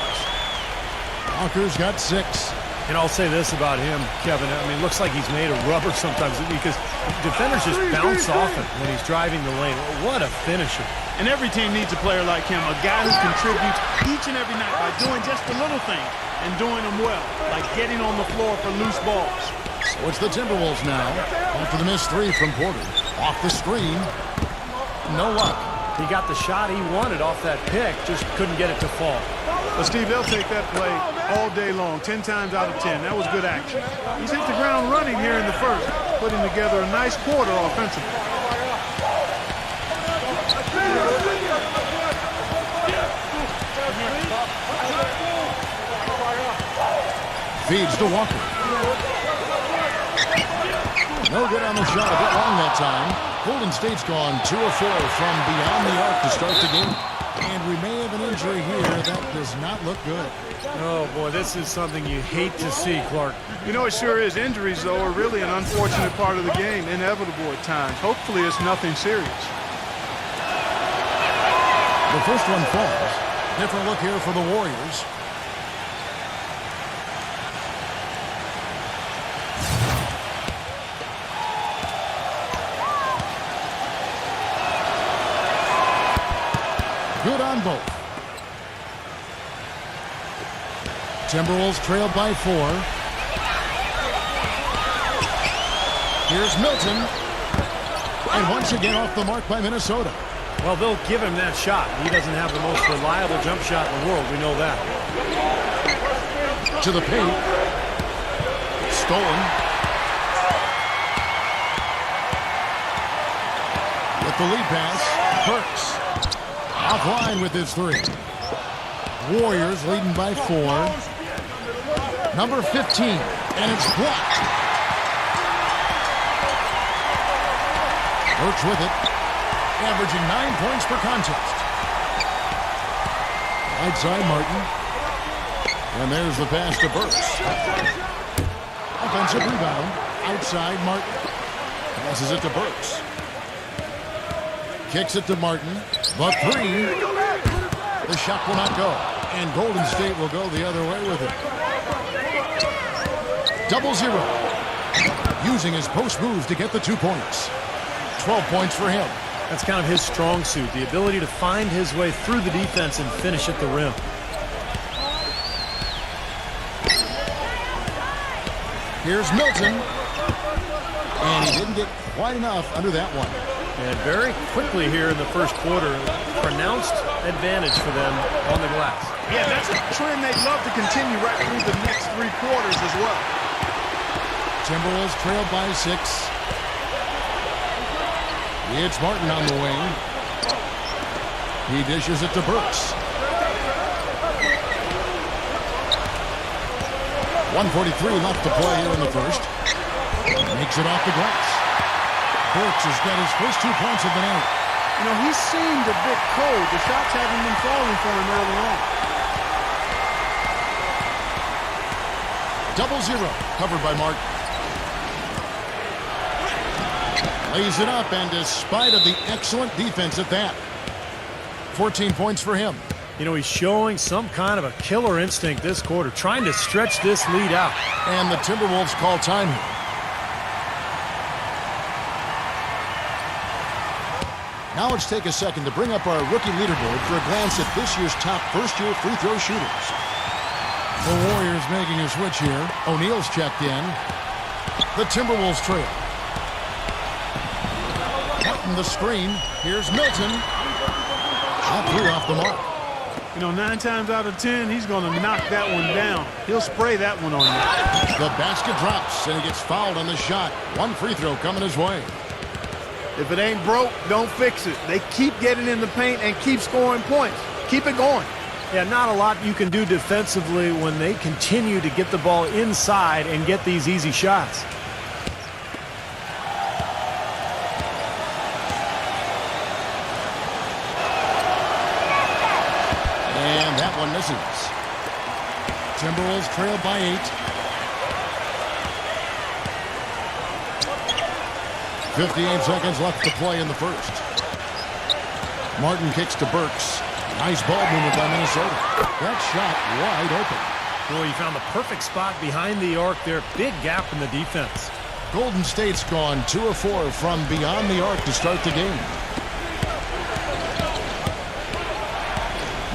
S2: Walker's got 6.
S3: And I'll say this about him, Kevin. I mean, it looks like he's made of rubber sometimes because defenders just bounce off him when he's driving the lane. What a finisher.
S4: And every team needs a player like him, a guy who contributes each and every night by doing just the little things and doing them well, like getting on the floor for loose balls.
S2: So it's the Timberwolves now. After the missed 3 from Porter. Off the screen. No luck.
S3: He got the shot he wanted off that pick, just couldn't get it to fall.
S4: But Steve, they'll take that play all day long, 10 times out of 10. That was good action. He's hit the ground running here in the first, putting together a nice quarter offensively.
S2: Feeds to Walker. No good on the shot, a bit long that time. Golden State's gone 2 of 4 from beyond the arc to start the game. And we may have an injury here that does not look good.
S3: Oh, boy, this is something you hate to see, Clark.
S4: You know, it sure is. Injuries, though, are really an unfortunate part of the game, inevitable at times. Hopefully it's nothing serious.
S2: The first one falls. Different look here for the Warriors. Good on both. Timberwolves trailed by 4. Here's Milton. And once again off the mark by Minnesota.
S3: Well, they'll give him that shot. He doesn't have the most reliable jump shot in the world. We know that.
S2: To the paint. Stolen. With the lead pass, Burks. Offline with his three. Warriors leading by 4. Number 15, and it's blocked. Burks with it, averaging 9 points per contest. Right side, Martin. And there's the pass to Burks. Offensive rebound. Outside, Martin. Passes it to Burks. Kicks it to Martin. The three. The shot will not go. And Golden State will go the other way with it. 0-0. Using his post moves to get the 2 points. 12 points for him.
S3: That's kind of his strong suit, the ability to find his way through the defense and finish at the rim.
S2: Here's Milton. And he didn't get quite enough under that one.
S3: And very quickly here in the first quarter, pronounced advantage for them on the glass.
S4: Yeah, that's a trend they'd love to continue right through the next 3 quarters as well.
S2: Timberwolves trailed by 6. It's Martin on the wing. He dishes it to Burks. 1:43 left to play here in the first. Makes it off the glass. Burks has got his first 2 points of the night.
S4: You know, he seemed a bit cold. The shots haven't been falling for him early on.
S2: 0-0. Covered by Martin. Lays it up, and despite of the excellent defense at that, 14 points for him.
S3: You know, he's showing some kind of a killer instinct this quarter, trying to stretch this lead out.
S2: And the Timberwolves call time here. Now let's take a second to bring up our rookie leaderboard for a glance at this year's top first-year free throw shooters. The Warriors making a switch here. O'Neal's checked in. The Timberwolves trail. Martin the screen. Here's Milton. Shot 3 off the mark.
S4: You know, 9 times out of 10, he's going to knock that one down. He'll spray that one on you.
S2: The basket drops, and he gets fouled on the shot. 1 free throw coming his way.
S4: If it ain't broke, don't fix it. They keep getting in the paint and keep scoring points. Keep it going.
S3: Yeah, not a lot you can do defensively when they continue to get the ball inside and get these easy shots.
S2: And that one misses. Timberwolves trail by 8. 58 seconds left to play in the first. Martin kicks to Burks. Nice ball movement by Minnesota. That shot wide open.
S3: Boy, he found the perfect spot behind the arc there. Big gap in the defense.
S2: Golden State's gone 2 of 4 from beyond the arc to start the game.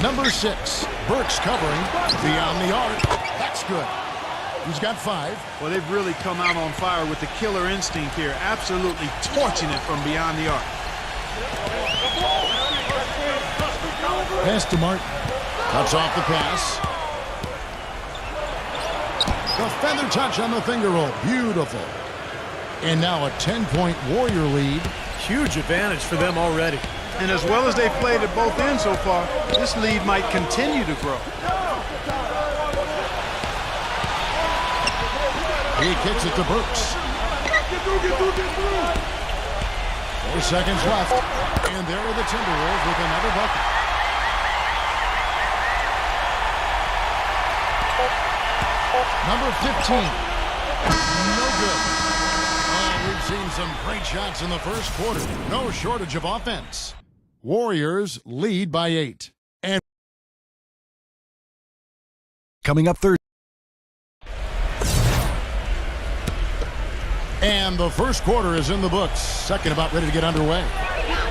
S2: Number 6, Burks covering beyond the arc. That's good. He's got 5.
S4: Well, they've really come out on fire with the killer instinct here. Absolutely torching it from beyond the arc.
S2: Pass to Martin. Cuts off the pass. The feather touch on the finger roll. Beautiful. And now a 10-point Warrior lead.
S3: Huge advantage for them already.
S4: And as well as they've played at both ends so far, this lead might continue to grow.
S2: He kicks it to Burks. 4 seconds left. And there are the Timberwolves with another bucket. Number 15. No good. Oh, we've seen some great shots in the first quarter. No shortage of offense. Warriors lead by 8. And
S6: Coming up Thursday.
S2: And the first quarter is in the books. Second about ready to get underway.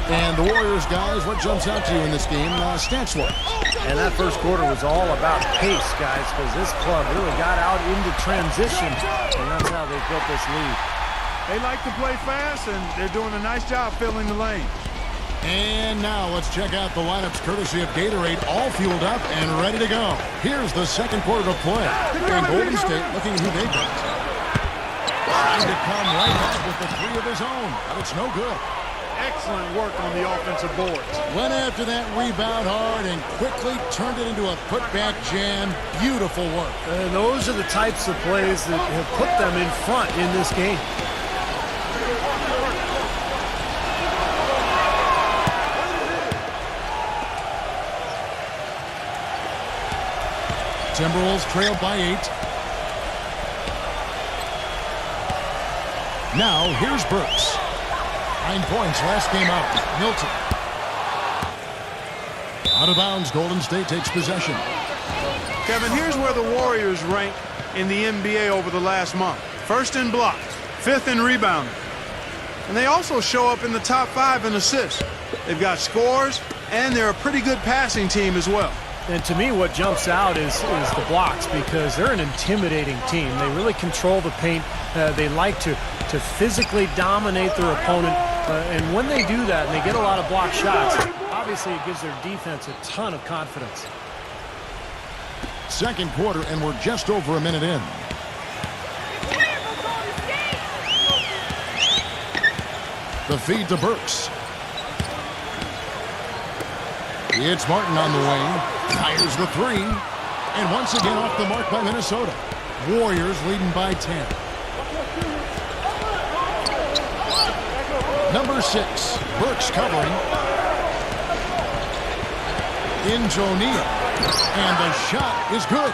S2: And the Warriors, guys, what jumps out to you in this game, stats-wise?
S3: And that first quarter was all about pace, guys, because this club really got out into transition, and that's how they built this lead.
S4: They like to play fast, and they're doing a nice job filling the lane.
S2: And now let's check out the lineups courtesy of Gatorade, all fueled up and ready to go. Here's the second quarter of play. And Golden State looking at who they got. Trying to come right back with the three of his own, but it's no good.
S4: Excellent work on the offensive boards.
S2: Went after that rebound hard and quickly turned it into a putback jam. Beautiful work.
S3: And those are the types of plays that have put them in front in this game.
S2: Timberwolves trailed by 8. Now here's Burks. 9 points last game out. Milton. Out of bounds. Golden State takes possession.
S4: Kevin, here's where the Warriors rank in the NBA over the last month. First in blocks, 5th in rebounding. And they also show up in the top 5 in assists. They've got scores, and they're a pretty good passing team as well.
S3: And to me, what jumps out is the blocks, because they're an intimidating team. They really control the paint. They like to physically dominate their opponent. And when they do that and they get a lot of block shots, obviously it gives their defense a ton of confidence.
S2: Second quarter, and we're just over a minute in. The feed to Burks. It's Martin on the wing. Fires the three. And once again off the mark by Minnesota. Warriors leading by 10. Number 6. Burks covering. Into O'Neal. And the shot is good.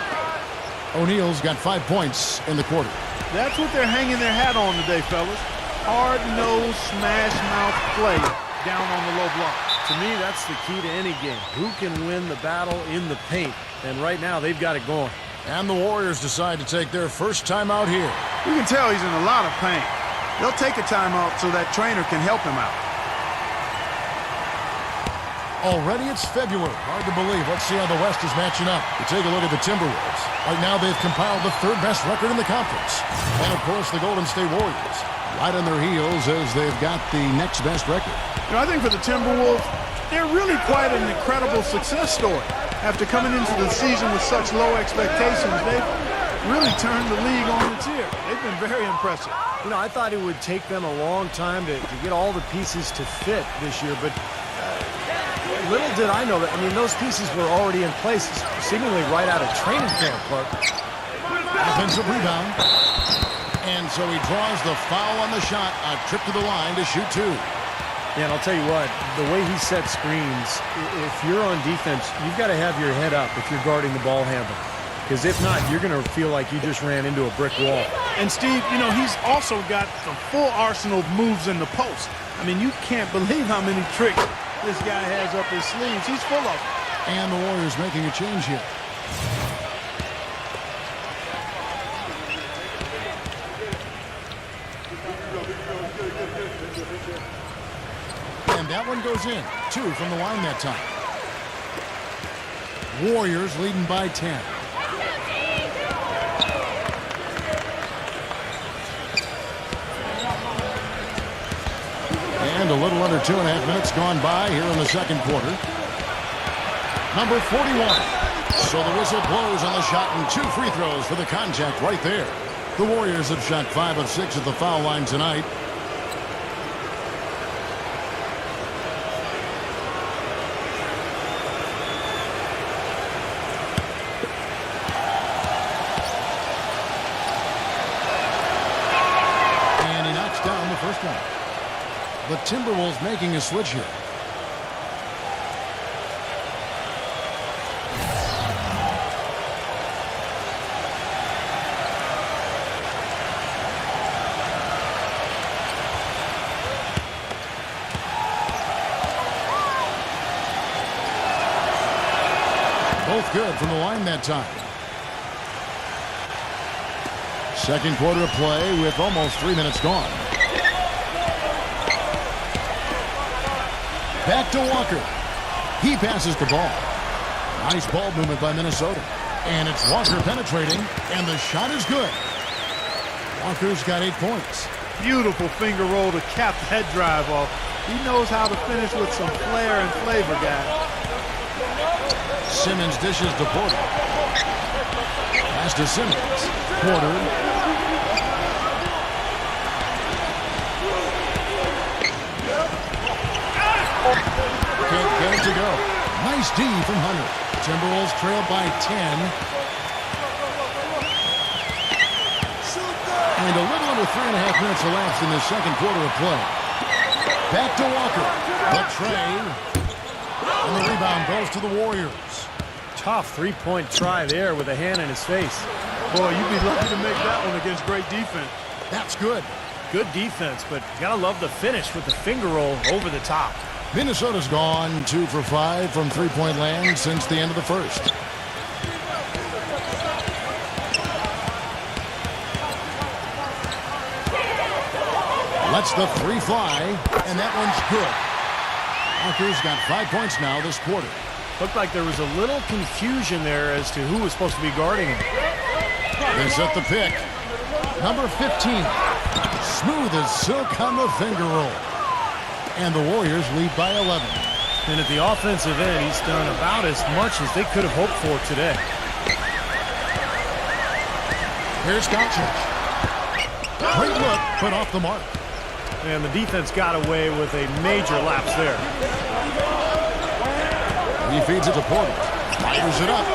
S2: O'Neal's got 5 points in the quarter.
S4: That's what they're hanging their hat on today, fellas. Hard-nosed, smash-mouth play down on the low block.
S3: To me, that's the key to any game. Who can win the battle in the paint? And right now, they've got it going.
S2: And the Warriors decide to take their first time out here.
S4: You can tell he's in a lot of pain. They'll take a timeout so that trainer can help him out.
S2: Already it's February. Hard to believe. Let's see how the West is matching up. We take a look at the Timberwolves. Right now they've compiled the 3rd best record in the conference. And of course the Golden State Warriors. Right on their heels as they've got the next best record.
S4: You know, I think for the Timberwolves, they're really quite an incredible success story. After coming into the season with such low expectations, they've really turned the league on its ear. They've been very impressive.
S3: You know, I thought it would take them a long time to get all the pieces to fit this year, but little did I know that, I mean, those pieces were already in place, seemingly right out of training camp, Clark.
S2: Offensive rebound. And so he draws the foul on the shot. A trip to the line to shoot 2.
S3: Yeah, and I'll tell you what, the way he sets screens, if you're on defense, you've got to have your head up if you're guarding the ball handler. Because if not, you're going to feel like you just ran into a brick wall.
S4: And Steve, you know, he's also got the full arsenal of moves in the post. I mean, you can't believe how many tricks this guy has up his sleeves. He's full of them.
S2: And the Warriors making a change here. And that one goes in. 2 from the line that time. Warriors leading by 10. And a little under 2.5 minutes gone by here in the second quarter. Number 41. So the whistle blows on the shot and 2 free throws for the contact right there. The Warriors have shot 5 of 6 at the foul line tonight. And he knocks down the first one. The Timberwolves making a switch here. Both good from the line that time. Second quarter of play with almost 3 minutes gone. Back to Walker. He passes the ball. Nice ball movement by Minnesota. And it's Walker penetrating, and the shot is good. Walker's got 8 points.
S4: Beautiful finger roll to cap that drive off. He knows how to finish with some flair and flavor, guys.
S2: Simmons dishes to Porter. Pass to Simmons. Porter. Can't get it to go. Nice D from Hunter. Timberwolves trail by 10. And a little under 3.5 minutes elapsed in the second quarter of play. Back to Walker. The tray. And the rebound goes to the Warriors.
S3: Tough three-point try there with a hand in his face.
S4: Boy, you'd be lucky to make that one against great defense.
S2: That's good.
S3: Good defense, but you gotta love the finish with the finger roll over the top.
S2: Minnesota's gone 2 for 5 from three-point land since the end of the first. Lets the three fly, and that one's good. Walker's got 5 points now this quarter.
S3: Looked like there was a little confusion there as to who was supposed to be guarding him.
S2: They set the pick. Number 15. Smooth as silk on the finger roll. And the Warriors lead by 11.
S3: And at the offensive end, he's done about as much as they could have hoped for today.
S2: Here's Doncic. Great look, but off the mark.
S3: And the defense got away with a major lapse there.
S2: He feeds it to Porter. Fires it up.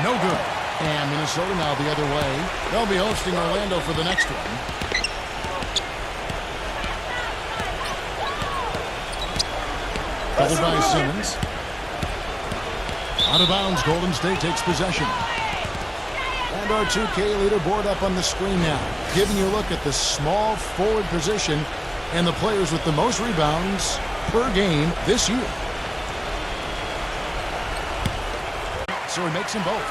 S2: No good. And Minnesota now the other way. They'll be hosting Orlando for the next one. Covered by Simmons. Out of bounds, Golden State takes possession. And our 2K leaderboard up on the screen now, giving you a look at the small forward position and the players with the most rebounds per game this year. So he makes them both.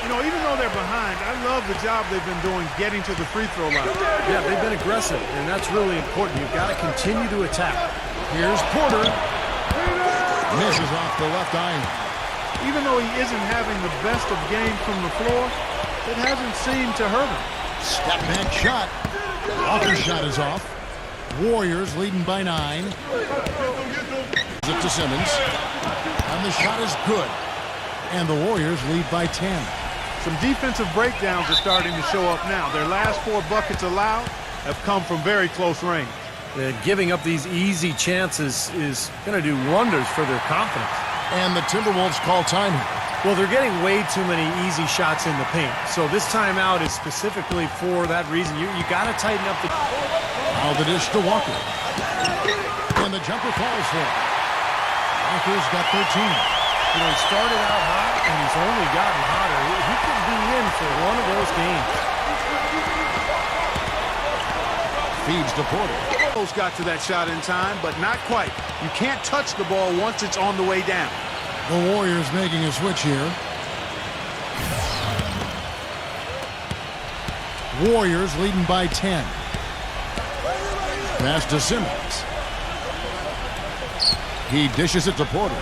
S4: You know, even though they're behind, I love the job they've been doing getting to the free throw line.
S3: Yeah, they've been aggressive, and that's really important. You've got to continue to attack.
S2: Here's Porter. Misses off the left iron.
S4: Even though he isn't having the best of games from the floor, it hasn't seemed to hurt him.
S2: Step back shot. Walker's shot is off. Warriors leading by 9. Zip to Simmons. And the shot is good. And the Warriors lead by 10.
S4: Some defensive breakdowns are starting to show up now. Their last 4 buckets allowed have come from very close range.
S3: Giving up these easy chances is going to do wonders for their confidence.
S2: And the Timberwolves call time here.
S3: Well, they're getting way too many easy shots in the paint. So this timeout is specifically for that reason. You got to tighten up the...
S2: Now the dish to Walker. And the jumper falls for him. Walker's got 13.
S3: You know, he started out hot, and he's only gotten hotter. He could be in for one of those games.
S2: Feeds to Porter.
S4: Almost got to that shot in time, but not quite. You can't touch the ball once it's on the way down.
S2: The Warriors making a switch here. Warriors leading by 10. Pass to Simmons. He dishes it to Porter.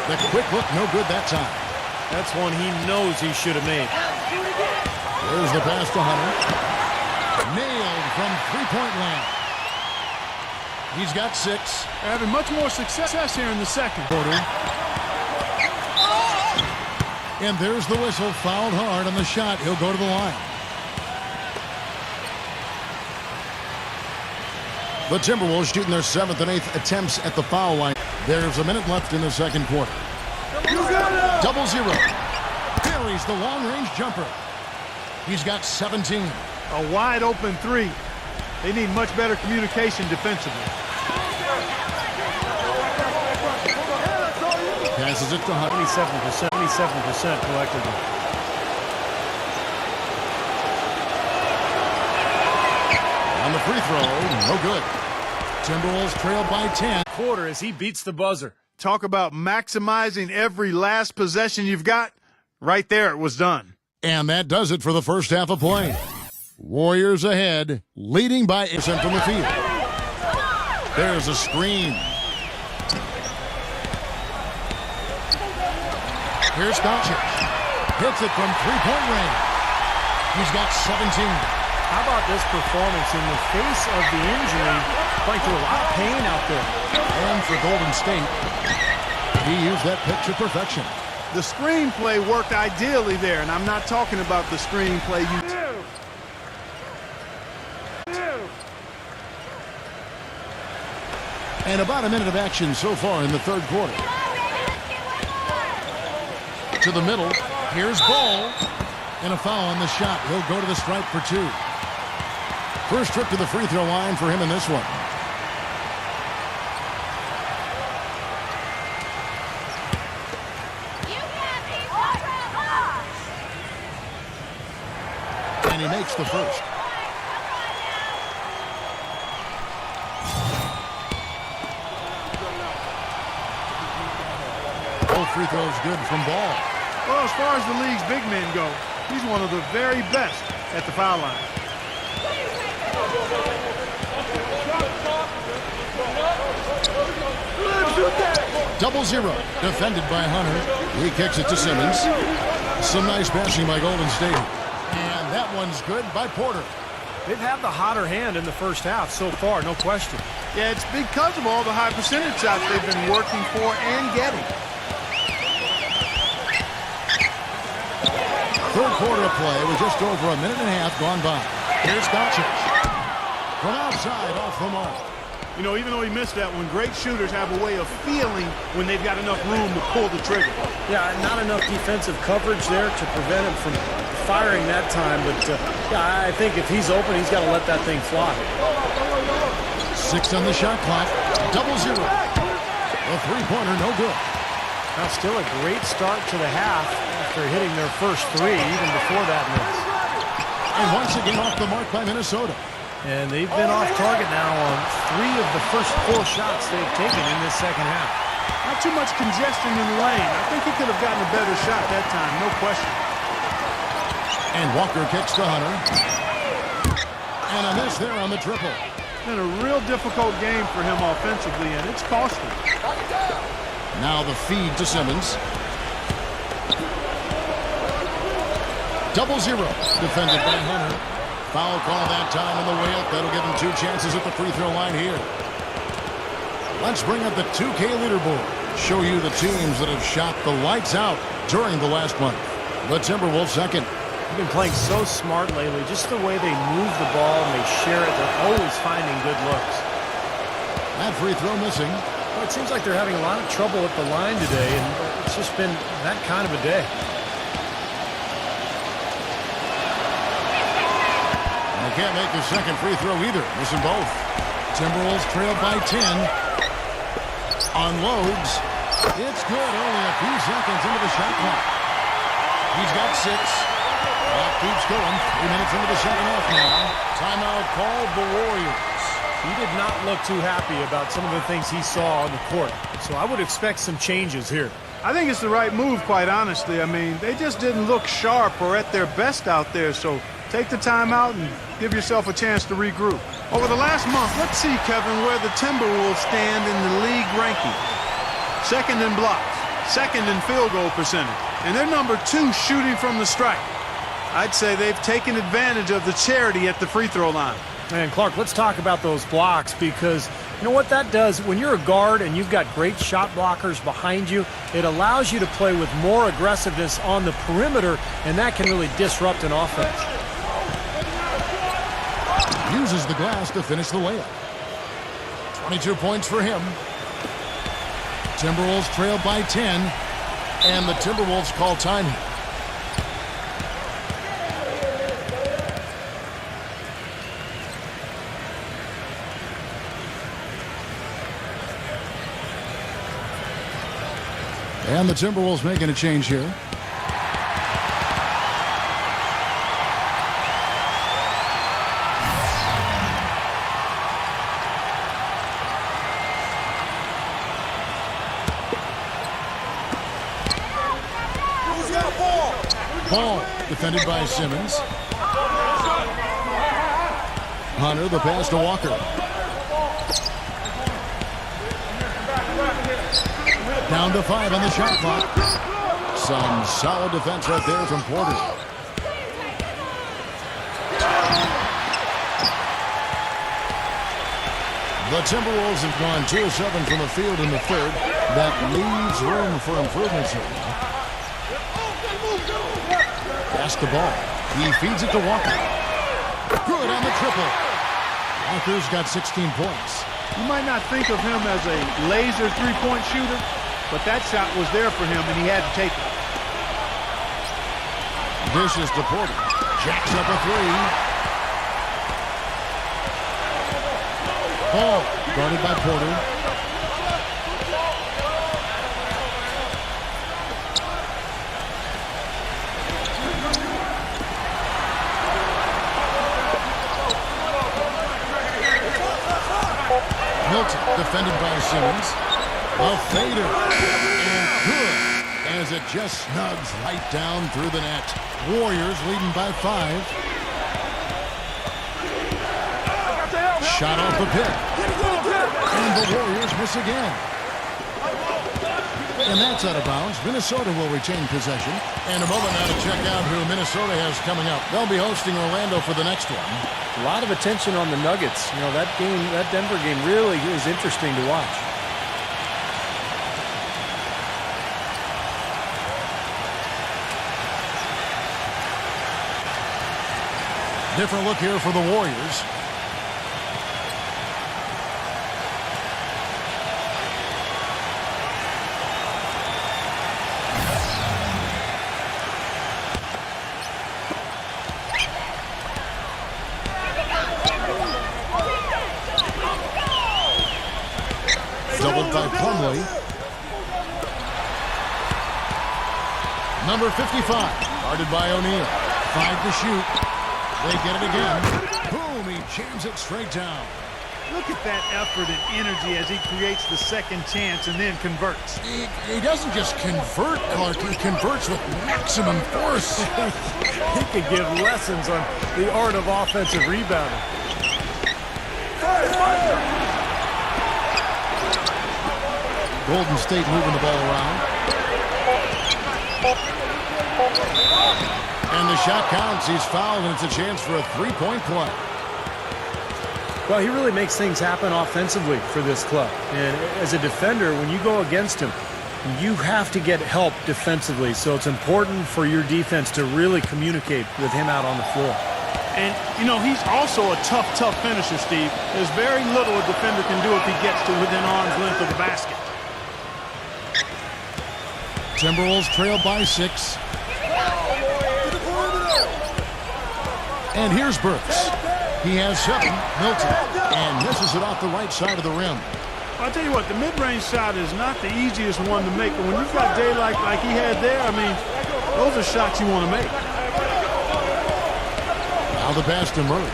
S2: The quick look, no good that time.
S3: That's one he knows he should have made.
S2: There's the pass to Hunter. Nailed from three-point land. He's got 6.
S4: Having much more success here in the second.
S2: Porter. And there's the whistle. Fouled hard on the shot. He'll go to the line. The Timberwolves shooting their 7th and 8th attempts at the foul line. There's a minute left in the second quarter. 0-0. Carries the long-range jumper. He's got 17.
S4: A wide-open 3. They need much better communication defensively.
S2: Passes it to Hunter.
S3: 77% collectively.
S2: On the free throw, no good. Timberwolves trail by 10.
S3: Quarter as he beats the buzzer.
S4: Talk about maximizing every last possession you've got. Right there, it was done.
S2: And that does it for the first half of play. Warriors ahead, leading by 8% from the field. There's a screen. Here's Doncic. Hits it from three-point range. He's got 17.
S3: How about this performance in the face of the injury, playing through a lot of pain out there.
S2: And for Golden State, he used that pick to perfection.
S4: The screenplay worked ideally there, and I'm not talking about the screenplay you...
S2: And about a minute of action so far in the third quarter. To the middle. Here's Ball. And a foul on the shot. He'll go to the stripe for 2. First trip to the free throw line for him in this one. And he makes the first. Both free throws good from Ball.
S4: Well, as far as the league's big men go, he's one of the very best at the foul line.
S2: Double zero. Defended by Hunter. He kicks it to Simmons. Some nice passing by Golden State. And that one's good by Porter.
S3: They've had the hotter hand in the first half so far, no question.
S4: Yeah, it's because of all the high percentage shots they've been working for and getting.
S2: Third quarter of play with just over a minute and a half gone by. Here's Doncic. From outside, off the mark.
S4: You know, even though he missed that one, great shooters have a way of feeling when they've got enough room to pull the trigger.
S3: Yeah, not enough defensive coverage there to prevent him from firing that time. But yeah, I think if he's open, he's got to let that thing fly.
S2: 6 on the shot clock. Double zero. A three-pointer, no good.
S3: Now still a great start to the half after hitting their first 3, even before that miss.
S2: And once again off the mark by Minnesota.
S3: And they've been off target now on 3 of the first 4 shots they've taken in this second half.
S4: Not too much congestion in the lane. I think he could have gotten a better shot that time, no question.
S2: And Walker kicks to Hunter. And a miss there on the triple.
S4: Been a real difficult game for him offensively, and it's cost him.
S2: Now the feed to Simmons. Double zero. Defended by Hunter. Foul call that time on the way up. That'll give him 2 chances at the free throw line here. Let's bring up the 2K leaderboard. Show you the teams that have shot the lights out during the last month. The Timberwolves second.
S3: They've been playing so smart lately. Just the way they move the ball and they share it. They're always finding good looks.
S2: That free throw missing.
S3: Well, it seems like they're having a lot of trouble at the line today, and it's just been that kind of a day.
S2: They can't make the second free throw either. Missing both. Timberwolves trail by 10. Unloads. It's good. Only a few seconds into the shot clock. He's got 6. Clock keeps going. 3 minutes into the second half now. Timeout called the Warriors.
S3: He did not look too happy about some of the things he saw on the court. So I would expect some changes here.
S4: I think it's the right move, quite honestly. I mean, they just didn't look sharp or at their best out there, so take the time out and give yourself a chance to regroup. Over the last month, let's see, Kevin, where the Timberwolves stand in the league ranking. Second in blocks, second in field goal percentage, and they're number 2 shooting from the stripe. I'd say they've taken advantage of the charity at the free throw line.
S3: And Clark, let's talk about those blocks, because you know what that does? When you're a guard and you've got great shot blockers behind you, it allows you to play with more aggressiveness on the perimeter, and that can really disrupt an offense.
S2: Uses the glass to finish the layup. 22 points for him. Timberwolves trail by 10, and the Timberwolves call time. And the Timberwolves making a change here. Ball defended by Simmons. Hunter, the pass to Walker. Down to 5 on the shot clock. Some solid defense right there from Porter. The Timberwolves have gone 2 of 7 from the field in the third. That leaves room for improvement here. Pass the ball. He feeds it to Walker. Good on the triple. Walker's got 16 points.
S4: You might not think of him as a laser three-point shooter, but that shot was there for him, and he had to take it.
S2: Dishes to Porter. Jacks up a three. Ball guarded by Porter. Milton defended by Simmons. A fader. And good as it just snugs right down through the net. Warriors leading by 5. Shot off the pick. And the Warriors miss again. And that's out of bounds. Minnesota will retain possession. And a moment now to check out who Minnesota has coming up. They'll be hosting Orlando for the next one.
S3: A lot of attention on the Nuggets. You know, that Denver game really is interesting to watch.
S2: Different look here for the Warriors. Doubled by Plumlee. Number 55, guarded by O'Neal. 5 to shoot. They get it again. Boom, he jams it straight down.
S4: Look at that effort and energy as he creates the second chance and then converts.
S2: He doesn't just convert, Clark. He converts with maximum force.
S3: He could give lessons on the art of offensive rebounding.
S2: Golden State moving the ball around. And the shot counts. He's fouled, and it's a chance for a three-point play.
S3: Well, he really makes things happen offensively for this club. And as a defender, when you go against him, you have to get help defensively. So it's important for your defense to really communicate with him out on the floor.
S4: And, you know, he's also a tough finisher, Steve. There's very little a defender can do if he gets to within arm's length of the basket.
S2: Timberwolves trail by 6. And here's Burks. He has 7. Milton. And misses it off the right side of the rim.
S4: I'll tell you what, the mid-range shot is not the easiest one to make. But when you've got daylight like he had there, I mean, those are shots you want to make.
S2: Now the pass to Murray.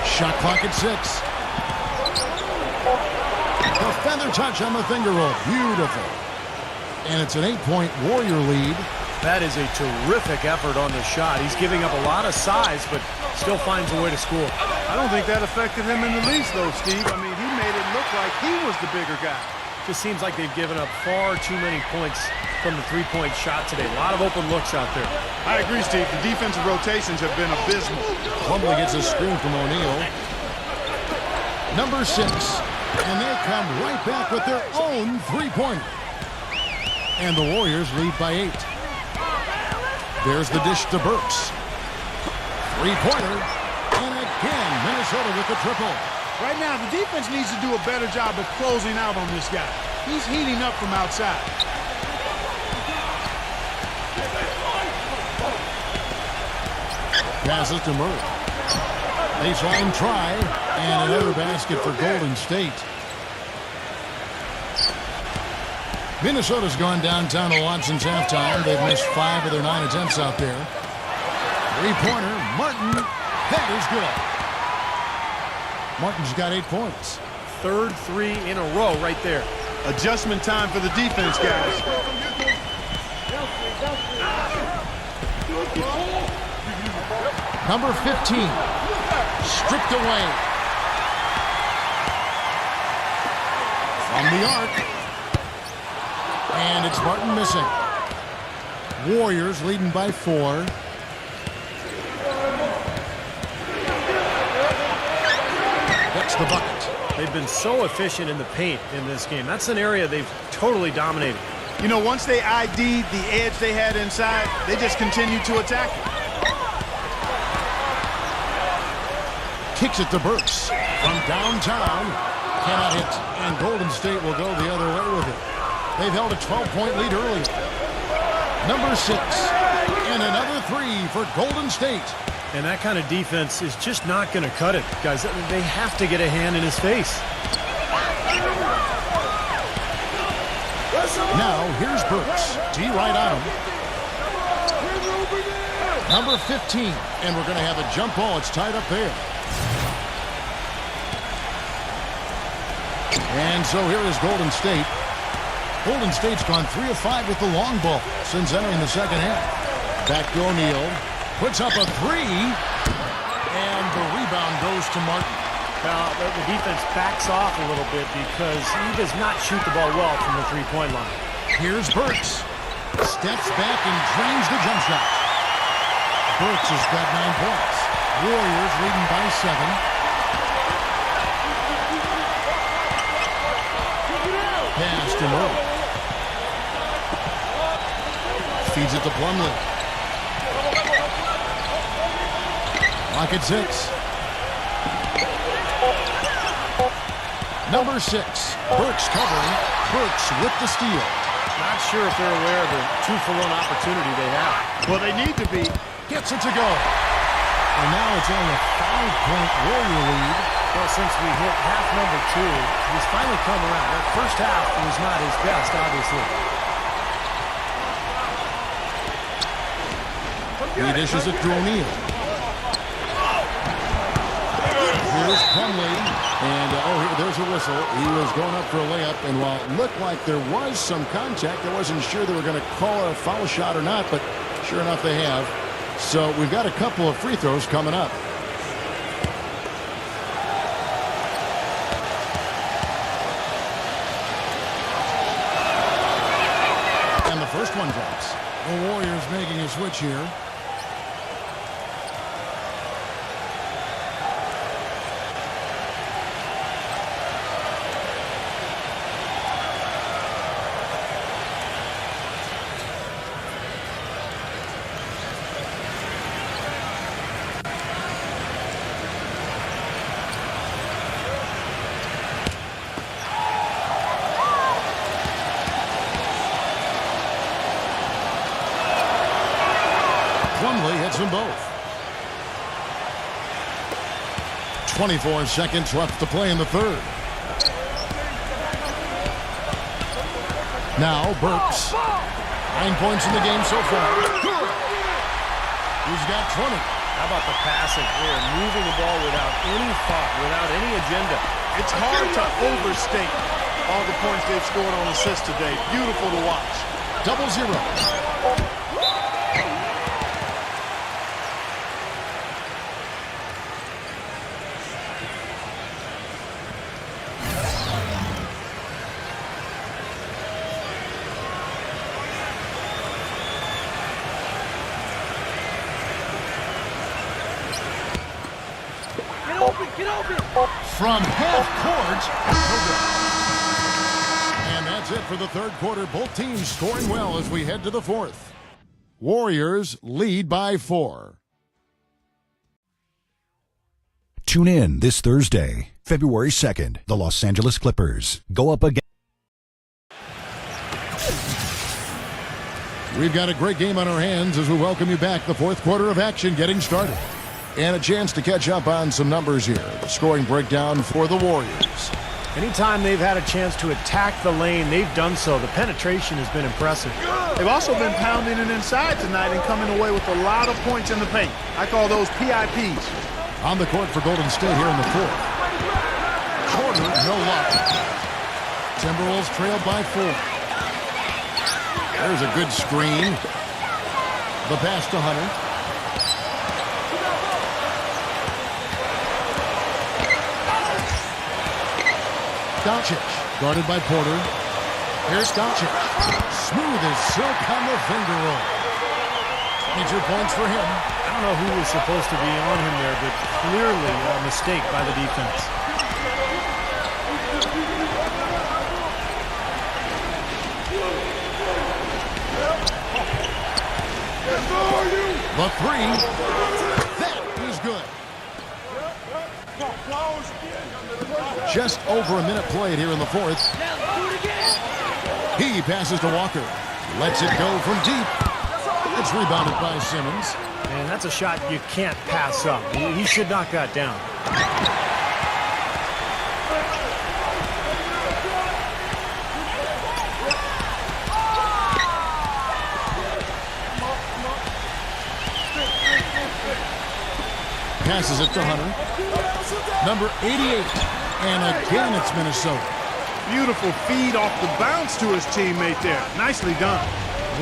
S2: Shot clock at 6. The feather touch on the finger roll. Beautiful. And it's an 8-point Warrior lead.
S3: That is a terrific effort on the shot. He's giving up a lot of size, but still finds a way to score.
S4: I don't think that affected him in the least, though, Steve. I mean, he made it look like he was the bigger guy.
S3: Just seems like they've given up far too many points from the three-point shot today. A lot of open looks out there.
S4: I agree, Steve. The defensive rotations have been abysmal.
S2: Plumlee gets a screen from O'Neal. Number 6. And they come right back with their own three-pointer. And the Warriors lead by 8. There's the dish to Burks. Three-pointer. And again, Minnesota with the triple.
S4: Right now, the defense needs to do a better job of closing out on this guy. He's heating up from outside.
S2: Passes to Murray. Baseline try. And another basket for Golden State. Minnesota's gone downtown to Watson's halftime. They've missed 5 of their 9 attempts out there. Three-pointer, Martin. That is good. Martin's got 8 points.
S3: Third 3 in a row right there.
S4: Adjustment time for the defense, guys.
S2: Number 15. Stripped away. From the arc. And it's Martin missing. Warriors leading by 4. the bucket.
S3: They've been so efficient in the paint in this game. That's an area they've totally dominated.
S8: You know, once they ID'd the edge they had inside, they just continued to attack it.
S2: Kicks it to Burks from downtown. Cannot hit. And Golden State will go the other way with it. They've held a 12-point lead earlier. Number 6. And another 3 for Golden State.
S3: And that kind of defense is just not going to cut it, guys. They have to get a hand in his face.
S2: Now, here's Burks. D right on him. Number 15. And we're going to have a jump ball. It's tied up there. And so here is Golden State. Golden State's gone 3 of 5 with the long ball since entering the second half. Back to O'Neal. Puts up a 3. And the rebound goes to Martin.
S3: Now, the defense backs off a little bit because he does not shoot the ball well from the three-point line.
S2: Here's Burks. Steps back and drains the jump shot. Burks has got 9 points. Warriors leading by 7. Pass to Murray. Feeds it to Plumlee. Clock at 6. Number 6. Burks covering. Burks with the steal.
S3: Not sure if they're aware of the 2-for-1 opportunity they have.
S8: Well, they need to be.
S2: Gets it to go. And now it's only a 5-point Warrior lead.
S3: Well, since we hit half number 2, he's finally come around. That first half was not his best, obviously.
S2: He dishes it to O'Neal. Here's Plumlee. And, there's a whistle. He was going up for a layup. And while it looked like there was some contact, I wasn't sure they were going to call a foul shot or not. But sure enough, they have. So we've got a couple of free throws coming up. And the first one drops. The Warriors making a switch here. Plumlee hits them both. 24 seconds left to play in the third. Now Burks. 9 points in the game so far. He's got 20.
S3: How about the passing? They are moving the ball without any thought, without any agenda.
S8: It's hard to overstate all the points they've scored on assists today. Beautiful to watch.
S2: 0-0. From half court. And that's it for the third quarter. Both teams scoring well as we head to the fourth. Warriors lead by 4.
S6: Tune in this Thursday, February 2nd. The Los Angeles Clippers go up against.
S2: We've got a great game on our hands as we welcome you back. The fourth quarter of action getting started. And a chance to catch up on some numbers here. The scoring breakdown for the Warriors.
S3: Anytime they've had a chance to attack the lane, they've done so. The penetration has been impressive.
S8: They've also been pounding it inside tonight and coming away with a lot of points in the paint. I call those PIPs.
S2: On the court for Golden State here in the fourth. Quarter, no luck. Timberwolves trailed by 4. There's a good screen. The pass to Hunter. Doncic, guarded by Porter. Here's Doncic. Smooth as silk on the finger roll. 22 points for him.
S3: I don't know who was supposed to be on him there, but clearly a mistake by the defense.
S2: The three. That is good. Just over a minute played here in the fourth. He passes to Walker. Lets it go from deep. It's rebounded by Simmons.
S3: Man, that's a shot you can't pass up. He should knock that down.
S2: Passes it to Hunter. Number 88. And again, it's Minnesota.
S4: Beautiful feed off the bounce to his teammate there. Nicely done.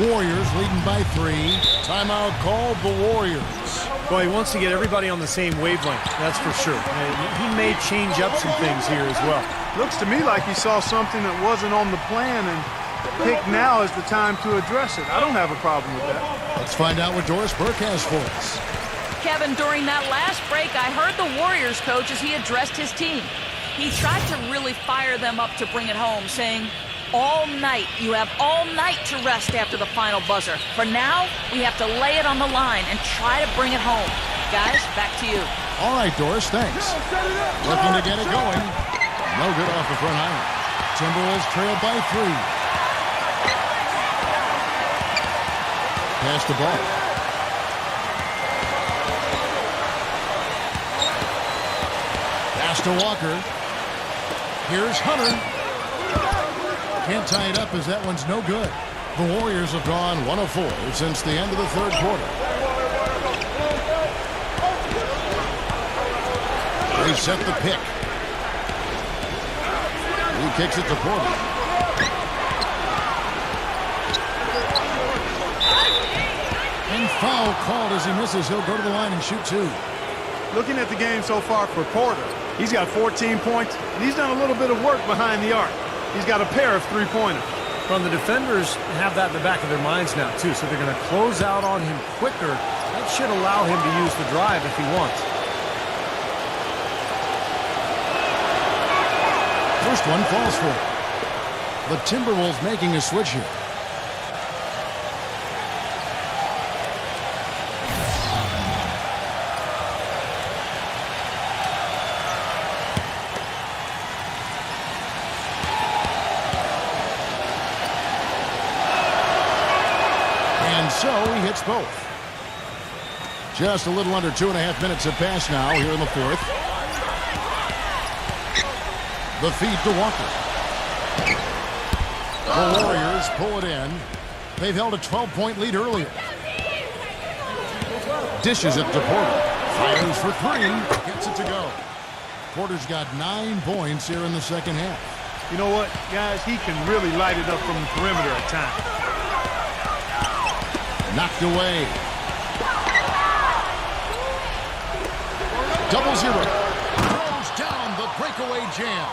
S2: Warriors leading by 3. Timeout called the Warriors.
S3: Well, he wants to get everybody on the same wavelength, that's for sure. He may change up some things here as well.
S4: Looks to me like he saw something that wasn't on the plan and picked now is the time to address it. I don't have a problem with that.
S2: Let's find out what Doris Burke has for us.
S5: Kevin, during that last break, I heard the Warriors coach as he addressed his team. He tried to really fire them up to bring it home, saying, all night, you have all night to rest after the final buzzer. For now, we have to lay it on the line and try to bring it home. Guys, back to you.
S2: All right, Doris, thanks. Looking to get it going. No good off the front iron. Timberwolves trailed by 3. Pass the ball. Pass to Walker. Here's Hunter. Can't tie it up as that one's no good. The Warriors have gone 1 of 4 since the end of the third quarter. They set the pick. He kicks it to Porter. And foul called as he misses. He'll go to the line and shoot 2.
S4: Looking at the game so far for Porter, he's got 14 points, and he's done a little bit of work behind the arc. He's got a pair of three-pointers.
S3: Well, the defenders have that in the back of their minds now, too, so they're going to close out on him quicker. That should allow him to use the drive if he wants.
S2: First one falls for him. The Timberwolves making a switch here. So he hits both. Just a little under 2.5 minutes have passed now here in the fourth. The feed to Walker. The Warriors pull it in. They've held a 12-point lead earlier. Dishes it to Porter. Fires for 3. Gets it to go. Porter's got 9 points here in the second half.
S4: You know what, guys? He can really light it up from the perimeter at times.
S2: Knocked away. 0-0. Throws down the breakaway jam.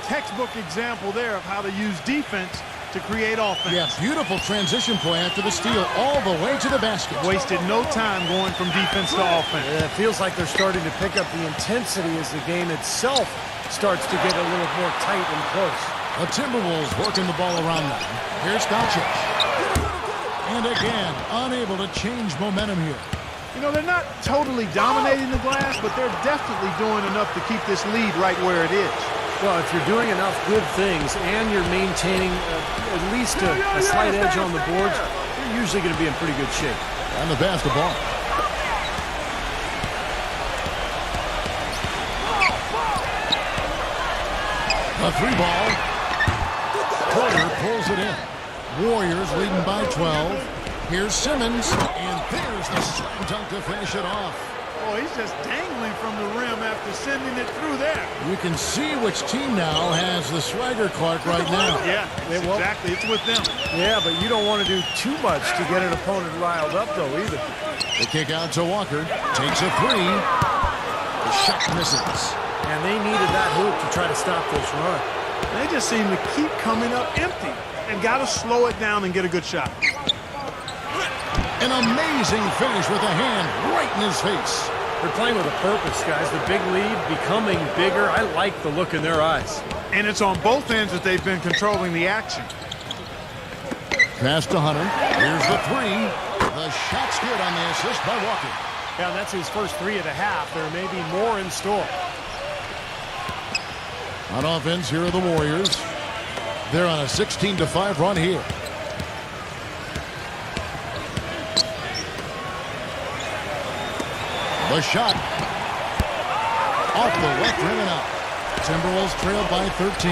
S4: Textbook example there of how to use defense to create offense.
S2: Yeah, beautiful transition play after the steal all the way to the basket.
S4: Wasted no time going from defense to offense.
S3: Yeah, it feels like they're starting to pick up the intensity as the game itself starts to get a little more tight and close.
S2: The Timberwolves working the ball around them. Here's Doncic. And again, unable to change momentum here.
S4: You know, they're not totally dominating the glass, but they're definitely doing enough to keep this lead right where it is.
S3: Well, if you're doing enough good things and you're maintaining at least a slight edge on the boards, you're usually going to be in pretty good shape.
S2: And the basketball. A 3-ball. Porter pulls it in. Warriors leading by 12. Here's Simmons, and there's the slam dunk to finish it off.
S4: Oh, he's just dangling from the rim after sending it through there.
S2: You can see which team now has the swagger Clark right now.
S4: Yeah, exactly. It's with them.
S3: Yeah, but you don't want to do too much to get an opponent riled up, though, either.
S2: The kick out to Walker. Takes a 3. The shot misses.
S3: And they needed that hoop to try to stop this run.
S4: They just seem to keep coming up empty. And got to slow it down and get a good shot.
S2: An amazing finish with a hand right in his face.
S3: They're playing with a purpose, guys. The big lead becoming bigger. I like the look in their eyes.
S4: And it's on both ends that they've been controlling the action.
S2: Pass to Hunter. Here's the 3. The shot's good on the assist by Walker.
S3: Yeah, that's his first 3 of the half. There may be more in store.
S2: On offense, here are the Warriors. They're on a 16-5 run here. The shot. Off the left rim and out. Timberwolves trailed by 13.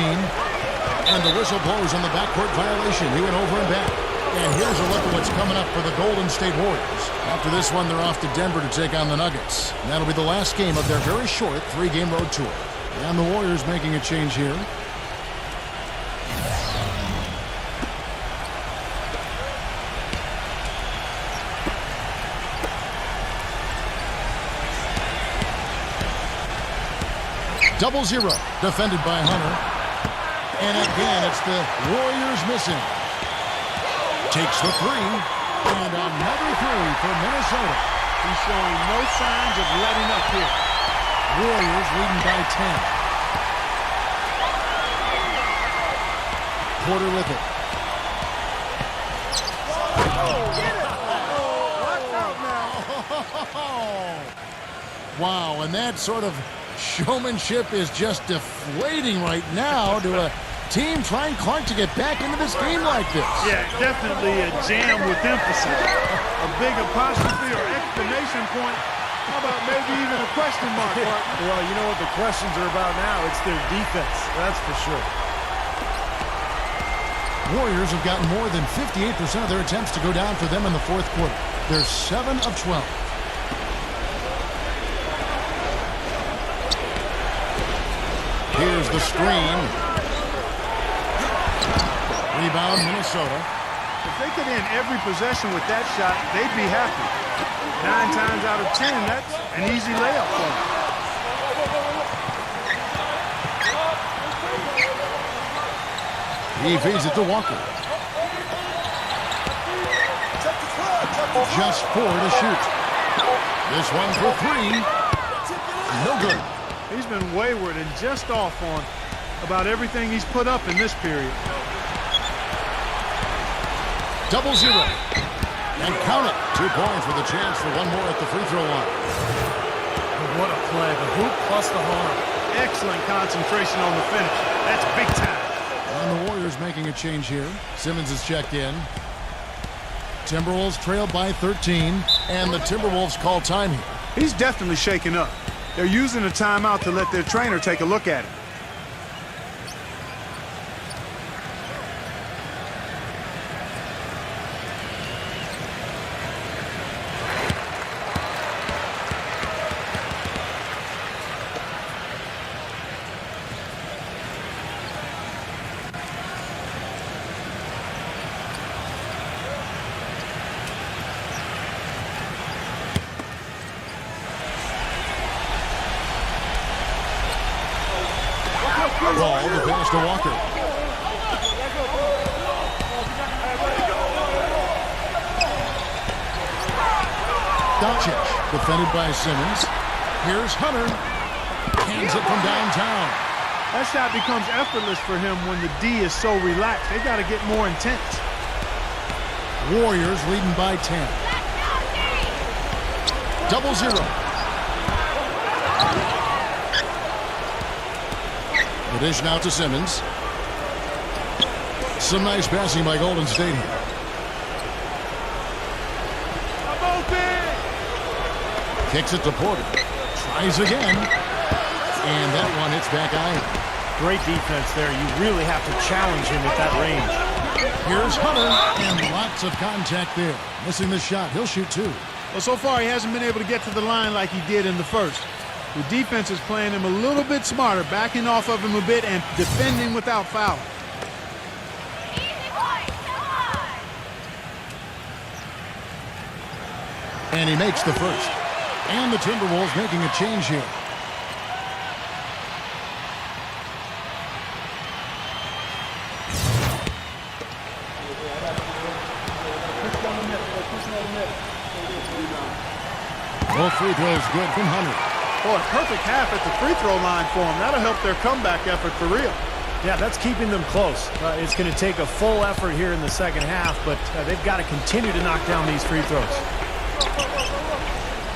S2: And the whistle blows on the backcourt violation. He went over and back. And here's a look at what's coming up for the Golden State Warriors. After this one, they're off to Denver to take on the Nuggets. And that'll be the last game of their very short 3-game road tour. And the Warriors making a change here. Double zero, defended by Hunter. And again, it's the Warriors missing. Takes the three, and another three for Minnesota.
S4: He's showing no signs of letting up here.
S2: Warriors leading by 10. Porter with it. Watch out now. Wow, and that sort of showmanship is just deflating right now to a team trying Clark to get back into this game like this.
S4: Yeah, definitely a jam with emphasis. A big apostrophe or exclamation point. How about maybe even a question mark, partner?
S3: Well, you know what the questions are about now? It's their defense, that's for sure.
S2: Warriors have gotten more than 58% of their attempts to go down for them in the fourth quarter. They're 7 of 12. Here's the screen. Rebound, Minnesota.
S4: If they could end every possession with that shot, they'd be happy. 9 times out of 10, that's an easy layup for them.
S2: He feeds it to Walker. Just 4 to shoot. This one for 3. No good.
S4: He's been wayward and just off on about everything he's put up in this period.
S2: Double zero. And count it. 2 points with a chance for one more at the free throw line.
S3: What a play. The hoop plus the harm.
S4: Excellent concentration on the finish. That's big time.
S2: And the Warriors making a change here. Simmons is checked in. Timberwolves trailed by 13. And the Timberwolves call time here.
S4: He's definitely shaken up. They're using a timeout to let their trainer take a look at it.
S2: Ball, the pass to Walker. Doncic, defended by Simmons. Here's Hunter. Hands it from downtown.
S4: That shot becomes effortless for him when the D is so relaxed. They got to get more intense.
S2: Warriors leading by 10. Double zero. The dish now to Simmons. Some nice passing by Golden State here. Kicks it to Porter. Tries again. And that one hits back iron.
S3: Great defense there. You really have to challenge him at that range.
S2: Here's Hunter. And lots of contact there. Missing the shot. He'll shoot 2.
S4: Well, so far he hasn't been able to get to the line like he did in the first. The defense is playing him a little bit smarter, backing off of him a bit and defending without fouling.
S2: And he makes the first. And the Timberwolves making a change here. Both free throws good from Hunter.
S4: Boy, perfect half at the free throw line for him. That'll help their comeback effort for real.
S3: Yeah, that's keeping them close. It's going to take a full effort here in the second half, but they've got to continue to knock down these free throws.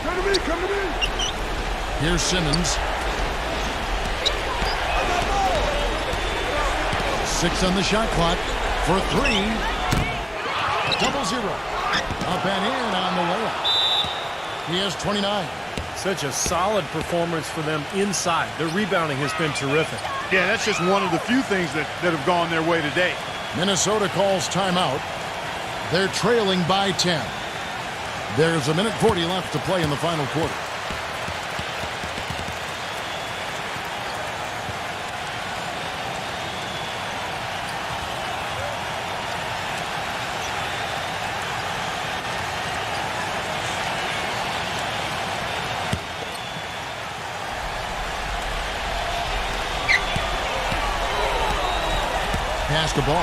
S4: Come to me, come to me.
S2: Here's Simmons. 6 on the shot clock for 3. 0-0. Up and in on the layup. He has 29.
S3: Such a solid performance for them inside. Their rebounding has been terrific.
S4: Yeah, that's just one of the few things that have gone their way today.
S2: Minnesota calls timeout. They're trailing by 10. There's 1:40 left to play in the final quarter. Pass the ball.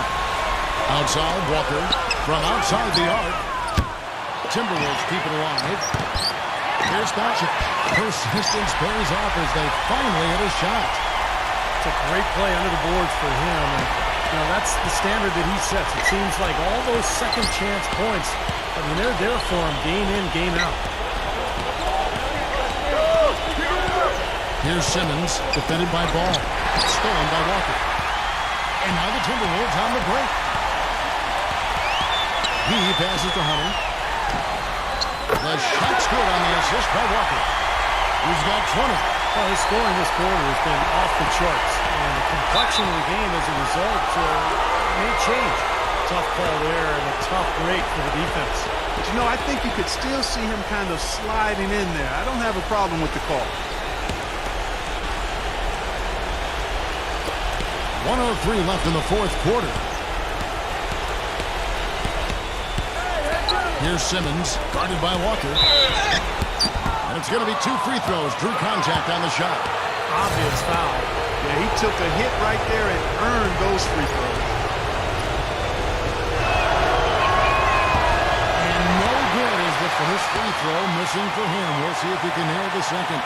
S2: Outside, Walker. From outside the arc. Timberwolves keep it alive. Here's Doncic. Persistence pays off as they finally hit a shot.
S3: It's a great play under the boards for him. And, that's the standard that he sets. It seems like all those second chance points, they're there for him game in, game out.
S2: Here's Simmons, defended by Ball. Stolen by Walker. And now the Timberwolves on the break. He passes to Hunter. The shot's good on the assist by Walker. He's got 20.
S3: Well, his scoring this quarter has been off the charts. And the complexion of the game as a result may change. Tough call there and a tough break for the defense.
S4: But I think you could still see him kind of sliding in there. I don't have a problem with the call.
S2: 1:03 left in the fourth quarter. Here's Simmons, guarded by Walker. And it's going to be 2 free throws. Drew contact on the shot.
S3: Obvious foul.
S4: Yeah, he took a hit right there and earned those free throws.
S2: And no good is the first free throw missing for him. We'll see if he can nail the second.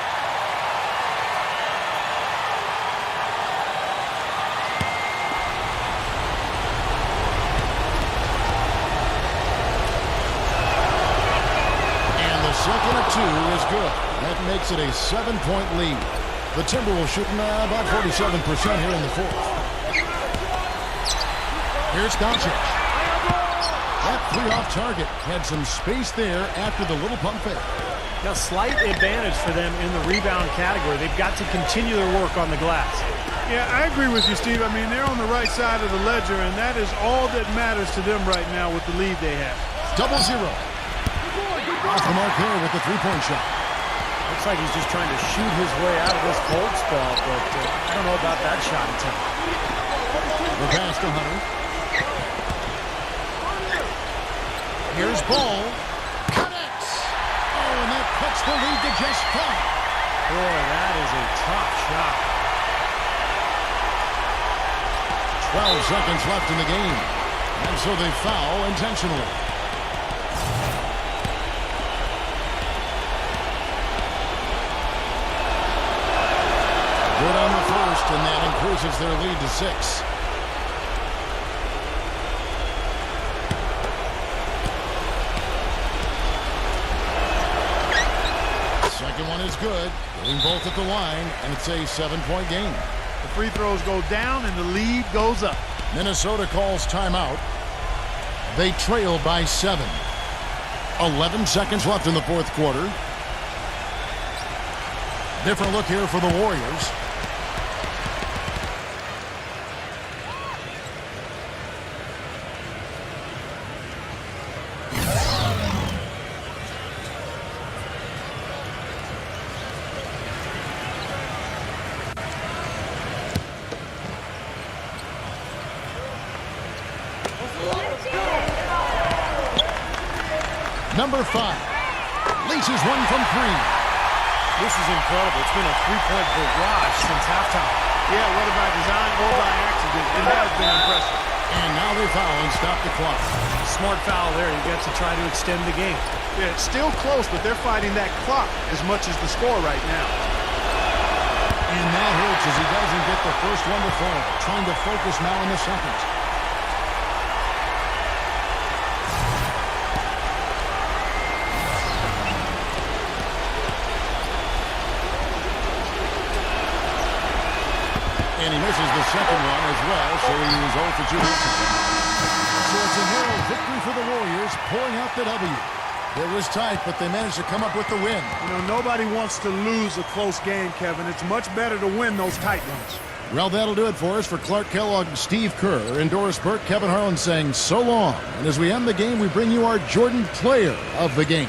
S2: Second of 2 is good. That makes it a 7-point lead. The Timberwolves shooting about 47% here in the fourth. Here's Doncic. That 3 off target had some space there after the little pump fake.
S3: Now, slight advantage for them in the rebound category. They've got to continue their work on the glass.
S4: Yeah, I agree with you, Steve. They're on the right side of the ledger, and that is all that matters to them right now with the lead they have.
S2: 0-0. Off the mark there with the 3-point shot.
S3: Looks like he's just trying to shoot his way out of this cold spell, but I don't know about that shot attempt.
S2: The pass to Hunter. Here's Ball. Connects. Oh, and that cuts the lead to just 5.
S3: Boy, that is a tough shot.
S2: 12 seconds left in the game. And so they foul intentionally. Good on the first, and that increases their lead to 6. Second one is good. Getting both at the line, and it's a 7-point game.
S4: The free throws go down, and the lead goes up.
S2: Minnesota calls timeout. They trail by 7. 11 seconds left in the fourth quarter. Different look here for the Warriors. Number 5. Leases one from 3.
S3: This is incredible. It's been a 3-point barrage since halftime.
S4: Yeah, whether by design or by accident, it has been impressive.
S2: And now they foul and stop the clock.
S3: Smart foul there. You got to try to extend the game.
S4: Yeah, it's still close, but they're fighting that clock as much as the score right now.
S2: And that hurts as he doesn't get the the first one to fall, trying to focus now in the second. And he misses the second one as well, so he's 0 for 2 this time. So it's a narrow victory for the Warriors, pulling out the W. It was tight, but they managed to come up with the win.
S4: You know, nobody wants to lose a close game, Kevin. It's much better to win those tight ones.
S2: Well, that'll do it for us. For Clark Kellogg, Steve Kerr, and Doris Burke, Kevin Harlan saying so long. And as we end the game, we bring you our Jordan Player of the Game.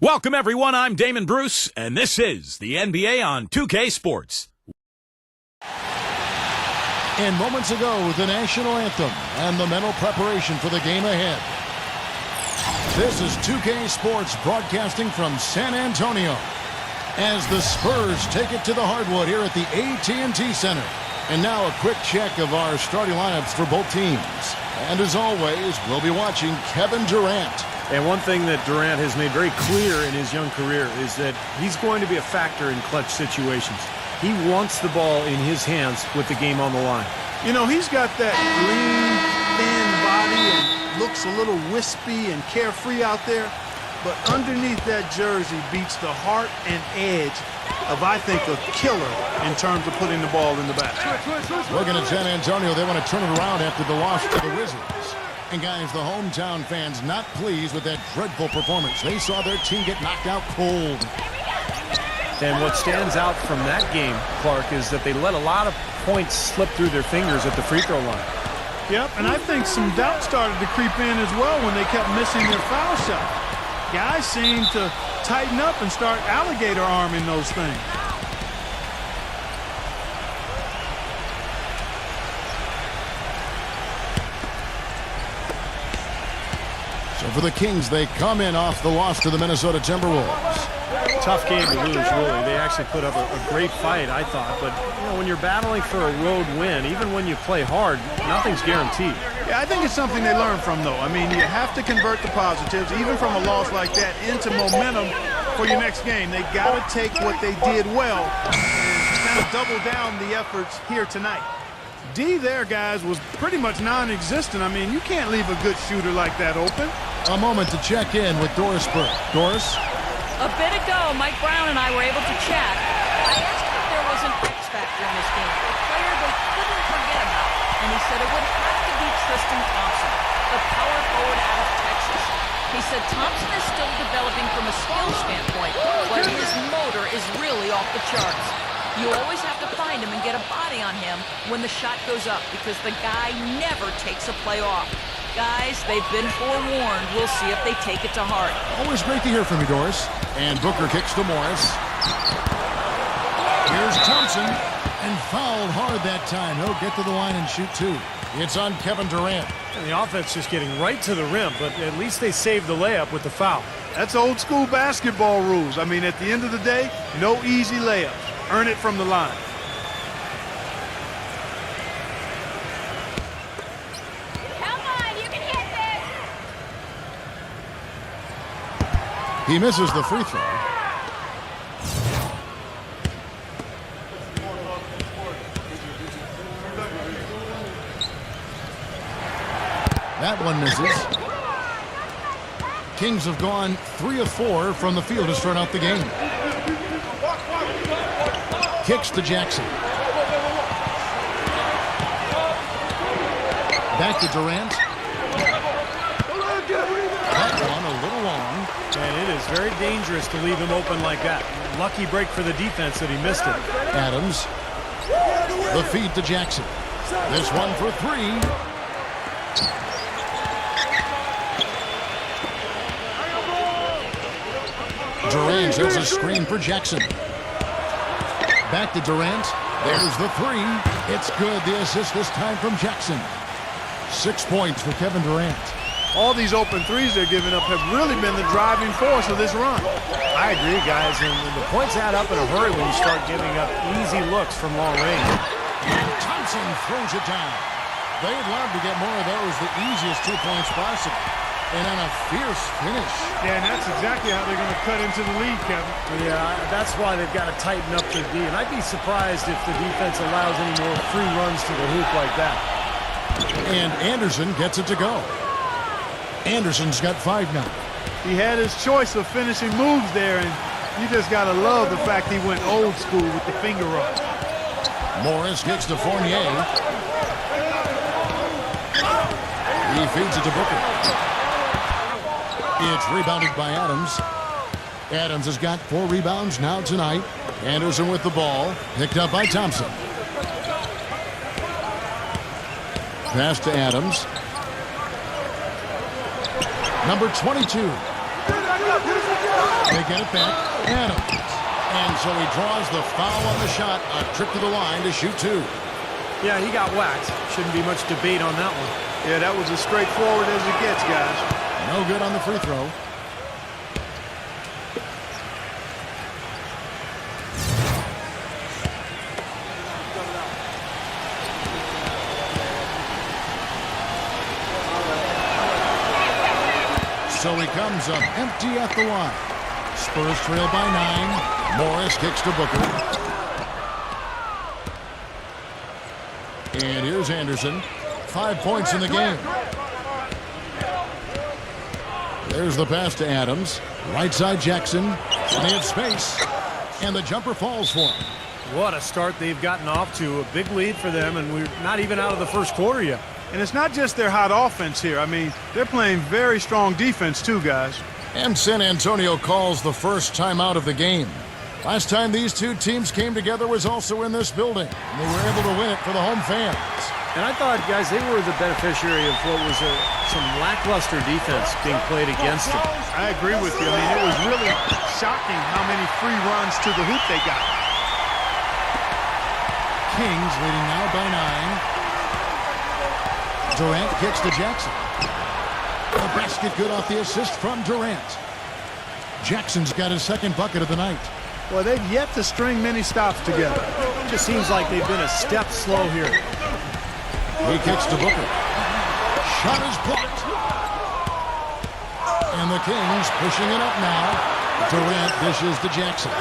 S1: Welcome, everyone. I'm Damon Bruce, and this is the NBA on 2K Sports.
S2: And moments ago, the national anthem and the mental preparation for the game ahead. This is 2K Sports broadcasting from San Antonio as the Spurs take it to the hardwood here at the AT&T Center. And now a quick check of our starting lineups for both teams. And as always, we'll be watching Kevin Durant.
S3: And one thing that Durant has made very clear in his young career is that he's going to be a factor in clutch situations. He wants the ball in his hands with the game on the line.
S8: You know, he's got that lean, thin body and looks a little wispy and carefree out there. But underneath that jersey beats the heart and edge of, I think, a killer in terms of putting the ball in the basket.
S2: Looking at San Antonio, they want to turn it around after the loss to the Wizards. And guys, the hometown fans not pleased with that dreadful performance. They saw their team get knocked out cold.
S3: And what stands out from that game, Clark, is that they let a lot of points slip through their fingers at the free throw line.
S8: Yep, and I think some doubt started to creep in as well when they kept missing their foul shot. Guys seem to tighten up and start alligator arming those things.
S2: So for the Kings, they come in off the loss to the Minnesota Timberwolves.
S3: Tough game to lose, really. They actually put up a great fight, I thought. But, you know, when you're battling for a road win, even when you play hard, nothing's guaranteed.
S8: Yeah, I think it's something they learn from, though. I mean, you have to convert the positives, even from a loss like that, into momentum for your next game. They got to take what they did well and kind of double down the efforts here tonight. D there, guys, was pretty much non-existent. I mean, you can't leave a good shooter like that open.
S2: A moment to check in with Doris Burke. Doris?
S5: A bit ago, Mike Brown and I were able to chat. I asked him if there was an X factor in this game, a player they couldn't forget about, and he said it would have to be Tristan Thompson, the power forward out of Texas. He said Thompson is still developing from a skill standpoint, but his motor is really off the charts. You always have to find him and get a body on him when the shot goes up because the guy never takes a play off. Guys, they've been forewarned. We'll see if they take it to heart.
S2: Always great to hear from you, Doris. And Booker kicks to Morris. Here's Thompson. And fouled hard that time. He'll get to the line and shoot two. It's on Kevin Durant.
S3: And the offense just getting right to the rim, but at least they saved the layup with the foul.
S8: That's old school basketball rules. I mean, at the end of the day, no easy layups. Earn it from the line.
S7: Come on, you can hit this.
S2: He misses the free throw. That one misses. Kings have gone 3 of 4 from the field to start out the game. Kicks to Jackson. Back to Durant. That one a little long.
S3: And it is very dangerous to leave him open like that. Lucky break for the defense that he missed it.
S2: Adams. The feed to Jackson. This one for 3. Durant has a screen for Jackson. Back to Durant. There's the 3. It's good. The assist this time from Jackson. 6 points for Kevin Durant.
S8: All these open threes they're giving up have really been the driving force of this run.
S3: I agree, guys, and the points add up in a hurry when you start giving up easy looks from long range.
S2: And Thompson throws it down. They'd love to get more of those, the easiest 2 points possible. And on a fierce finish.
S8: Yeah, and that's exactly how they're going to cut into the lead, Kevin.
S3: Yeah, that's why they've got to tighten up their D. And I'd be surprised if the defense allows any more free runs to the hoop like that.
S2: And Anderson gets it to go. Anderson's got 5 now.
S8: He had his choice of finishing moves there, and you just got to love the fact he went old school with the finger roll.
S2: Morris kicks to Fournier. He feeds it to Booker. It's rebounded by Adams. Adams has got 4 rebounds now tonight. Anderson with the ball. Picked up by Thompson. Pass to Adams. Number 22. They get it back. Adams. And so he draws the foul on the shot. A trip to the line to shoot 2.
S3: Yeah, he got whacked. Shouldn't be much debate on that one.
S8: Yeah, that was as straightforward as it gets, guys.
S2: No good on the free throw. So he comes up empty at the line. Spurs trail by 9. Morris kicks to Booker. And here's Anderson. 5 points in the game. There's the pass to Adams. Right side Jackson. Plenty of space. And the jumper falls for him.
S3: What a start they've gotten off to. A big lead for them, and we're not even out of the first quarter yet.
S8: And it's not just their hot offense here. I mean, they're playing very strong defense too, guys.
S2: And San Antonio calls the first timeout of the game. Last time these two teams came together was also in this building. And they were able to win it for the home fans.
S3: And I thought, guys, they were the beneficiary of what was some lackluster defense being played against them.
S8: I agree with you. I mean, it was really shocking how many free runs to the hoop they got.
S2: Kings leading now by 9. Durant kicks to Jackson. A basket good off the assist from Durant. Jackson's got his second bucket of the night.
S8: Well, they've yet to string many stops together.
S3: It just seems like they've been a step slow here.
S2: He kicks to Booker. Shot is blocked. And the Kings pushing it up now. Durant dishes to Jackson.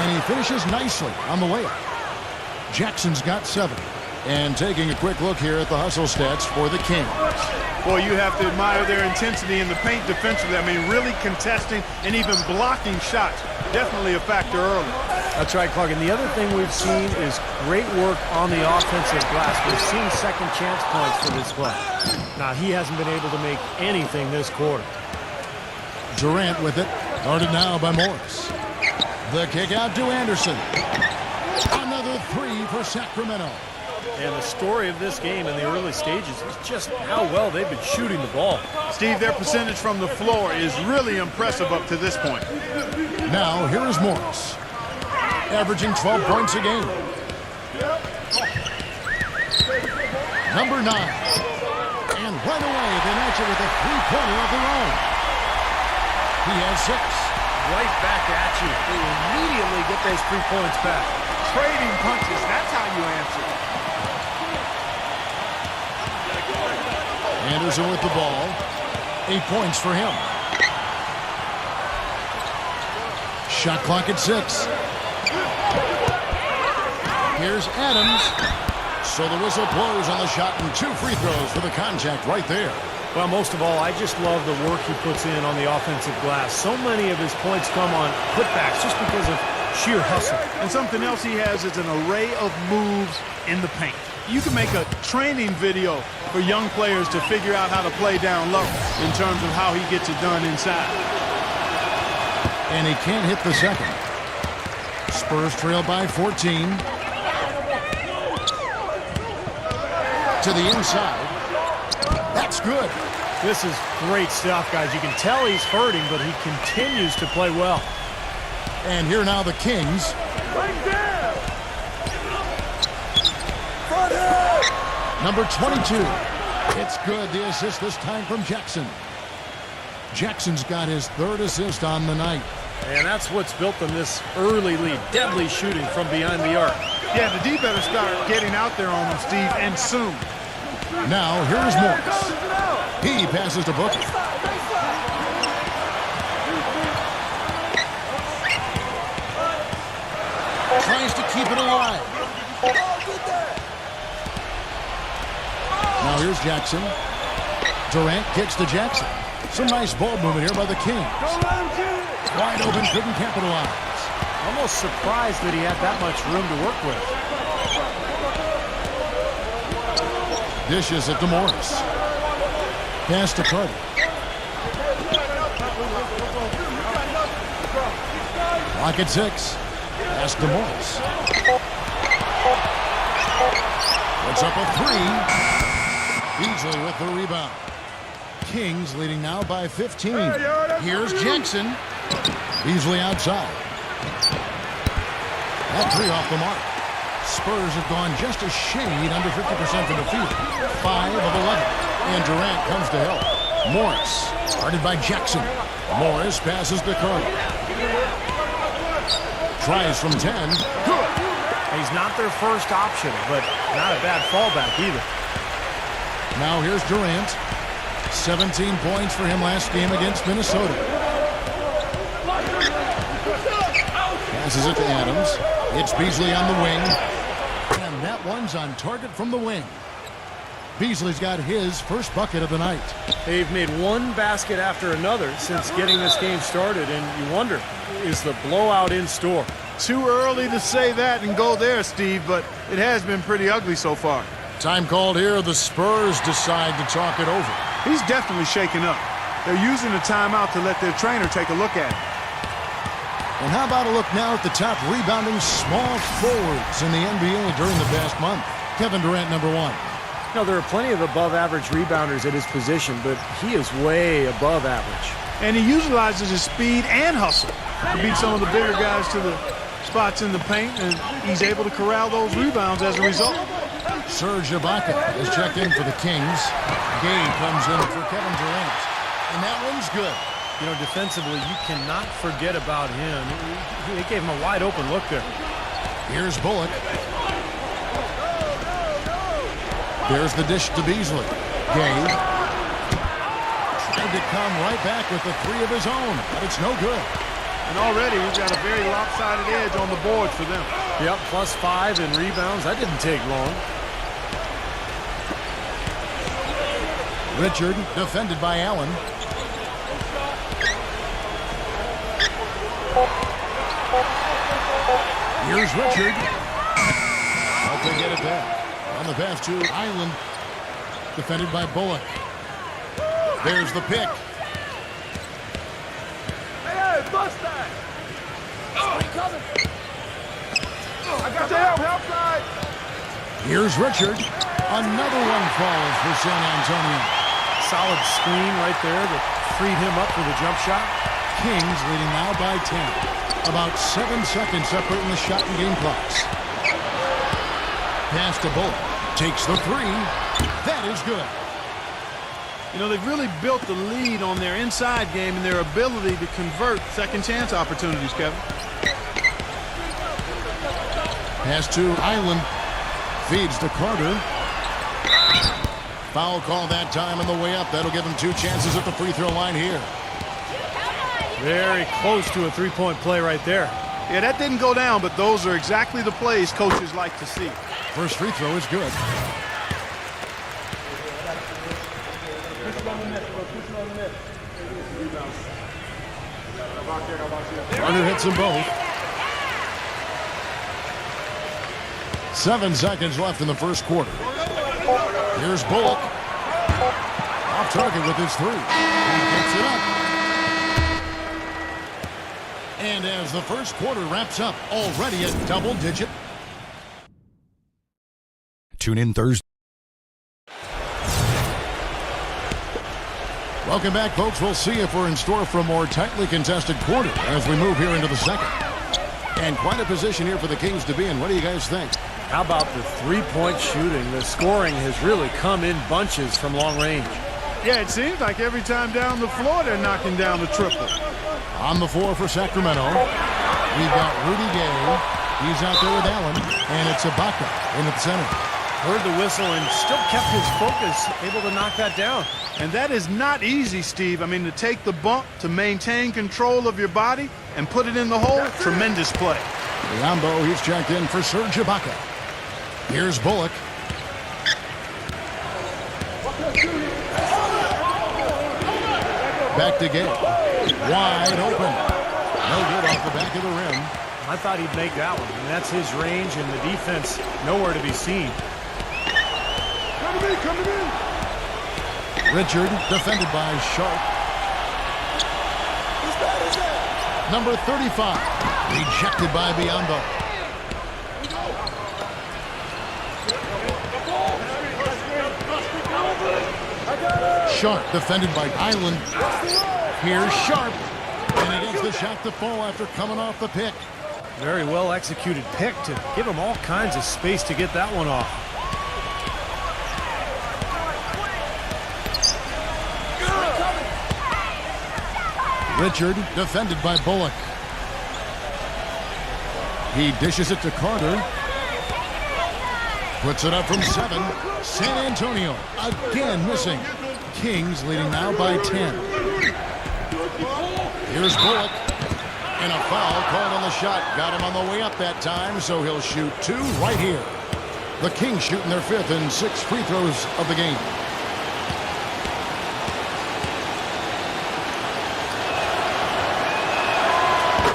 S2: And he finishes nicely on the layup. Jackson's got 7. And taking a quick look here at the hustle stats for the Kings.
S8: Boy, you have to admire their intensity in the paint defensively. I mean, really contesting and even blocking shots. Definitely a factor early.
S3: That's right, Clark. And the other thing we've seen is great work on the offensive glass. We've seen second chance points for this play. Now, he hasn't been able to make anything this quarter.
S2: Durant with it. Guarded now by Morris. The kick out to Anderson. Another 3 for Sacramento.
S3: And the story of this game in the early stages is just how well they've been shooting the ball.
S8: Steve, their percentage from the floor is really impressive up to this point.
S2: Now, here is Morris. Averaging 12 points a game. Number 9. And right away, they match it with a 3-pointer of their own. He has 6.
S3: Right back at you. They immediately get those 3 points back.
S8: Trading punches, that's how you answer.
S2: Anderson with the ball. 8 points for him. Shot clock at 6. Here's Adams. So the whistle blows on the shot and 2 free throws for the contact right there.
S3: Well, most of all, I just love the work he puts in on the offensive glass. So many of his points come on putbacks just because of sheer hustle.
S8: And something else he has is an array of moves in the paint. You can make a training video for young players to figure out how to play down low in terms of how he gets it done inside.
S2: And he can't hit the second. Spurs trail by 14. To the inside. That's good.
S3: This is great stuff, guys. You can tell he's hurting, but he continues to play well.
S2: And here now the Kings. Number 22. It's good. The assist this time from Jackson. Jackson's got his 3rd assist on the night.
S3: And that's what's built them this early lead. Deadly shooting from behind the arc.
S8: Yeah, the D better start getting out there on him, Steve, and soon.
S2: Now, here's Morris. He passes to Booker. Tries to keep it alive. Now here's Jackson. Durant kicks to Jackson. Some nice ball movement here by the Kings. Wide open, couldn't capitalize.
S3: Almost surprised that he had that much room to work with.
S2: Dishes it to Morris. Pass to Carter. Clock at 6. Pass to Morris. Puts up a 3. Beasley with the rebound. Kings leading now by 15. Here's Jackson. Beasley outside. That three off the mark. Spurs have gone just a shade under 50% from the field. 5 of 11. And Durant comes to help. Morris, guarded by Jackson. Morris passes to Carter. Tries from 10. Good.
S3: He's not their first option, but not a bad fallback either.
S2: Now here's Durant. 17 points for him last game against Minnesota. Passes it to Adams. It's Beasley on the wing. And that one's on target from the wing. Beasley's got his first bucket of the night.
S3: They've made one basket after another since getting this game started, and you wonder, is the blowout in store?
S8: Too early to say that and go there, Steve, but it has been pretty ugly so far.
S2: Time called here. The Spurs decide to talk it over.
S8: He's definitely shaken up. They're using the timeout to let their trainer take a look at it.
S2: And how about a look now at the top rebounding small forwards in the NBA during the past month? Kevin Durant, number 1.
S3: You know, there are plenty of above-average rebounders at his position, but he is way above average.
S8: And he utilizes his speed and hustle to beat some of the bigger guys to the spots in the paint, and he's able to corral those rebounds as a result.
S2: Serge Ibaka is checked in for the Kings. Gay comes in for Kevin Durant. And that one's good.
S3: You know, defensively, you cannot forget about him. They gave him a wide-open look there.
S2: Here's Bullock. There's the dish to Beasley. Gay tried to come right back with the 3 of his own, but it's no good.
S8: And already we've got a very lopsided edge on the board for them.
S3: Yep, +5 in rebounds. That didn't take long.
S2: Richard defended by Allen. Here's Richard. Hope they get it back. On the pass to Island. Defended by Bullock. There's the pick.
S8: Hey, bust that! I got the help side!
S2: Here's Richard. Another one falls for San Antonio.
S3: Solid screen right there that freed him up for the jump shot.
S2: Kings leading now by 10. About 7 seconds separating the shot and game clocks. Pass to Bullock. Takes the 3. That is good.
S8: You know, they've really built the lead on their inside game and their ability to convert second chance opportunities, Kevin.
S2: Pass to Island. Feeds to Carter. Foul call that time on the way up. That'll give him 2 chances at the free throw line here.
S3: Very close to a three-point play right there.
S8: Yeah, that didn't go down, but those are exactly the plays coaches like to see.
S2: First free throw is good. Carter hits them both. 7 seconds left in the first quarter. Here's Bullock. Off target with his 3. He gets it up. And as the first quarter wraps up, already at double-digit.
S6: Tune in Thursday.
S2: Welcome back, folks. We'll see if we're in store for a more tightly contested quarter as we move here into the second. And quite a position here for the Kings to be in. What do you guys think?
S3: How about the three-point shooting? The scoring has really come in bunches from long range.
S8: Yeah, it seems like every time down the floor they're knocking down the triple.
S2: On the floor for Sacramento, we've got Rudy Gay. He's out there with Allen, and it's Ibaka in at the center.
S3: Heard the whistle and still kept his focus, able to knock that down.
S8: And that is not easy, Steve. I mean, to take the bump, to maintain control of your body, and put it in the hole, tremendous play.
S2: Biombo, he's checked in for Serge Ibaka. Here's Bullock. Back to Gay. Wide open. No good off the back of the rim.
S3: I thought he'd make that one. And that's his range, and the defense nowhere to be seen.
S8: Come to me, come to me.
S2: Richard, defended by Sharp. Number 35, rejected by Biombo. Sharp, defended by Island. Here's Sharp. And he gets the shot to fall after coming off the pick.
S3: Very well executed pick to give him all kinds of space to get that one off.
S2: Richard, defended by Bullock. He dishes it to Carter. Puts it up from 7. San Antonio again missing. Kings leading now by 10. Here's Bullock. And a foul called on the shot. Got him on the way up that time, so he'll shoot 2 right here. The Kings shooting their 5th and 6th free throws of the game.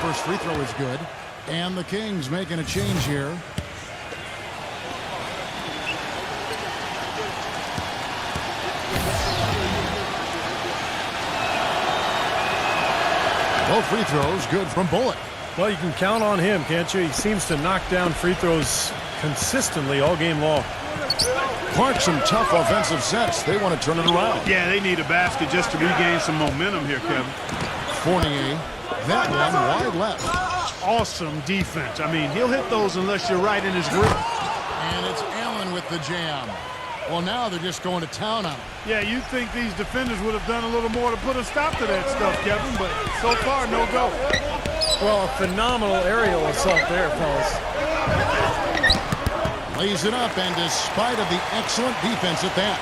S2: First free throw is good. And the Kings making a change here. Both free throws good from Bullock.
S3: Well, you can count on him, can't you? He seems to knock down free throws consistently all game long.
S2: Clark, some tough offensive sets. They want to turn it around.
S8: Yeah, they need a basket just to regain some momentum here, Kevin.
S2: Fournier, that one wide left.
S8: Awesome defense. I mean, he'll hit those unless you're right in his grip.
S2: And it's Allen with the jam. Well, now they're just going to town on him.
S8: Yeah, you'd think these defenders would have done a little more to put a stop to that stuff, Kevin, but so far, no go.
S3: Well, a phenomenal aerial assault there, fellas.
S2: Lays it up, and despite of the excellent defense at that.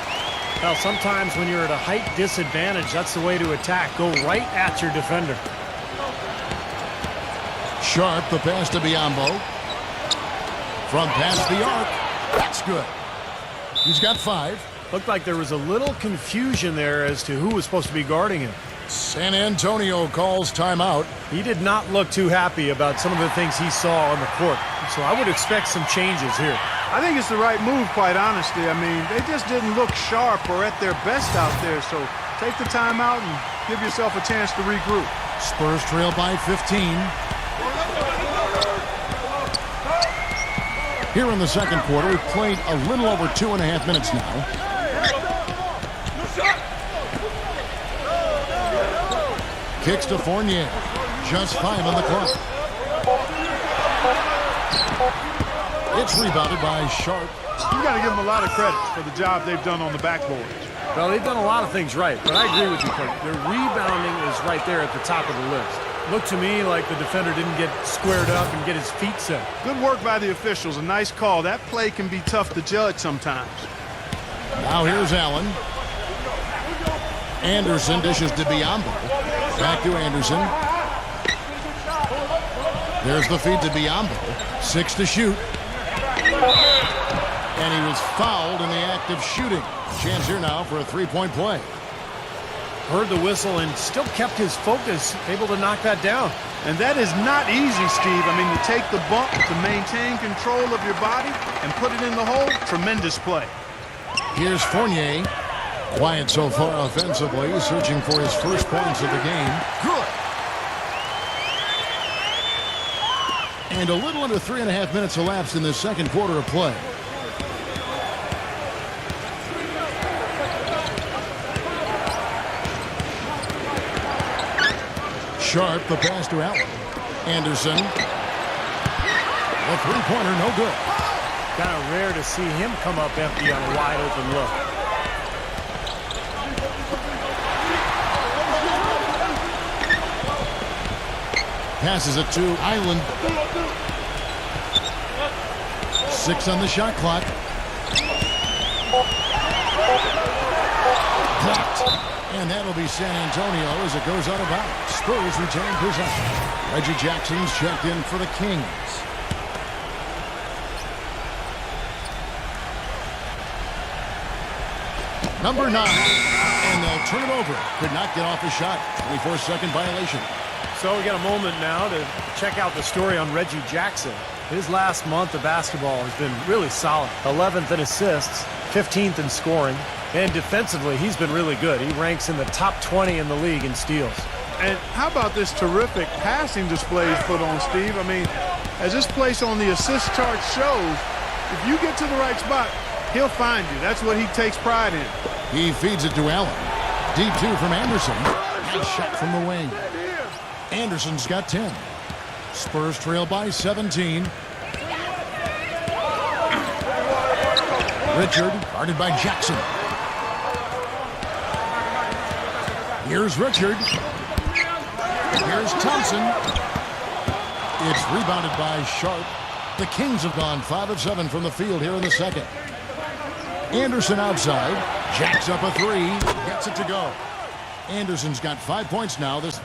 S3: Well, sometimes when you're at a height disadvantage, that's the way to attack. Go right at your defender.
S2: Sharp, the pass to Biombo. From past the arc. That's good. He's got 5.
S3: Looked like there was a little confusion there as to who was supposed to be guarding him.
S2: San Antonio calls timeout.
S3: He did not look too happy about some of the things he saw on the court. So I would expect some changes here.
S8: I think it's the right move, quite honestly. I mean, they just didn't look sharp or at their best out there. So take the timeout and give yourself a chance to regroup.
S2: Spurs trail by 15. Here in the second quarter, we've played a little over 2.5 minutes now. Kicks to Fournier. Just 5 on the clock. It's rebounded by Sharp.
S8: You got to give them a lot of credit for the job they've done on the backboard.
S3: Well, they've done a lot of things right, but I agree with you, Coach. Their rebounding is right there at the top of the list. Looked to me like the defender didn't get squared up and get his feet set.
S8: Good work by the officials. A nice call. That play can be tough to judge sometimes.
S2: Now here's Allen. Anderson dishes to Biombo. Back to Anderson. There's the feed to Biombo. 6 to shoot. And he was fouled in the act of shooting. Chance here now for a 3-point play.
S3: Heard the whistle and still kept his focus, able to knock that down.
S8: And that is not easy, Steve. I mean, to take the bump, to maintain control of your body, and put it in the hole, tremendous play.
S2: Here's Fournier. Quiet so far offensively, searching for his first points of the game. Good. And a little under 3.5 minutes elapsed in the second quarter of play. Sharp, the pass to Allen. Anderson. A three-pointer, no good.
S3: Kind of rare to see him come up empty on a wide open look.
S2: Passes it to Island. 6 on the shot clock. Blocked. And that'll be San Antonio as it goes out of bounds. Spurs retain possession. Reggie Jackson's checked in for the Kings. Number 9. And they'll turn it over. Could not get off the shot. 24-second violation.
S3: So we got a moment now to check out the story on Reggie Jackson. His last month of basketball has been really solid. 11th in assists, 15th in scoring, and defensively he's been really good. He ranks in the top 20 in the league in steals.
S8: And how about this terrific passing display he's put on, Steve? I mean, as this place on the assist chart shows, if you get to the right spot, he'll find you. That's what he takes pride in.
S2: He feeds it to Allen. Deep two from Anderson. Nice shot from the wing. Anderson's got 10. Spurs trail by 17. Richard, guarded by Jackson. Here's Richard. Here's Thompson. It's rebounded by Sharp. The Kings have gone 5 of 7 from the field here in the second. Anderson outside. Jacks up a three. Gets it to go. Anderson's got 5 points now. This